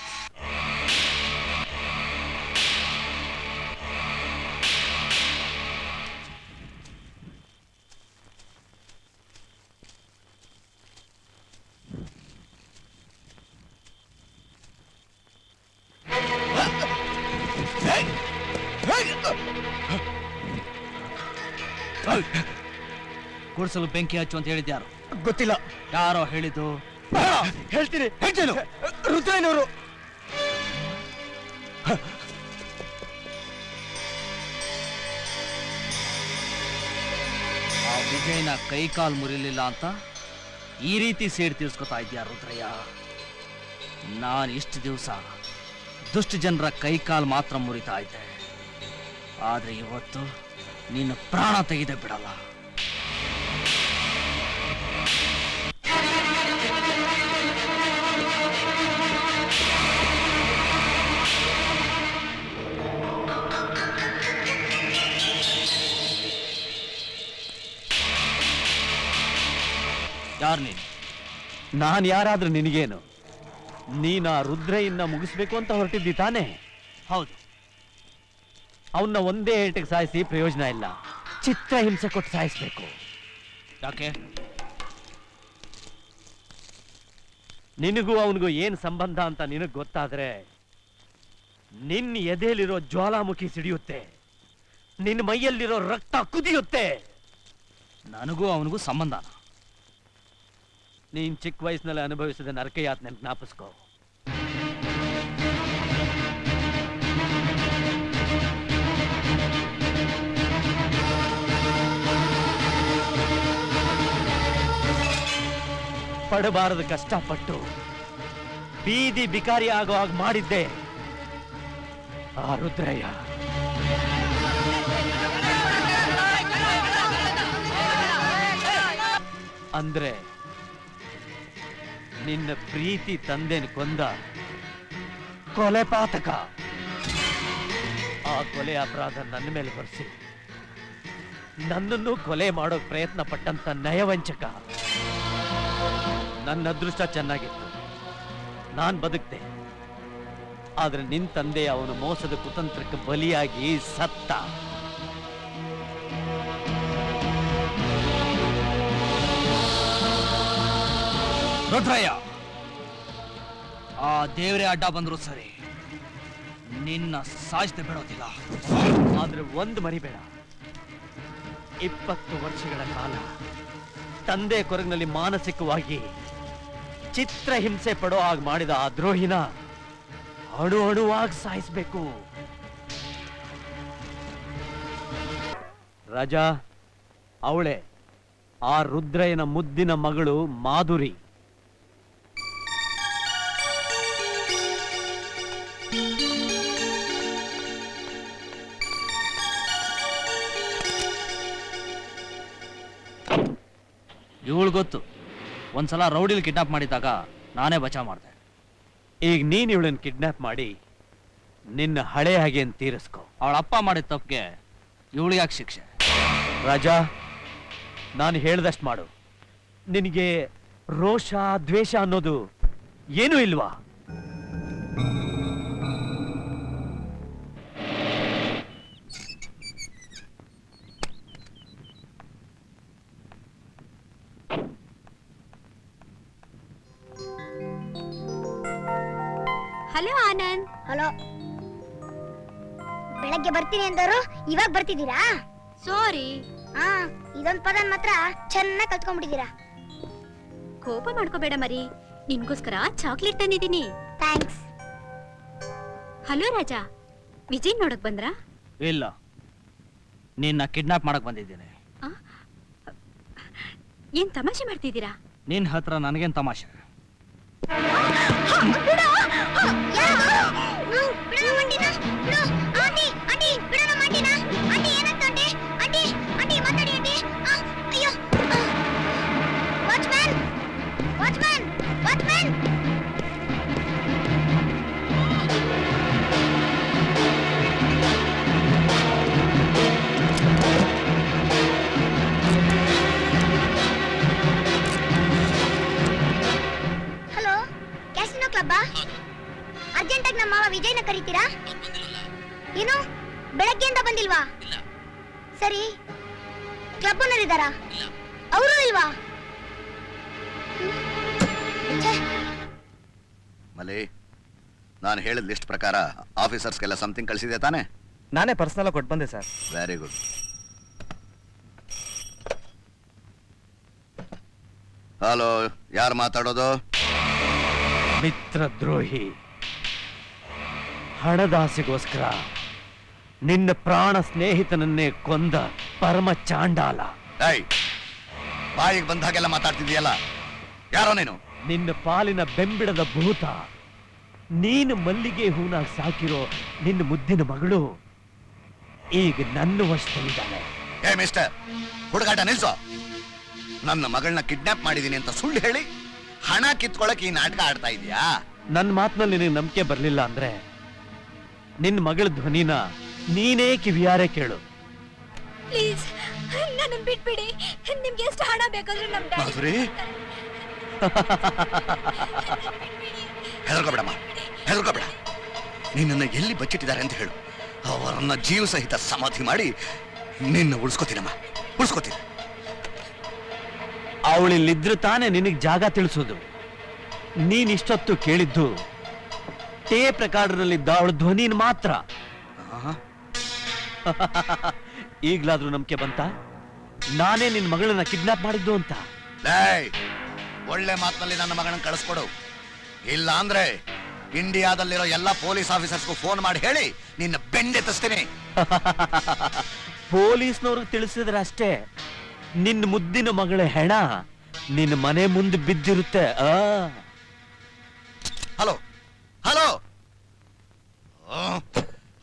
ಗುಡಿಸಲು ಬೆಂಕಿ ಹಚ್ಚು ಅಂತ ಹೇಳಿದ್ಯಾರು? ಗೊತ್ತಿಲ್ಲ. ಯಾರೋ ಹೇಳಿದ್ದು? ಹೇಳ್ತೀನಿ. ರುದ್ರಯ್ಯನವರು. ಆ ವಿಜಯನ ಕೈ ಕಾಲು ಮುರಿಲಿಲ್ಲ ಅಂತ ಈ ರೀತಿ ಸೇಡ್ ತೀರ್ಸ್ಕೊತಾ ಇದ್ಯಾ ರುದ್ರಯ್ಯ? ನಾನು ಇಷ್ಟು ದಿವಸ ದುಷ್ಟ ಜನರ ಕೈ ಕಾಲು ಮಾತ್ರ ಮುರಿತಾ ಇದ್ದೆ, ಆದ್ರೆ ಇವತ್ತು ನಿನ್ನ ಪ್ರಾಣ ತೆಗೆದೇ ಬಿಡಲ್ಲ. ಯಾರು ನೀನು? ನಾನ್ ಯಾರಾದ್ರೂ ನಿನಗೇನು? ನೀನ ರುದ್ರಯ್ಯನ್ನ ಮುಗಿಸ್ಬೇಕು ಅಂತ ಹೊರಟಿದ್ದಿ ತಾನೇ? ಹೌದು. ಅವನ್ನ ಒಂದೇ ಏಟಿಗೆ ಸಾಯಿಸಿ ಪ್ರಯೋಜನ ಇಲ್ಲ, ಚಿತ್ರ ಹಿಂಸೆ ಕೊಟ್ಟು ಸಾಯಿಸ್ಬೇಕು. ಯಾಕೆ? ನಿನಗೂ ಅವನಿಗೂ ಏನ್ ಸಂಬಂಧ ಅಂತ ನಿನಗ್ ಗೊತ್ತಾದ್ರೆ ನಿನ್ನ ಎದೆಯಲ್ಲಿರೋ ಜ್ವಾಲಾಮುಖಿ ಸಿಡಿಯುತ್ತೆ, ನಿನ್ನ ಮೈಯಲ್ಲಿರೋ ರಕ್ತ ಕುದಿಯುತ್ತೆ. ನನಗೂ ಅವನಿಗೂ ಸಂಬಂಧ. ನೀನ್ ಚಿಕ್ಕ ವಯಸ್ಸಿನಲ್ಲಿ ಅನುಭವಿಸಿದ ನರಕ ಯಾತನೆ ಜ್ಞಾಪಿಸ್ಕೋ. ಪಡಬಾರದ ಕಷ್ಟಪಟ್ಟು ಬೀದಿ ಬಿಕಾರಿ ಆಗೋ ಹಾಗೆ ಮಾಡಿದ್ದೆ ಆ ರುದ್ರಯ್ಯ. ಅಂದ್ರೆ ನಿನ್ನ ಪ್ರೀತಿ ತಂದೆನ ಕೊಂದ ಕೊಲೆ ಪಾತಕ. ಆ ಕೊಲೆ ಅಪರಾಧ ನನ್ನ ಮೇಲೆ ಬರೆಸಿ ನನ್ನನ್ನು ಕೊಲೆ ಮಾಡೋಕ್ ಪ್ರಯತ್ನ ಪಟ್ಟಂತ ನಯವಂಚಕ. ನನ್ನ ಅದೃಷ್ಟ ಚೆನ್ನಾಗಿತ್ತು, ನಾನ್ ಬದುಕ್ತೆ. ಆದ್ರೆ ನಿನ್ ತಂದೆ ಅವನ ಮೋಸದ ಕುತಂತ್ರಕ್ಕೆ ಬಲಿಯಾಗಿ ಸತ್ತ. ರುದ್ರಯ್ಯ, ಆ ದೇವರೇ ಅಡ್ಡ ಬಂದ್ರು ಸರಿ, ನಿನ್ನ ಸಾಯಿಸದೆ ಬಿಡೋದಿಲ್ಲ. ಆದ್ರೆ ಒಂದು ಮರಿಬೇಡ, 20 ವರ್ಷಗಳ ಕಾಲ ತಂದೆ ಕೊರಗಿನಲ್ಲಿ ಮಾನಸಿಕವಾಗಿ ಚಿತ್ರಹಿಂಸೆ ಪಡೋ ಹಾಗೆ ಮಾಡಿದ ಆ ದ್ರೋಹಿನ ಅಣು ಅಣುವಾಗಿ ಸಾಯಿಸ್ಬೇಕು. ರಾಜಾ, ಅವಳೆ ಆ ರುದ್ರಯ್ಯನ ಮುದ್ದಿನ ಮಗಳು ಮಾಧುರಿ. ಇವಳು ಗೊತ್ತು, ಒಂದ್ಸಲ ರೌಡಿಲ್ ಕಿಡ್ನಾಪ್ ಮಾಡಿದಾಗ ನಾನೇ ಬಚಾವ್ ಮಾಡಿದೆ. ಈಗ ನೀನ್ ಇವಳನ್ನ ಕಿಡ್ನಾಪ್ ಮಾಡಿ ನಿನ್ನ ಹಳೆ ಹಾಗೆ ತೀರಿಸ್ಕೊ. ಅವಳ ಅಪ್ಪ ಮಾಡಿದ ತಪ್ಪಿಗೆ ಇವಳು ಯಾಕೆ ಶಿಕ್ಷೆ? ರಾಜಾ, ನಾನು ಹೇಳ್ದಷ್ಟು ಮಾಡು. ನಿನಗೆ ರೋಷ ದ್ವೇಷ ಅನ್ನೋದು ಏನೂ ಇಲ್ವಾ? ಹಲೋ ಆನಂದ್. ಹಲೋ, ಬೆಳಗ್ಗೆ ಬರ್ತೀನಿ ಅಂದರು, ಇವಾಗ ಬರ್ತಿದ್ದೀರಾ? ಸಾರಿ. ಹಾ, ಇದೊಂದ್ ಪದನ್ ಮಾತ್ರ ಚೆನ್ನಾಗಿ ಕಲ್ತ್ಕೊಂಡ್ಬಿಟ್ಟಿದ್ದೀರಾ. ಕೋಪ ಮಾಡ್ಕೋಬೇಡ ಮರಿ, ನಿನ್ಗೋಸ್ಕರ ಚಾಕ್ಲೇಟ್ ತಂದಿದ್ದೀನಿ. ಥ್ಯಾಂಕ್ಸ್. ಹಲೋ ರಾಜಾ, ವಿಜಯ್ ನೋಡಕ್ ಬಂದ್ರಾ? ಇಲ್ಲ, ನಿನ್ನ ಕಿಡ್ನಾಪ್ ಮಾಡಕ್ ಬಂದಿದ್ದೀನಿ. ಏನ್ ತಮಾಷೆ ಮಾಡ್ತಿದ್ದೀರಾ? ನಿನ್ ಹತ್ರ ನನಗೇನ್ ತಮಾಷೆ? ಹಲೋ, ಕ್ಯಾಸಿನೋ ಕ್ಲಬ್ಬಾ? ಅರ್ಜೆಂಟಾಗಿ ನಮ್ಮ ಮಾವ ವಿಜಯ್ನ ಕರೀತೀರಾ? ಏನು, ಬೆಳಗ್ಗೆಯಿಂದ ಬಂದಿಲ್ವಾ? ಸರಿ, ಕ್ಲಬ್ನಲ್ಲಿದ್ದಾರಾ? ಅವರು ಇಲ್ವಾ? ಮಲಿ, ನಾನು ಹೇಳಿದ ಲಿಸ್ಟ್ ಪ್ರಕಾರ ಆಫೀಸರ್ಸ್ಗೆಲ್ಲ ಸಮಥಿಂಗ್ ಕಳಿಸಿದೆ ತಾನೆ? ನಾನೇ ಪರ್ಸನಲ್ ಕೊಟ್ಟು ಬಂದೆ ಸರ್. Very good. ಹಲೋ, ಯಾರು ಮಾತಾಡೋದು? ಮಿತ್ರದ್ರೋಹಿ, ಹಣದಾಸೆಗೋಸ್ಕರ ನಿನ್ನ ಪ್ರಾಣ ಸ್ನೇಹಿತನನ್ನೇ ಕೊಂದ ಪರಮ ಚಾಂಡಾಲ. ಬಾಯಿಗೆ ಬಂದಾಗೆಲ್ಲ ಮಾತಾಡ್ತಿದ್ಯಲ್ಲ, ಯಾರೋ ನೀನು? ನಿನ್ನ ಪಾಲಿನ ಬೆಂಬಿಡದ ಭೂತ. ನೀನು ಮಲ್ಲಿಗೆ ಹೂನಾಗಿ ಸಾಕಿರೋ ನಿನ್ನ ಮುದ್ದಿನ ಮಗಳು ಈಗ ನನ್ನ ವಶದಲ್ಲಿದ್ದಾಳೆ. ಏ ಮಿಸ್ಟರ್, ಹುಡುಗಾಟ ನಿಲ್ಸೋ. ನನ್ನ ಮಗಳನ್ನ ಕಿಡ್ನಾಪ್ ಮಾಡಿದೀನಿ ಅಂತ ಸುಳ್ಳು ಹೇಳಿ ಹಣ ಕಿತ್ಕೊಳಕ್ ಈ ನಾಟಕ ಆಡ್ತಾ ಇದೀಯಾ? ನನ್ನ ಮಾತಿನಲ್ಲಿ ನಿನಗೆ ನಂಬಿಕೆ ಬರ್ಲಿಲ್ಲ ಅಂದ್ರೆ ನಿನ್ನ ಮಗಳ ಧ್ವನಿನ ನೀನೇ ಕಿವಿಯಾರೆ ಕೇಳು. ಪ್ಲೀಸ್, ನನ್ನ ಬಿಟ್ಬಿಡಿ. ನಿಮ್ಗೆ ಎಷ್ಟು ಹಣ ಬೇಕಾದ್ರೂ ನಮ್ ಮಾಧುರಿ, ಹೆದರ್ಕೋಬೇಡಮ್ಮ, ಹೆದರ್ಕೋಬೇಡ. ನಿನ್ನನ್ನು ಎಲ್ಲಿ ಬಚ್ಚಿಟ್ಟಿದ್ದಾರೆ ಅಂತ ಹೇಳು, ಅವರನ್ನ ಜೀವ ಸಹಿತ ಸಮಾಧಿ ಮಾಡಿ ನಿನ್ನ ಉಳಿಸ್ಕೋತೀನಮ್ಮ, ಉಳಿಸ್ಕೋತೀನಿ. ಅವಳಿಲ್ಲಿದ್ರು ತಾನೇ ನಿನಗೆ ಜಾಗ ತಿಳಿಸೋದು. ನೀನಿಷ್ಟೊತ್ತು ಕೇಳಿದ್ದು ಟೇಪ್ ರೆಕಾರ್ಡರ್ನಲ್ಲಿದ್ದ ಅವಳ ಧ್ವನಿನ ಮಾತ್ರ. ಈಗ್ಲಾದ್ರೂ ನಂಬಿಕೆ ಬಂತ ನಾನೇ ನಿನ್ ಮಗಳನ್ನ ಕಿಡ್ನಾಪ್ ಮಾಡಿದ್ದು ಅಂತ? ಒಳ್ಳೆ ಮಾತಿನಲ್ಲಿ ನನ್ನ ಮಗನ ಕಳಿಸ್ಕೊಡು, ಇಲ್ಲ ಅಂದ್ರೆ ಇಂಡಿಯಾದಲ್ಲಿರೋ ಎಲ್ಲಾ ಪೊಲೀಸ್ ಆಫೀಸರ್ಸ್ಗೂ ಫೋನ್ ಮಾಡಿ ಹೇಳಿ ನಿನ್ನ ಬೆಂಡೆತ್ತಿಸ್ತೀನಿ. ಪೊಲೀಸ್ನವ್ರಿಗೆ ತಿಳಿಸಿದ್ರೆ ಅಷ್ಟೇ, ನಿನ್ನ ಮುದ್ದಿನ ಮಗಳ ಹೆಣ ನಿನ್ನ ಮನೆ ಮುಂದೆ ಬಿದ್ದಿರುತ್ತೆ. ಹಲೋ ಹಲೋ,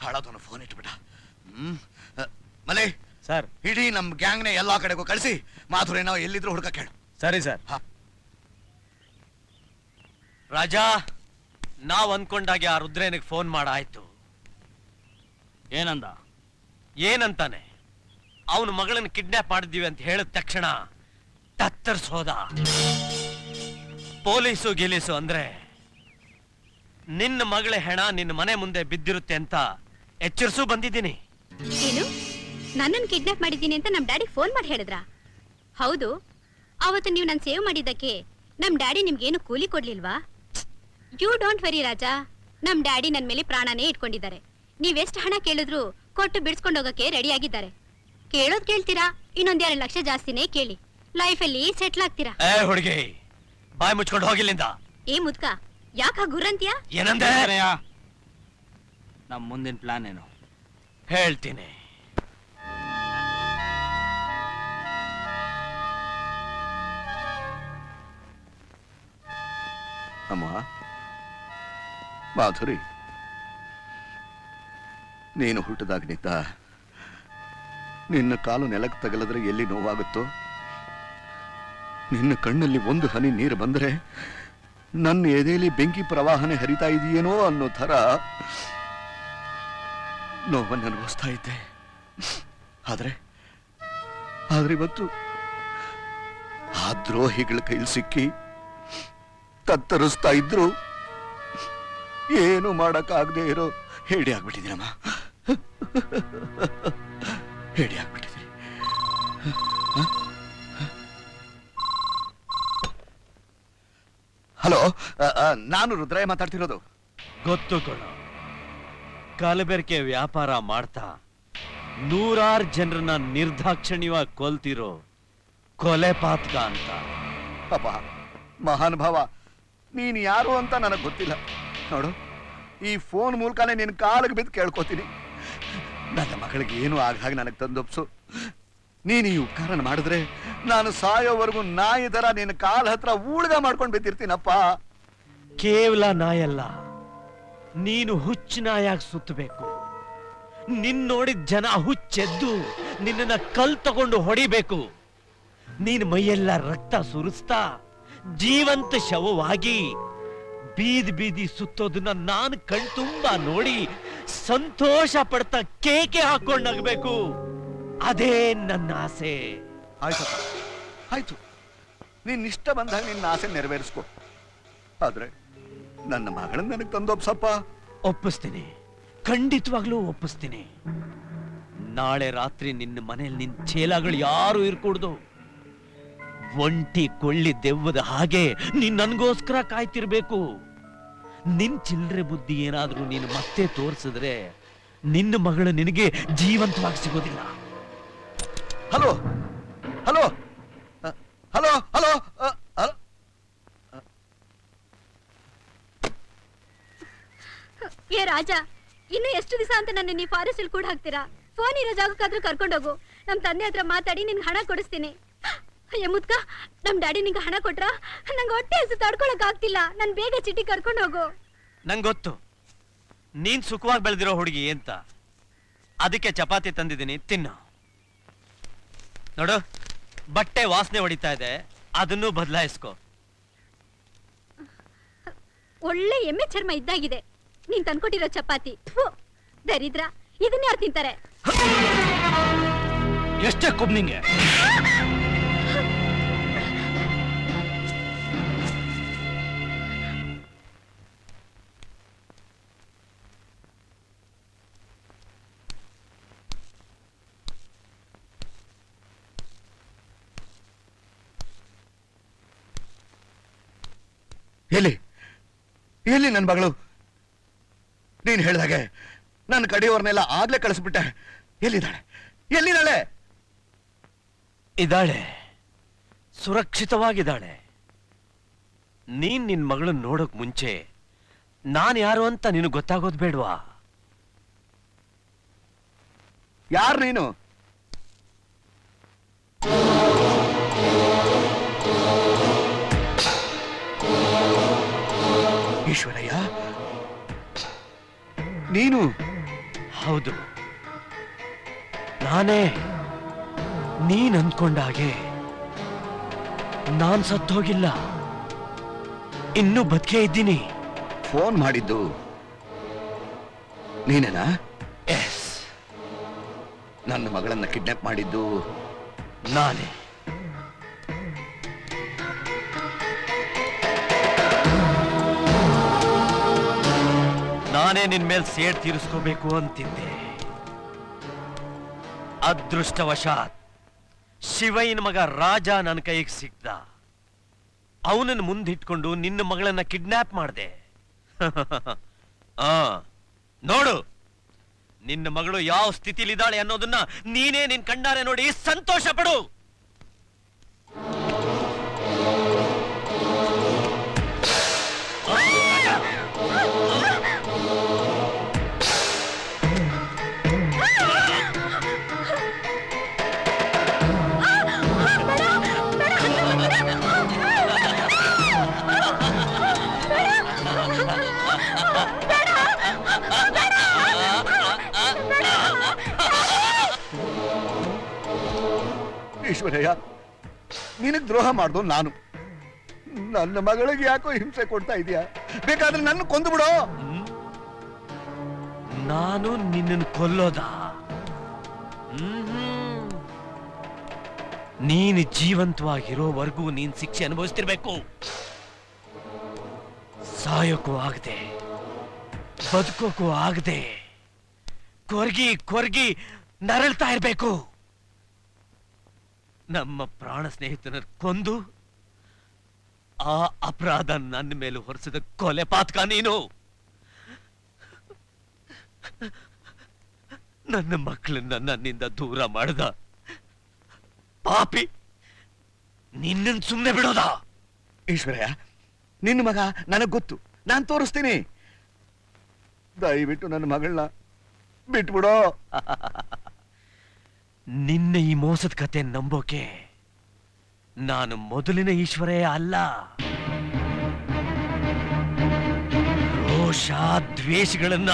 ಹಾಳಾದವನು ಫೋನ್ ಇಟ್ಬಿಟ್ಟ. ಮಲೆ ಸರ್, ಇಡೀ ನಮ್ ಗ್ಯಾಂಗ್ನೆ ಎಲ್ಲಾ ಕಡೆಗೂ ಕಳಿಸಿ ಮಾಧುರಿನ ಎಲ್ಲಿದ್ರು ಹುಡುಕ ಕೇಳು. ಸರಿ ಸರ್. ರಾಜಾ, ನಾವ್ ಅನ್ಕೊಂಡಾಗೆ ಆ ರುದ್ರೇನಿಗೆ ಫೋನ್ ಮಾಡಾಯ್ತು. ಏನಂದ? ಏನಂತಾನೆ, ಅವನ ಮಗಳನ್ನ ಕಿಡ್ನಾಪ್ ಮಾಡಿದ್ದೀವಿ ಅಂತ ಹೇಳಿದ ತಕ್ಷಣ ತತ್ತರಿಸೋದ. ಪೊಲೀಸು ಗಿಲೀಸು ಅಂದ್ರೆ ನಿನ್ನ ಮಗಳ ಹೆಣ ನಿನ್ನ ಮನೆ ಮುಂದೆ ಬಿದ್ದಿರುತ್ತೆ ಅಂತ ಎಚ್ಚರಿಸು ಬಂದಿದ್ದೀನಿ. ಏನು, ನನ್ನನ್ನು ಕಿಡ್ನಾಪ್ ಮಾಡಿದ್ದೀನಿ ಅಂತ ನಮ್ ಡ್ಯಾಡಿ ಫೋನ್ ಮಾಡಿ ಹೇಳಿದ್ರಾ? ಹೌದು, ಅವತ್ತು ನೀವು ನಾನು ಸೇವ್ ಮಾಡಿದ್ದಕ್ಕೆ ನಮ್ ಡ್ಯಾಡಿ ನಿಮ್ಗೇನು ಕೂಲಿ ಕೊಡ್ಲಿಲ್ವಾ? ಯು ಡೋಂಟ್ ವೆರಿ ರಾಜಾ, ನಮ್ ಡ್ಯಾಡಿ ನನ್ನ ಮೇಲೆ ಪ್ರಾಣನೇ ಇಟ್ಕೊಂಡಿದ್ದಾರೆ. ನೀವೆಷ್ಟು ಹಣ ಕೇಳಿದ್ರು ಕೊಟ್ಟು ಬಿಡಿಸ್ಕೊಂಡು ಹೋಗಕ್ಕೆ ರೆಡಿ ಆಗಿದ್ದಾರೆ. ಕೇಳೋದ್ ಕೇಳ್ತೀರಾ, ಇನ್ನೊಂದ್ 2 ಲಕ್ಷ ಜಾಸ್ತಿನೇ ಕೇಳಿ, ಲೈಫಲ್ಲಿ ಸೆಟ್ಲ್ ಆಗ್ತೀರಾ. ಏ ಹುಡುಗಿ, ಬಾಯ್ ಮುಚ್ಕೊಂಡು ಹೋಗಿಲ್ಲಿಂದ. ಏ ಮುದ್ಕ, ಯಾಕ ಗುರಂತ್ಯಾ? ಏನಂದ್ರೆ ನಮ್ ಮುಂದಿನ ಪ್ಲಾನ್ ಏನು ಹೇಳ್ತೀನಿ. ಅಮ್ಮ ಮಾಧುರಿ, ನೀನು ಹುಟ್ಟಿದಾಗನಿಂದ ನಿನ್ನ ಕಾಲು ನೆಲಕ್ಕೆ ತಗಲಿದ್ರೆ ಎಲ್ಲಿ ನೋವಾಗುತ್ತೋ, ನಿನ್ನ ಕಣ್ಣಲ್ಲಿ ಒಂದು ಹನಿ ನೀರು ಬಂದರೆ ನನ್ನ ಎದೆಯಲ್ಲಿ ಬೆಂಕಿ ಪ್ರವಾಹನೆ ಹರಿತಾ ಇದೆಯೇನೋ ಅನ್ನೋ ಥರ ನೋವನ್ನು ಅನುಭವಿಸ್ತಾ ಇದ್ದೆ. ಆದ್ರೆ ಇವತ್ತು ಆ ದ್ರೋಹಿಗಳ ಕೈಲಿ ಸಿಕ್ಕಿ ತತ್ತರಿಸ್ತಾ ಇದ್ರು ಏನು ಮಾಡಕ್ಕಾಗದೆ ಇರೋ ಹೇಡಿ ಆಗ್ಬಿಟ್ಟಿದ್ದೀನಮ್ಮ, ಹೇಡಿ ಆಗ್ಬಿಟ್ಟಿದ್ದೀನಿ. ಹಲೋ, ನಾನು ರುದ್ರಯ್ಯ ಮಾತಾಡ್ತಿರೋದು. ಗೊತ್ತು ಕೊಡು, ಕಲಬೆರಕೆ ವ್ಯಾಪಾರ ಮಾಡ್ತಾ 100 ಜನರನ್ನ ನಿರ್ದಾಕ್ಷಿಣ್ಯವಾಗಿ ಕೊಲ್ತಿರೋ ಕೊಲೆ ಪಾತಕ ಅಂತ. ಪಾಪ ಮಹಾನ್ ಭಾವ, ನೀನು ಯಾರು ಅಂತ ನನಗೆ ಗೊತ್ತಿಲ್ಲ. ನೋಡು, ಈ ಫೋನ್ ಮೂಲಕನೇ ನಿನ್ನ ಕಾಲಿಗೆ ಬಿದ್ದು ಕೇಳ್ಕೊತೀನಿ, ನನ್ನ ಮಗಳಿಗೆ ಏನು ಹಾಗೆ ನನಗೆ ತಂದೊಪ್ಸು. ನೀನು ಈ ಉಪಕಾರನ ಮಾಡಿದ್ರೆ ನಾನು ಸಾಯೋವರೆಗೂ ನಾಯಿ ತರ ನಿನ್ನ ಕಾಲ ಹತ್ರ ಊಳ್ಗ ಮಾಡ್ಕೊಂಡು ಬಿದ್ದಿರ್ತೀನಪ್ಪ. ಕೇವಲ ನಾಯಲ್ಲ, ನೀನು ಹುಚ್ಚು ನಾಯಾಗಿ ಸುತ್ತಬೇಕು. ನಿನ್ ನೋಡಿದ ಜನ ಹುಚ್ಚೆದ್ದು ನಿನ್ನ ಕಲ್ ತಗೊಂಡು ಹೊಡಿಬೇಕು. ನೀನ್ ಮೈಯೆಲ್ಲ ರಕ್ತ ಸುರಿಸ್ತಾ ಜೀವಂತ ಶವವಾಗಿ ಬೀದಿ ಬೀದಿ ಸುತ್ತೋದನ್ನ ನಾನು ಕಣ್ತುಂಬ ನೋಡಿ ಸಂತೋಷ ಪಡ್ತಾ ಕೇಕೆ ಹಾಕೊಂಡು ನಗಬೇಕು. ಅದೇ ನನ್ನ ಆಸೆ. ಆಯ್ತಪ್ಪ, ಆಯ್ತು, ನಿನ್ನ ಇಷ್ಟ ಬಂದಾಗ ನಿನ್ನ ಆಸೆ ನೆರವೇರಿಸ್ಕೊ. ಆದ್ರೆ ನನ್ನ ಮಗಳನ್ನ ನನಗೆ ತಂದೊಪ್ಸಪ್ಪ. ಒಪ್ಪಿಸ್ತೀನಿ, ಖಂಡಿತವಾಗ್ಲೂ ಒಪ್ಪಿಸ್ತೀನಿ. ನಾಳೆ ರಾತ್ರಿ ನಿನ್ನ ಮನೆಯಲ್ಲಿ ನಿನ್ನ ಚೇಲಾಗಳು ಯಾರು ಇರ್ಕೂಡ್ದು. ಒಂಟಿ ಕೊಳ್ಳಿ ದೆವ್ವದ ಹಾಗೆ ನೀನ್ ನನ್ಗೋಸ್ಕರ ಕಾಯ್ತಿರ್ಬೇಕು. ನಿನ್ ಚಿಲ್ರೆ ಬುದ್ಧಿ ಏನಾದ್ರೂ ನೀನು ಮತ್ತೆ ತೋರಿಸಿದ್ರೆ ನಿನ್ನ ಮಗಳು ನಿನಗೆ ಜೀವಂತವಾಗಿ ಸಿಗೋದಿಲ್ಲ. ಹಲೋ ಹಲೋ ಹಲೋ ಹಲೋ, ಏ ರಾಜ, ಇನ್ನು ಎಷ್ಟು ದಿವಸ ಅಂತ ನನ್ನ ನೀವು ಫಾರೆಸ್ಟ್ ಕೂಡ ಹಾಕ್ತೀರಾ? ಫೋನ್ ಇರೋ ಜಾಗಕ್ಕಾದ್ರೂ ಕರ್ಕೊಂಡೋಗು. ನಮ್ ತಂದೆ ಹತ್ರ ಮಾತಾಡಿ ನಿನ್ಗೆ ಹಣ ಕೊಡಿಸ್ತೀನಿ. ಅಯ್ಯ ಮುದ್ಕ, ನಮ್ ಡ್ಯಾಡಿ ನಿಂಗೆ ಹಣ ಕೊಟ್ರ ನಂಗೆ ಹೊಟ್ಟೆ ಹಸು ತಡ್ಕೊಳಕ್ ಆಗ್ತಿಲ್ಲ. ನನ್ ಬೇಗ ಚಿಟಿ ಕರ್ಕೊಂಡು ಹೋಗು. ನಂಗೆ ಗೊತ್ತು ನೀನ್ ಸುಖವಾಗಿ ಬೆಳೆದಿರೋ ಹುಡುಗಿ ಅಂತ, ಅದಕ್ಕೆ ಚಪಾತಿ ತಂದಿದ್ದೀನಿ, ತಿನ್ನು. ನೋಡು, ಬಟ್ಟೆ ವಾಸನೆ ಹೊಡಿತಾ ಇದೆ, ಅದನ್ನು ಬದಲಾಯಿಸ್ಕೊ. ಒಳ್ಳೆ ಎಮ್ಮೆ ಚರ್ಮ ಇದ್ದಾಗಿದೆ ನೀನ್ ತಂದ್ಕೊಟ್ಟಿರೋ ಚಪಾತಿ. ದರಿದ್ರ, ಇದನ್ನ ಯಾರು ತಿಂತಾರೆ? ಎಷ್ಟೇ ಕೊಬ್ ನಿಂಗೆ? ಎಲ್ಲಿ ಎಲ್ಲಿ ನನ್ನ ಮಗಳು? ನೀನ್ ಹೇಳ್ದಾಗೆ ನನ್ನ ಕಡೆಯವ್ರನ್ನೆಲ್ಲ ಆಗ್ಲೇ ಕಳಿಸ್ಬಿಟ್ಟೆ. ಎಲ್ಲಿದ್ದಾಳೆ? ಎಲ್ಲಿದ್ದಾಳೆ? ಇದ್ದಾಳೆ, ಸುರಕ್ಷಿತವಾಗಿದ್ದಾಳೆ. ನೀನ್ ನಿನ್ ಮಗಳನ್ನ ನೋಡೋಕ್ ಮುಂಚೆ ನಾನ್ ಯಾರು ಅಂತ ನಿನಗೆ ಗೊತ್ತಾಗೋದ್ ಬೇಡ್ವಾ? ಯಾರು ನೀನು? ಈಶ್ವರಯ್ಯ, ನೀನು? ಹೌದು, ನಾನೇ. ನೀನ್ ಅಂದ್ಕೊಂಡ ಹಾಗೆ ನಾನ್ ಸತ್ತೋಗಿಲ್ಲ, ಇನ್ನೂ ಬದುಕೇ ಇದ್ದೀನಿ. ಫೋನ್ ಮಾಡಿದ್ದು ನೀನೇನಾ? ಎಸ್, ನನ್ನ ಮಗಳನ್ನ ಕಿಡ್ನಾಪ್ ಮಾಡಿದ್ದು ನಾನೇ. ನಾನೇ ನಿನ್ ಮೇಲೆ ಸೇಡ್ ತೀರಿಸ್ಕೋಬೇಕು ಅಂತಿದ್ದೆ. ಅದೃಷ್ಟವಶಾತ್ ಶಿವಯ್ಯನ ಮಗ ರಾಜ ನನ್ನ ಕೈಗೆ ಸಿಕ್ತ. ಅವನನ್ನು ಮುಂದಿಟ್ಕೊಂಡು ನಿನ್ನ ಮಗಳನ್ನ ಕಿಡ್ನಾಪ್ ಮಾಡಿದೆ. ನೋಡು, ನಿನ್ನ ಮಗಳು ಯಾವ ಸ್ಥಿತಿಲಿದ್ದಾಳೆ ಅನ್ನೋದನ್ನ ನೀನೇ ನಿನ್ ಕಣ್ಣಾರೆ ನೋಡಿ ಸಂತೋಷ ಪಡು. ಈಶ್ವರಯ್ಯ, ನಿನಗ್ ದ್ರೋಹ ಮಾಡ್ದು ನಾನು. ನನ್ನ ಮಗಳಿಗೆ ಯಾಕೋ ಹಿಂಸೆ ಕೊಡ್ತಾ ಇದೀಯಾ? ಬೇಕಾದ್ರೆ ನನ್ನ ಕೊಂದು ಬಿಡೋ. ನಾನು ನಿನ್ನನ್ನು ಕೊಲ್ಲೋದ? ನೀನು ಜೀವಂತವಾಗಿರೋವರೆಗೂ ನೀನ್ ಶಿಕ್ಷೆ ಅನುಭವಿಸ್ತಿರ್ಬೇಕು. ಸಾಯೋಕ್ಕೂ ಆಗದೆ, ಬದುಕೋಕ್ಕೂ ಆಗದೆ, ಕೊರ್ಗಿ ಕೊರ್ಗಿ ನರಳ್ತಾ ಇರ್ಬೇಕು. ನಮ್ಮ ಪ್ರಾಣ ಸ್ನೇಹಿತನ ಕೊಂದು ಆ ಅಪರಾಧ ನನ್ನ ಮೇಲೆ ಹೊರಿಸಿದ ಕೊಲೆ ಪಾತಕ ನೀನು. ನನ್ನ ಮಕ್ಕಳನ್ನ ನನ್ನಿಂದ ದೂರ ಮಾಡದ ಪಾಪಿ ನಿನ್ನನ್ನು ಸುಮ್ಮನೆ ಬಿಡೋದ? ಈಶ್ವರಯ್ಯ, ನಿನ್ನ ಮಗ ನನಗ್ ಗೊತ್ತು, ನಾನ್ ತೋರಿಸ್ತೀನಿ. ದಯವಿಟ್ಟು ನನ್ನ ಮಗಳನ್ನ ಬಿಟ್ಬಿಡೋ. ನಿನ್ನ ಈ ಮೋಸದ ಕತೆ ನಂಬೋಕೆ ನಾನು ಮೊದಲಿನ ಈಶ್ವರಯ್ಯ ಅಲ್ಲ. ರೋಷ ದ್ವೇಷಗಳನ್ನ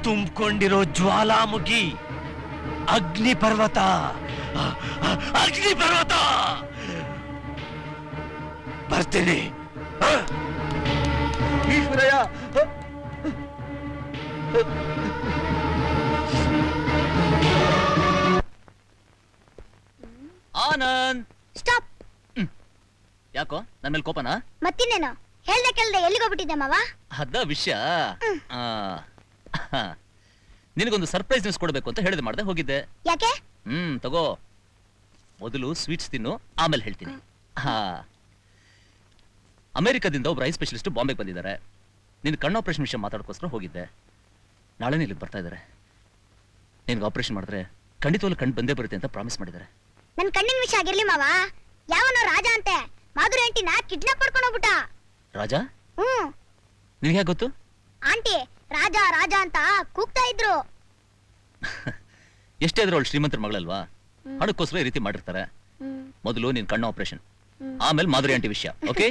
ತುಂಬಿಕೊಂಡಿರೋ ಜ್ವಾಲಾಮುಖಿ, ಅಗ್ನಿ ಪರ್ವತ, ಅಗ್ನಿ ಪರ್ವತ. ಬರ್ತೀನಿ. ಈಶ್ವರಯ್ಯ, ಆನಂದ್, ಸ್ಟಾಪ್. ಯಾಕೋ ನನ್ನ ಮೇಲೆ ಕೋಪನಾ? ಮತ್ತಿನ್ನೇನು? ಹೇಳ್ದೆ ಕೇಳ್ದೆ ಎಲ್ಲಿಗೋಗ್ಬಿಟ್ಟಿದ್ದೆ ಮಾವ? ಅದ ವಿಷಯ. ನಿನಗೊಂದು ಸರ್ಪ್ರೈಸ್ ನ್ಯೂಸ್ ಕೊಡ್ಬೇಕು ಅಂತ ಹೇಳಿದೆ, ಮಾಡ್ದೆ, ಹೋಗಿದ್ದೆ. ಯಾಕೆ? ತಗೋ, ಮೊದಲು ಸ್ವೀಟ್ಸ್ ತಿನ್ನು, ಆಮೇಲೆ ಹೇಳ್ತೀನಿ. ಅಮೆರಿಕದಿಂದ ಒಬ್ರು ಐ ಸ್ಪೆಷಲಿಸ್ಟ್ ಬಾಂಬೆಗೆ ಬಂದಿದ್ದಾರೆ. ನಿನ್ನ ಕಣ್ಣು ಆಪರೇಷನ್ ವಿಷಯ ಮಾತಾಡೋಕ್ಕೋಸ್ಕರ ಹೋಗಿದ್ದೆ. ನಾಳೆನೇ ಇಲ್ಲಿಗೆ ಬರ್ತಾ ಇದ್ದಾರೆ. ನಿನ್ಗೆ ಆಪರೇಷನ್ ಮಾಡಿದ್ರೆ ಖಂಡಿತವಾಗ್ಲೂ ಕಣ್ಣು ಬಂದೇ ಬರುತ್ತೆ ಅಂತ ಪ್ರಾಮಿಸ್ ಮಾಡಿದ್ದಾರೆ. ನನ್ ಕಣ್ಣಿನ ವಿಷಯ ಆಗಿರ್ಲಿ ಮಾವ. ಯಾವನೋ ರಾಜ ಅಂತೆ ಮಾಧುರಿ ಆಂಟಿನ ಕಿಡ್ನಾಪ್ ಮಾಡ್ಕೊಂಡು ಹೋಗ್ಬಿಟ್ಟ. ರಾಜ? ನಿನ್ಗೆ ಹೇಗೆ ಗೊತ್ತು? ಆಂಟಿ ರಾಜ ರಾಜ ಅಂತ ಕೂಗ್ತಾ ಇದ್ರು. ಎಷ್ಟೇ ಆದ್ರೂ ಅವಳು ಶ್ರೀಮಂತರ ಮಗಳಲ್ವಾ, ಹಣಕ್ಕೋಸ್ಕರ ಈ ರೀತಿ ಮಾಡಿರ್ತಾರೆ. ಮೊದಲು ನಿನ್ ಕಣ್ಣು ಆಪರೇಷನ್, ಆಮೇಲೆ ಮಾಧುರಿ ಆಂಟಿ ವಿಷಯ. Okay?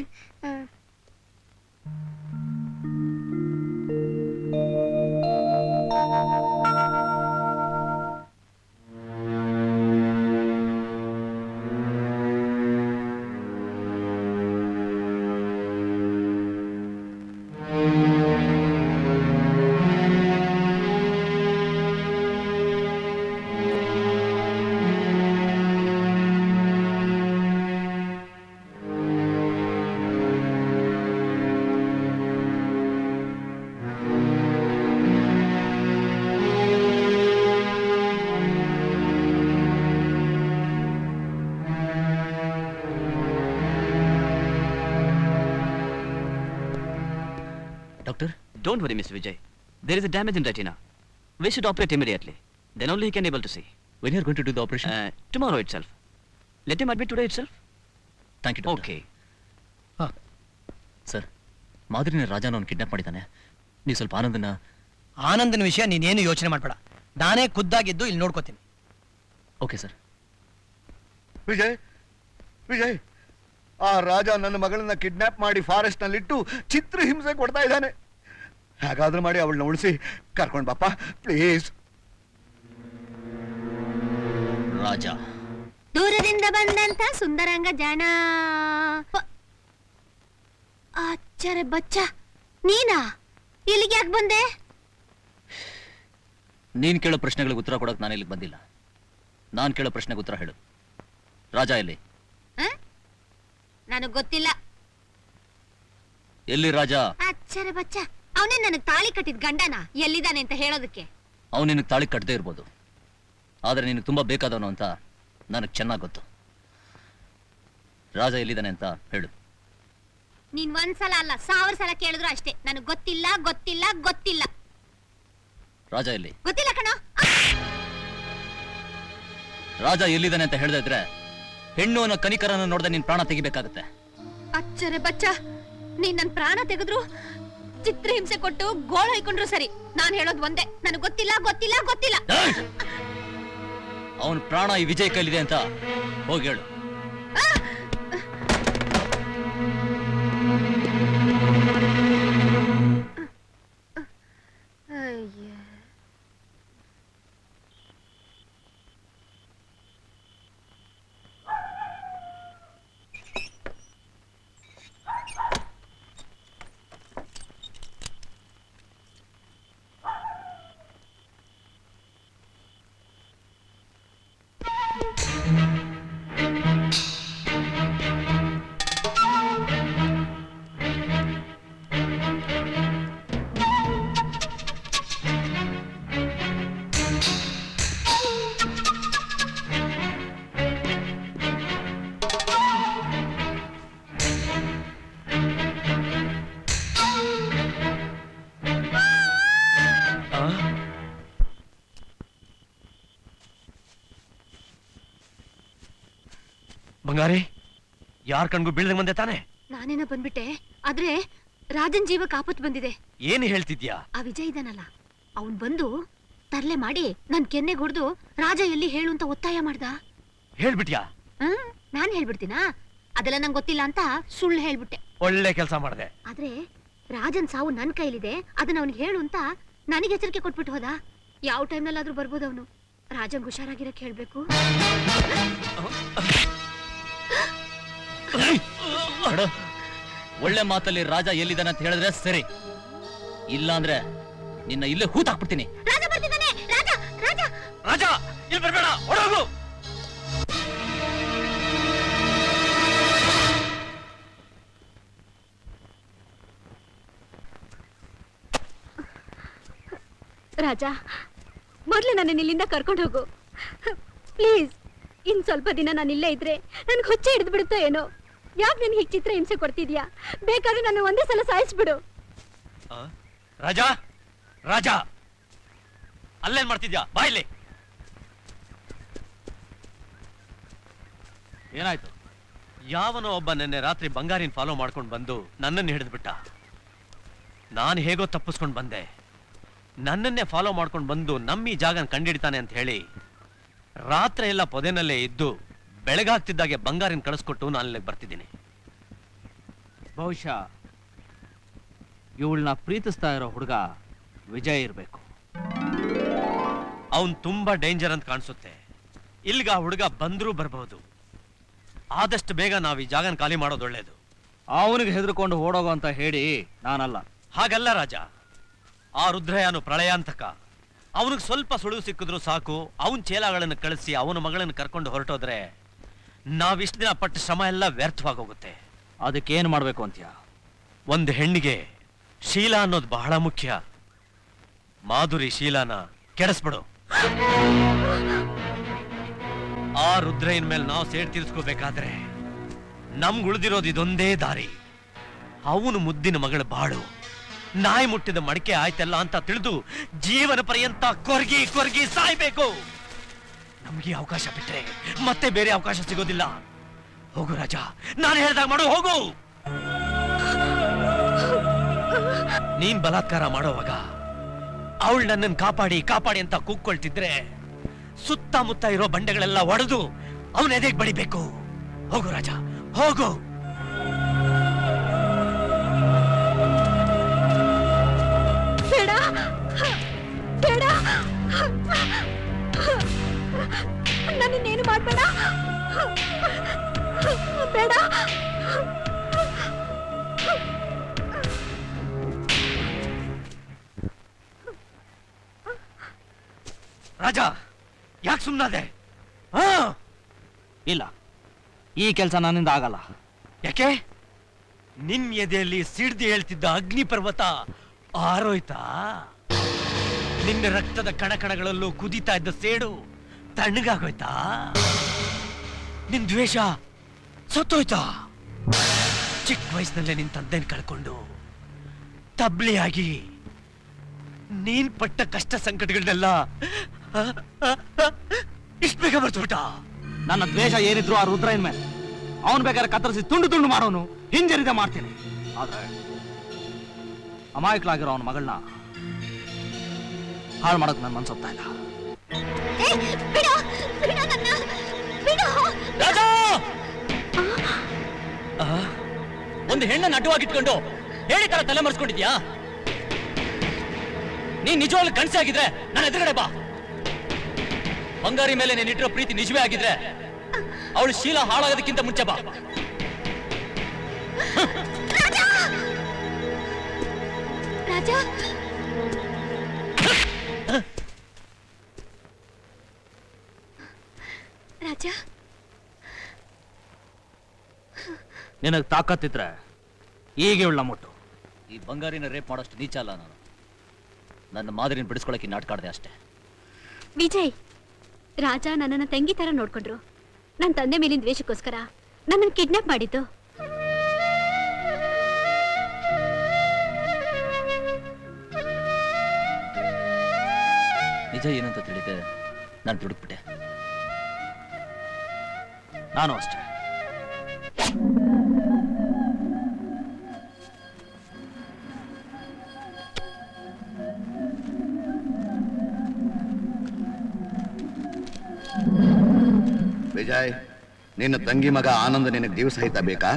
Don't worry, Mr. Vijay. There is a damage in retina. We should operate immediately. Then only he can able to see. When you are going to do the operation? Tomorrow itself. Let him admit today itself. Thank you, doctor. Okay. Sir, ಮಾಧುರಿನ ರಾಜನ ಅವನು kidnap ಮಾಡಿದ್ದಾನೆ. ನೀವು ಸ್ವಲ್ಪ ಆನಂದನ... ಆನಂದನ ವಿಷಯ ನೀನೇನು ಯೋಚನೆ ಮಾಡ್ಬೇಡ, ನಾನೇ ಖುದ್ದಾಗಿದ್ದು ಇಲ್ಲಿ ನೋಡ್ಕೋತೀನಿ. Okay sir. ವಿಜಯ್, ವಿಜಯ್, ಆ ರಾಜ ನನ್ನ ಮಗಳನ್ನ ಕಿಡ್ನಾಪ್ ಮಾಡಿ ಫಾರೆಸ್ಟ್ ನಲ್ಲಿಟ್ಟು ಚಿತ್ರ ಹಿಂಸೆ ಕೊಡ್ತಾ ಇದ್ದಾನೆ. ಹೇಗಾದ್ರೂ ಮಾಡಿ ಅವಳನ್ನ ಉಳಿಸಿ ಕರ್ಕೊಂಡ್ ಬಾಪ ಪ್ಲೀಸ್. ರಾಜ ದೂರದಿಂದ ಬಂದಂತ ಸುಂದರಂಗ ಜಾಣ. ಆಚಾರ್ಯ ಬಚ್ಚ, ನೀನಾ ಇಲ್ಲಿಗೆ ಯಾಕೆ ಬಂದೆ? ನೀನ್ ಕೇಳೋ ಪ್ರಶ್ನೆಗಳಿಗೆ ಉತ್ತರ ಕೊಡಕ್ ನಾನು ಇಲ್ಲಿಗೆ ಬಂದಿಲ್ಲ. ನಾನ್ ಕೇಳೋ ಪ್ರಶ್ನೆಗೆ ಉತ್ತರ ಹೇಳು. ರಾಜ ಎಲ್ಲಿ? ನನಗ್ ಗೊತ್ತಿಲ್ಲ. ಎಲ್ಲಿ ರಾಜ? ಆಚಾರ್ಯ ಬಚ್ಚ, ಅವನೇ ನನಗ್ ತಾಳಿ ಕಟ್ಟಿದ್ ಗಂಡನ ಎಲ್ಲಿದ್ದಾನೆ ಅಂತ ಹೇಳೋದಕ್ಕೆ. ಅವನು ನಿನಗೆ ತಾಳಿ ಕಟ್ಟದೇ ಇರ್ಬೋದು, ಆದ್ರೆ ನಿನಗೆ ತುಂಬಾ ಬೇಕಾದವನು ಅಂತ ನನಗೆ ಚೆನ್ನಾಗಿ ಗೊತ್ತು. ರಾಜ ಎಲ್ಲಿದ್ದಾನೆ ಅಂತ ಹೇಳು. ನೀನ್ ಒಂದ್ಸಲ ಅಲ್ಲ 1000 ಸಲ ಕೇಳಿದ್ರು ಅಷ್ಟೇ, ನನಗ್ ಗೊತ್ತಿಲ್ಲ ಗೊತ್ತಿಲ್ಲ ಗೊತ್ತಿಲ್ಲ. ರಾಜ ಎಲ್ಲಿ? ಗೊತ್ತಿಲ್ಲ ಕಣ. ರಾಜ ಎಲ್ಲಿದ್ದಾನೆ ಅಂತ ಹೇಳ್ತಾ ಇದ್ರೆ ಹೆಣ್ಣು ಅನ್ನೋ ಕನಿಕರನ್ನ ನೋಡ್ದೆ ನಿನ್ ಪ್ರಾಣ ತೆಗಿಬೇಕಾಗತ್ತೆ. ಅಚ್ಚರೆ ಬಚ್ಚ, ನೀನ್ ನನ್ ಪ್ರಾಣ ತೆಗೆದ್ರು, ಚಿತ್ರ ಹಿಂಸೆ ಕೊಟ್ಟು ಗೋಳ ಹೊಯ್ಕೊಂಡ್ರು ಸರಿ, ನಾನ್ ಹೇಳೋದ್ ಒಂದೇ, ನನಗ್ ಗೊತ್ತಿಲ್ಲ ಗೊತ್ತಿಲ್ಲ ಗೊತ್ತಿಲ್ಲ. ಅವನ ಪ್ರಾಣ ಈ ವಿಜಯ್ ಕೈಲಿದೆ ಅಂತ ಹೋಗಿ ಹೇಳು. ಬಂಗಾರಿ, ಯಾರ್ ಕಣ್ಗೂ ಬೀಳ್ದಂಗ್ ಬಂದೆ ತಾನೆ? ನಾನೇನೋ ಬಂದ್ಬಿಟ್ಟೆ, ಆದ್ರೆ ರಾಜನ್ ಜೀವಕ್ಕೆ ಆಪತ್ತು ಬಂದಿದೆ. ಏನು ಹೇಳ್ತಿದ್ಯಾ? ಆ ವಿಜಯ್ ಇದಾನಲ್ಲ, ಅವನ್ ಬಂದು ತರ್ಲೆ ಮಾಡಿ ನನ್ ಕೆನ್ನೆಗೆ ಹೊಡೆದು ರಾಜ ಎಲ್ಲಿ ಹೇಳು ಅಂತ ಒತ್ತಾಯ ಮಾಡ್ದ. ಹೇಳ್ಬಿಟ್ಯಾ? ನಾನ್ ಹೇಳ್ಬಿಡ್ತೀನಾ? ಅದೆಲ್ಲ ನಂಗೆ ಗೊತ್ತಿಲ್ಲ ಅಂತ ಸುಳ್ಳು ಹೇಳ್ಬಿಟ್ಟೆ. ಒಳ್ಳೆ ಕೆಲಸ ಮಾಡಿದೆ. ಆದ್ರೆ ರಾಜನ್ ಸಾವು ನನ್ ಕೈಲಿದೆ, ಅದನ್ನ ಅವನಿಗೆ ಹೇಳು ಅಂತ ನನಗೆ ಎಚ್ಚರಿಕೆ ಕೊಟ್ಬಿಟ್ಟು ಹೋದ. ಯಾವ ಟೈಮ್ನಲ್ಲಾದ್ರೂ ಬರ್ಬೋದು ಅವನು. ರಾಜಂಗ್ ಹುಷಾರಾಗಿರಕ್ ಹೇಳ್ಬೇಕು. ಒಳ್ಳೆ ಮಾತಲ್ಲಿ ರಾಜ ಎಲ್ಲಿದ್ದಾನೆ ಅಂತ ಹೇಳಿದ್ರೆ ಸರಿ, ಇಲ್ಲ ಅಂದ್ರೆ ನಿನ್ನ ಇಲ್ಲೇ ಹೂತಾಕ್ಬಿಡ್ತೀನಿ. ರಾಜ ಬರ್ತಿದ್ದಾನೆ. ರಾಜ ರಾಜ ರಾಜ ಇಲ್ಲಿ ಬರ್ಬೇಡ, ಹೊರಗು. ರಾಜ, ಮೊದ್ಲು ನನ್ನ ಇಲ್ಲಿಂದ ಕರ್ಕೊಂಡು ಹೋಗು ಪ್ಲೀಸ್. ಇನ್ ಸ್ವಲ್ಪ ದಿನ ನಾನು ಇಲ್ಲೇ ಇದ್ರೆ ನನ್ಗೆ ಹುಚ್ಚೆ ಹಿಡಿದು ಬಿಡುತ್ತೋ ಏನೋ. ಯಾಕೆ ನನ್ ಹೀಗೆ ಚಿತ್ರ ಹಿಂಸೆ ಕೊಡ್ತಿದ್ಯಾ? ಬೇಕಾದ್ರೆ ನಾನು ಒಂದೇ ಸಲ ಸಾಯಿಸ್ಬಿಡು. ರಾಜ, ರಾಜ ಅಲ್ಲೇನ್ ಮಾಡ್ತಿದ್ಯಾ? ಬಾ ಇಲ್ಲಿ. ಏನಾಯ್ತು? ಯಾವನೋ ಒಬ್ಬ ನಿನ್ನೆ ರಾತ್ರಿ ಬಂಗಾರಿನ ಫಾಲೋ ಮಾಡ್ಕೊಂಡು ಬಂದು ನನ್ನನ್ನು ಹಿಡಿದ್ಬಿಟ್ಟ. ನಾನು ಹೇಗೋ ತಪ್ಪಿಸ್ಕೊಂಡು ಬಂದೆ. ನನ್ನನ್ನೇ ಫಾಲೋ ಮಾಡ್ಕೊಂಡು ಬಂದು ನಮ್ಮ ಈ ಜಾಗನ ಕಂಡಿಡ್ತಾನೆ ಅಂತ ಹೇಳಿ ರಾತ್ರಿ ಎಲ್ಲ ಪೊದೆನಲ್ಲೇ ಇದ್ದು ಬೆಳಗಾಗ್ತಿದ್ದಾಗೆ ಬಂಗಾರಿನ ಕಳಿಸ್ಕೊಟ್ಟು ನಾನು ಇಲ್ಲಿಗೆ ಬರ್ತಿದ್ದೀನಿ. ಬಹುಶಃ ಇವಳನ್ನ ಪ್ರೀತಿಸ್ತಾ ಇರೋ ಹುಡುಗ ವಿಜಯ್ ಇರ್ಬೇಕು. ಅವನ್ ತುಂಬಾ ಡೇಂಜರ್ ಅಂತ ಕಾಣಿಸುತ್ತೆ. ಇಲ್ಲಿಗ ಆ ಹುಡುಗ ಬಂದ್ರೂ ಬರಬಹುದು. ಆದಷ್ಟು ಬೇಗ ನಾವು ಈ ಜಾಗನ ಖಾಲಿ ಮಾಡೋದು ಒಳ್ಳೇದು. ಅವನಿಗೆ ಹೆದರ್ಕೊಂಡು ಓಡೋಗೋ ಅಂತ ಹೇಳಿ ನಾನಲ್ಲ. ಹಾಗಲ್ಲ ರಾಜ, ಆ ರುದ್ರಯಾನು ಪ್ರಳಯಾಂತಕ. ಅವನಿಗೆ ಸ್ವಲ್ಪ ಸುಳಿವು ಸಿಕ್ಕಿದ್ರು ಸಾಕು, ಅವನ ಚೇಲಾಗಳನ್ನು ಕಳಿಸಿ ಅವನ ಮಗಳನ್ನು ಕರ್ಕೊಂಡು ಹೊರಟೋದ್ರೆ ನಾವಿಷ್ಟು ದಿನ ಪಟ್ಟ ಶ್ರಮ ಎಲ್ಲ ವ್ಯರ್ಥವಾಗೋಗುತ್ತೆ. ಅದಕ್ಕೇನು ಮಾಡ್ಬೇಕು ಅಂತೀಯ? ಒಂದು ಹೆಣ್ಣಿಗೆ ಶೀಲ ಅನ್ನೋದು ಬಹಳ ಮುಖ್ಯ. ಮಾಧುರಿ ಶೀಲಾನ ಕೆಡಿಸ್ಬಿಡು. ಆ ರುದ್ರಯ್ಯನ ಮೇಲೆ ನಾವು ಸೇಡ್ ತೀರಿಸ್ಕೋಬೇಕಾದ್ರೆ ನಮ್ಗೆ ಉಳಿದಿರೋದು ಇದೊಂದೇ ದಾರಿ. ಅವನು ಮುದ್ದಿನ ಮಗಳ ಬಾಳು ನಾಯಿ ಮುಟ್ಟಿದ ಮಡಿಕೆ ಆಯ್ತಲ್ಲ ಅಂತ ತಿಳಿದು ಜೀವನ ಪರ್ಯಂತ ಕೊರ್ಗಿ ಕೊರ್ಗಿ ಸಾಯ್ಬೇಕು. ನಮ್ಗೆ ಅವಕಾಶ ಬಿಟ್ರೆ ಮತ್ತೆ ಬೇರೆ ಅವಕಾಶ ಸಿಗೋದಿಲ್ಲ. ಹೋಗು ರಾಜ, ನಾನು ಹೇಳ್ದಾಗ ಮಾಡು, ಹೋಗು. ನೀನ್ ಬಲಾತ್ಕಾರ ಮಾಡೋವಾಗ ಅವಳು ನನ್ನನ್ನು ಕಾಪಾಡಿ ಕಾಪಾಡಿ ಅಂತ ಕೂಗ್ಕೊಳ್ತಿದ್ರೆ ಸುತ್ತಮುತ್ತ ಇರೋ ಬಂಡೆಗಳೆಲ್ಲ ಒಡೆದು ಅವನ ಎದೆಗೆ ಬಡಿಬೇಕು. ಹೋಗು ರಾಜ, ಹೋಗು. ಬೇಡ ಬೇಡ, ನನ್ನನ್ನೇನು ಮಾಡಬೇಡ, ಬೇಡ. ರಾಜ, ಯಾಕೆ ಸುಮ್ಮನಾದೆ? ಇಲ್ಲ, ಈ ಕೆಲಸ ನನ್ನಿಂದ ಆಗಲ್ಲ. ಯಾಕೆ? ನಿನ್ ಎದೆಯಲ್ಲಿ ಸಿಡ್ದು ಹೇಳ್ತಿದ್ದ ಅಗ್ನಿ ಪರ್ವತ ಆರೋಯ್ತಾ? ನಿನ್ನ ರಕ್ತದ ಕಣಕಣಗಳಲ್ಲೂ ಕುದೀತಾ ಇದ್ದ ಸೇಡು ತಣ್ಣಗಾಗೋಯ್ತಾ? ನಿನ್ ದ್ವೇಷ ಸತ್ತೋಯ್ತಾ? ಚಿಕ್ಕ ವಯಸ್ಸಿನಲ್ಲೇ ನಿನ್ ತಂದೆನ ಕಳ್ಕೊಂಡು ತಬ್ಲಿಯಾಗಿ ನೀನ್ ಪಟ್ಟ ಕಷ್ಟ ಸಂಕಟಗಳನ್ನೆಲ್ಲ ಇಷ್ಟು ಬೇಗ ಬರ್ತ್ಬಿಟ್ಟ. ನನ್ನ ದ್ವೇಷ ಏನಿದ್ರು ಆ ರುದ್ರಯ್ಯನ ಮೇಲೆ. ಅವನು ಬೇಕಾದ್ರೆ ಕತ್ತರಿಸಿ ತುಂಡು ತುಂಡು ಮಾಡೋನು, ಹಿಂಜರಿದ ಮಾಡ್ತೀನಿ. ಆದ್ರೆ ಅಮಾಯಕಲಾಗಿರೋ ಅವನ ಮಗಳನ್ನ ಹಾಳು ಮಾಡಕ್ ನನ್ ಮನ್ಸೊಪ್ತಾ ಇಲ್ಲ. ಒಂದು ಹೆಣ್ಣನ್ನು ಅಡ್ಡವಾಗಿಟ್ಕೊಂಡು ಹೇಳಿ ತರ ತಲೆ ಮರೆಸ್ಕೊಂಡಿದ್ಯಾ? ನೀನ್ ನಿಜವಾಗ್ಲೂ ಕನಸೆ ಆಗಿದ್ರೆ ನನ್ನ ಎದುರುಗಡೆ ಬಾ. ಬಂಗಾರಿ ಮೇಲೆ ನೀನಿಟ್ಟಿರೋ ಪ್ರೀತಿ ನಿಜವೇ ಆಗಿದ್ರೆ ಅವಳು ಶೀಲ ಹಾಳಾಗೋದಕ್ಕಿಂತ ಮುಂಚೆ ಬಾ. ರಾಜ, ರಾಜ, ನಿನಗ್ ತಾಕತ್ತಿದ್ರೆ ಈಗ ಇವಳ ಮುಟ್ಟು. ಈ ಬಂಗಾರಿನ ರೇಪ್ ಮಾಡೋಷ್ಟು ನೀಚ ಅಲ್ಲ ನಾನು. ನನ್ನ ಮಾದರಿನ ಬಿಡಿಸ್ಕೊಳಕ್ಕೆ ನಾಟಕ ಆಡ್ದೆ ಅಷ್ಟೇ. ವಿಜಯ್, ರಾಜ ನನ್ನನ್ನ ತಂಗಿ ತರ ನೋಡ್ಕೊಂಡ್ರು. ನನ್ನ ತಂದೆ ಮೇಲಿನ ದ್ವೇಷಕ್ಕೋಸ್ಕರ ನನ್ನನ್ನು ಕಿಡ್ನಾಪ್ ಮಾಡಿದ್ದು. ನಿಜ ಏನಂತ ತಿಳಿದೆ ನಾನು ದುಡುಕ್ಬಿಟ್ಟೆ. ನಾನು ಅಷ್ಟೇ. ವಿಜಯ್, ನಿನ್ನ ತಂಗಿ ಮಗ ಆನಂದ್ ನಿನಗೆ ಜೀವ ಸಹಿತ ಬೇಕಾ?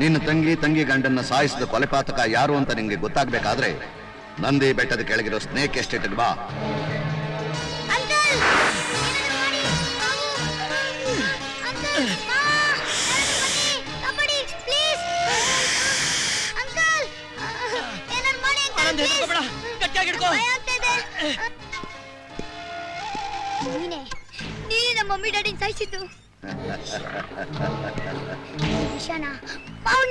ನಿನ್ನ ತಂಗಿ ಗಂಡನ್ನ ಸಾಯಿಸಿದ ಕೊಲೆಪಾತಕ ಯಾರು ಅಂತ ನಿಂಗೆ ಗೊತ್ತಾಗ್ಬೇಕಾದ್ರೆ ನಂದಿ ಬೆಟ್ಟದ ಕೆಳಗಿರೋ ಸ್ನೇಕ್ ಎಸ್ಟೇಟ್ ಬಾ. ನೀನೇ ನಮ್ಮ ಮಮ್ಮಿ ಡ್ಯಾಡಿನ ಸಾಯಿಸಿದ್ದು.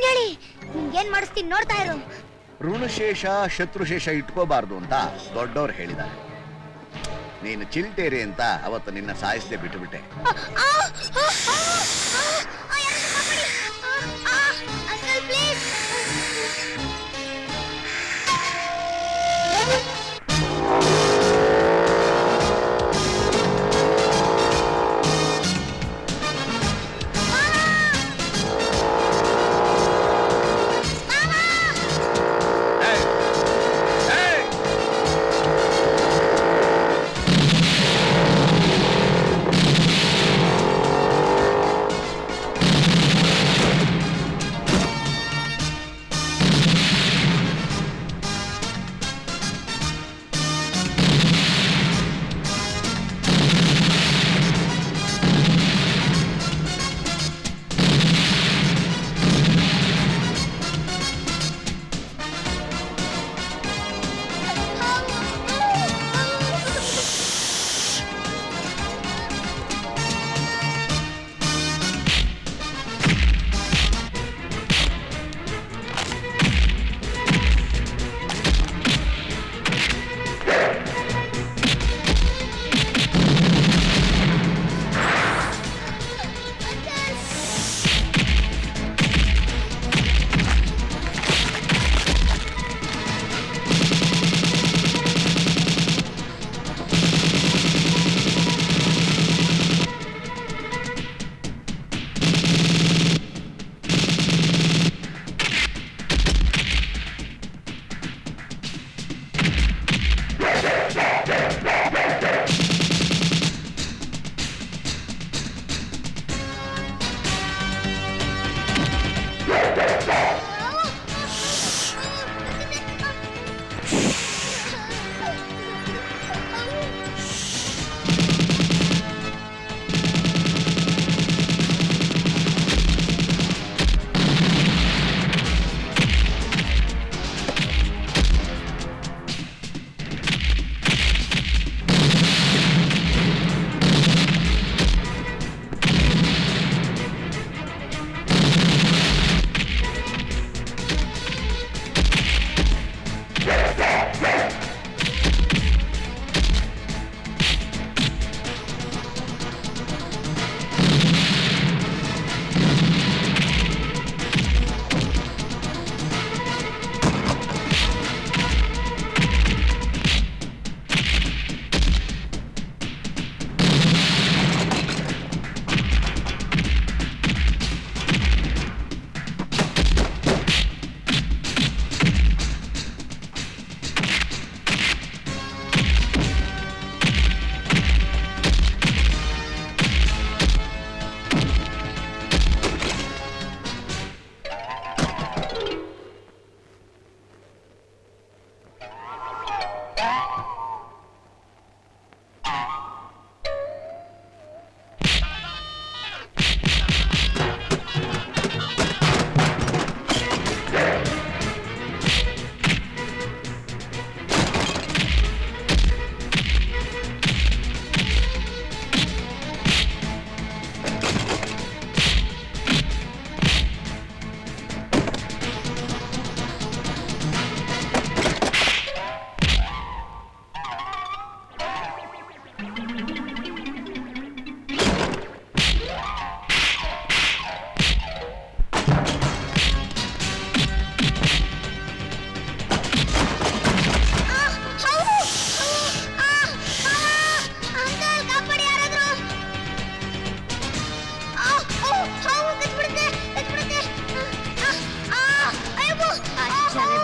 ಹೇಳಿ ನಿನ್ಗೇನ್ ಮಾಡಿಸ್ತೀನಿ ನೋಡ್ತಾ ಇರು. ಋಣಶೇಷ ಶತ್ರುಶೇಷ ಇಟ್ಕೋಬಾರ್ದು ಅಂತ ದೊಡ್ಡವ್ರು ಹೇಳಿದ್ದಾರೆ. ನೀನು ಚಿಲ್ಟೇರಿ ಅಂತ ಅವತ್ತು ನಿನ್ನ ಸಾಯಿಸದೆ ಬಿಟ್ಟುಬಿಟ್ಟೆ.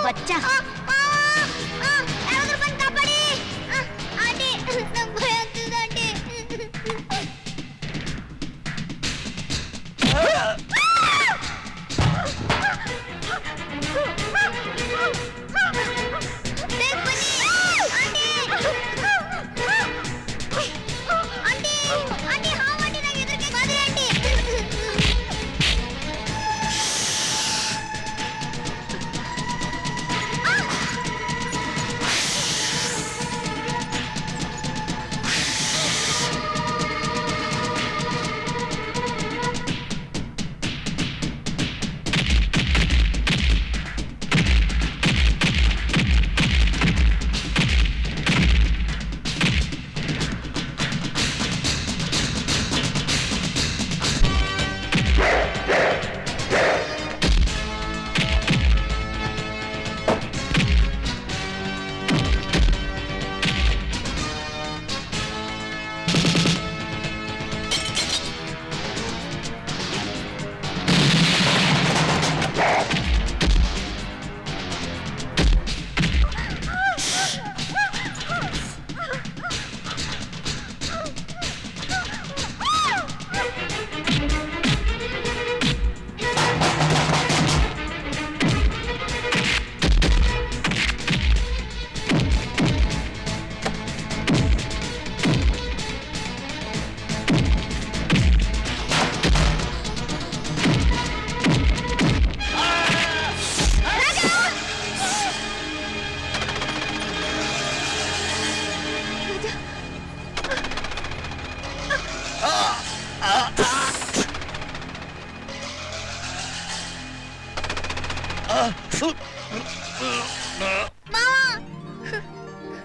बच्चा ಯಾರಾದ್ರೂ ಬಂದು ಕಾಪಾಡಿ ಆಂಟಿ ನಂಗೆ ಭಯ ಆಗ್ತಿದೆ ಆಂಟಿ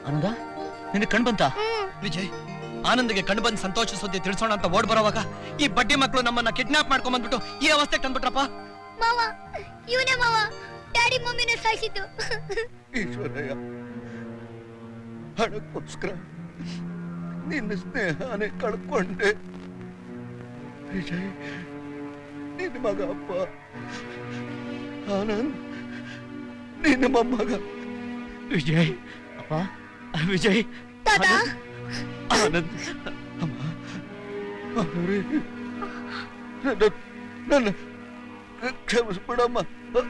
ಆನಂದ ನಿನಗೆ ಕಣ್ ಬಂತ? ವಿಜಯ್, ಆನಂದ್ಗೆ ಕಣ್ ಬಂದ್ ಸಂತೋಷ ಸುದ್ದಿ ತಿಳಿಸೋಣ ಅಂತ ಓಡ್ ಬರೋವಾಗ ಈ ಬಡ್ಡಿ ಮಕ್ಕಳು ನಮ್ಮನ್ನ ಕಿಡ್ನಾಪ್ ಮಾಡ್ಕೊಂಡ್ ಬಂದ್ಬಿಟ್ಟು ಈ ಅವಸ್ಥೆಗೆ ತಂದ್ಬಿಟ್ರಪ್ಪ. ಮಾವ ಇವನೇ ಮಾವ ಡ್ಯಾಡಿ ಮಮ್ಮಿನ ಸಾಯಿಸಿದ್ದು. ಈಶ್ವರಯ್ಯ, ಹಣಕ್ಕೋಸ್ಕರ ನಿನ್ನ ಸ್ನೇಹನೇ ಕಳ್ಕೊಂಡೆ. ವಿಜಯ್, ನಿನ್ನ ಮಗ ಅಪ್ಪ, ಆನಂದ್ ನಿನ್ನ ಮೊಮ್ಮಗ. ವಿಜಯ್ ಅಪ್ಪ, ವಿಜಯ್, ಆನಂದ್ ಅಮ್ಮ, ನನ್ನ ಕ್ಷಮಿಸ್ಬಿಡಮ್ಮ. ತಾತ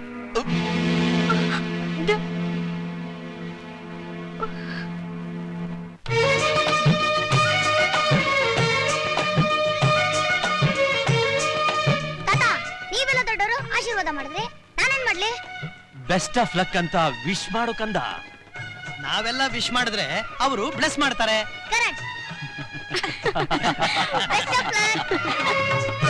ನೀವೆಲ್ಲ ದೊಡ್ಡವರು ಆಶೀರ್ವಾದ ಮಾಡಿದ್ರಿ ನಾನೇನ್ ಮಾಡ್ಲಿ? ಬೆಸ್ಟ್ ಆಫ್ ಲಕ್ ಅಂತ ವಿಶ್ ಮಾಡು ಕಂದ. ನಾವೆಲ್ಲ ವಿಶ್ ಮಾಡಿದ್ರೆ ಅವರು ಬ್ಲೆಸ್ ಮಾಡ್ತಾರೆ. ಕರೆಕ್ಟ್. Best of luck.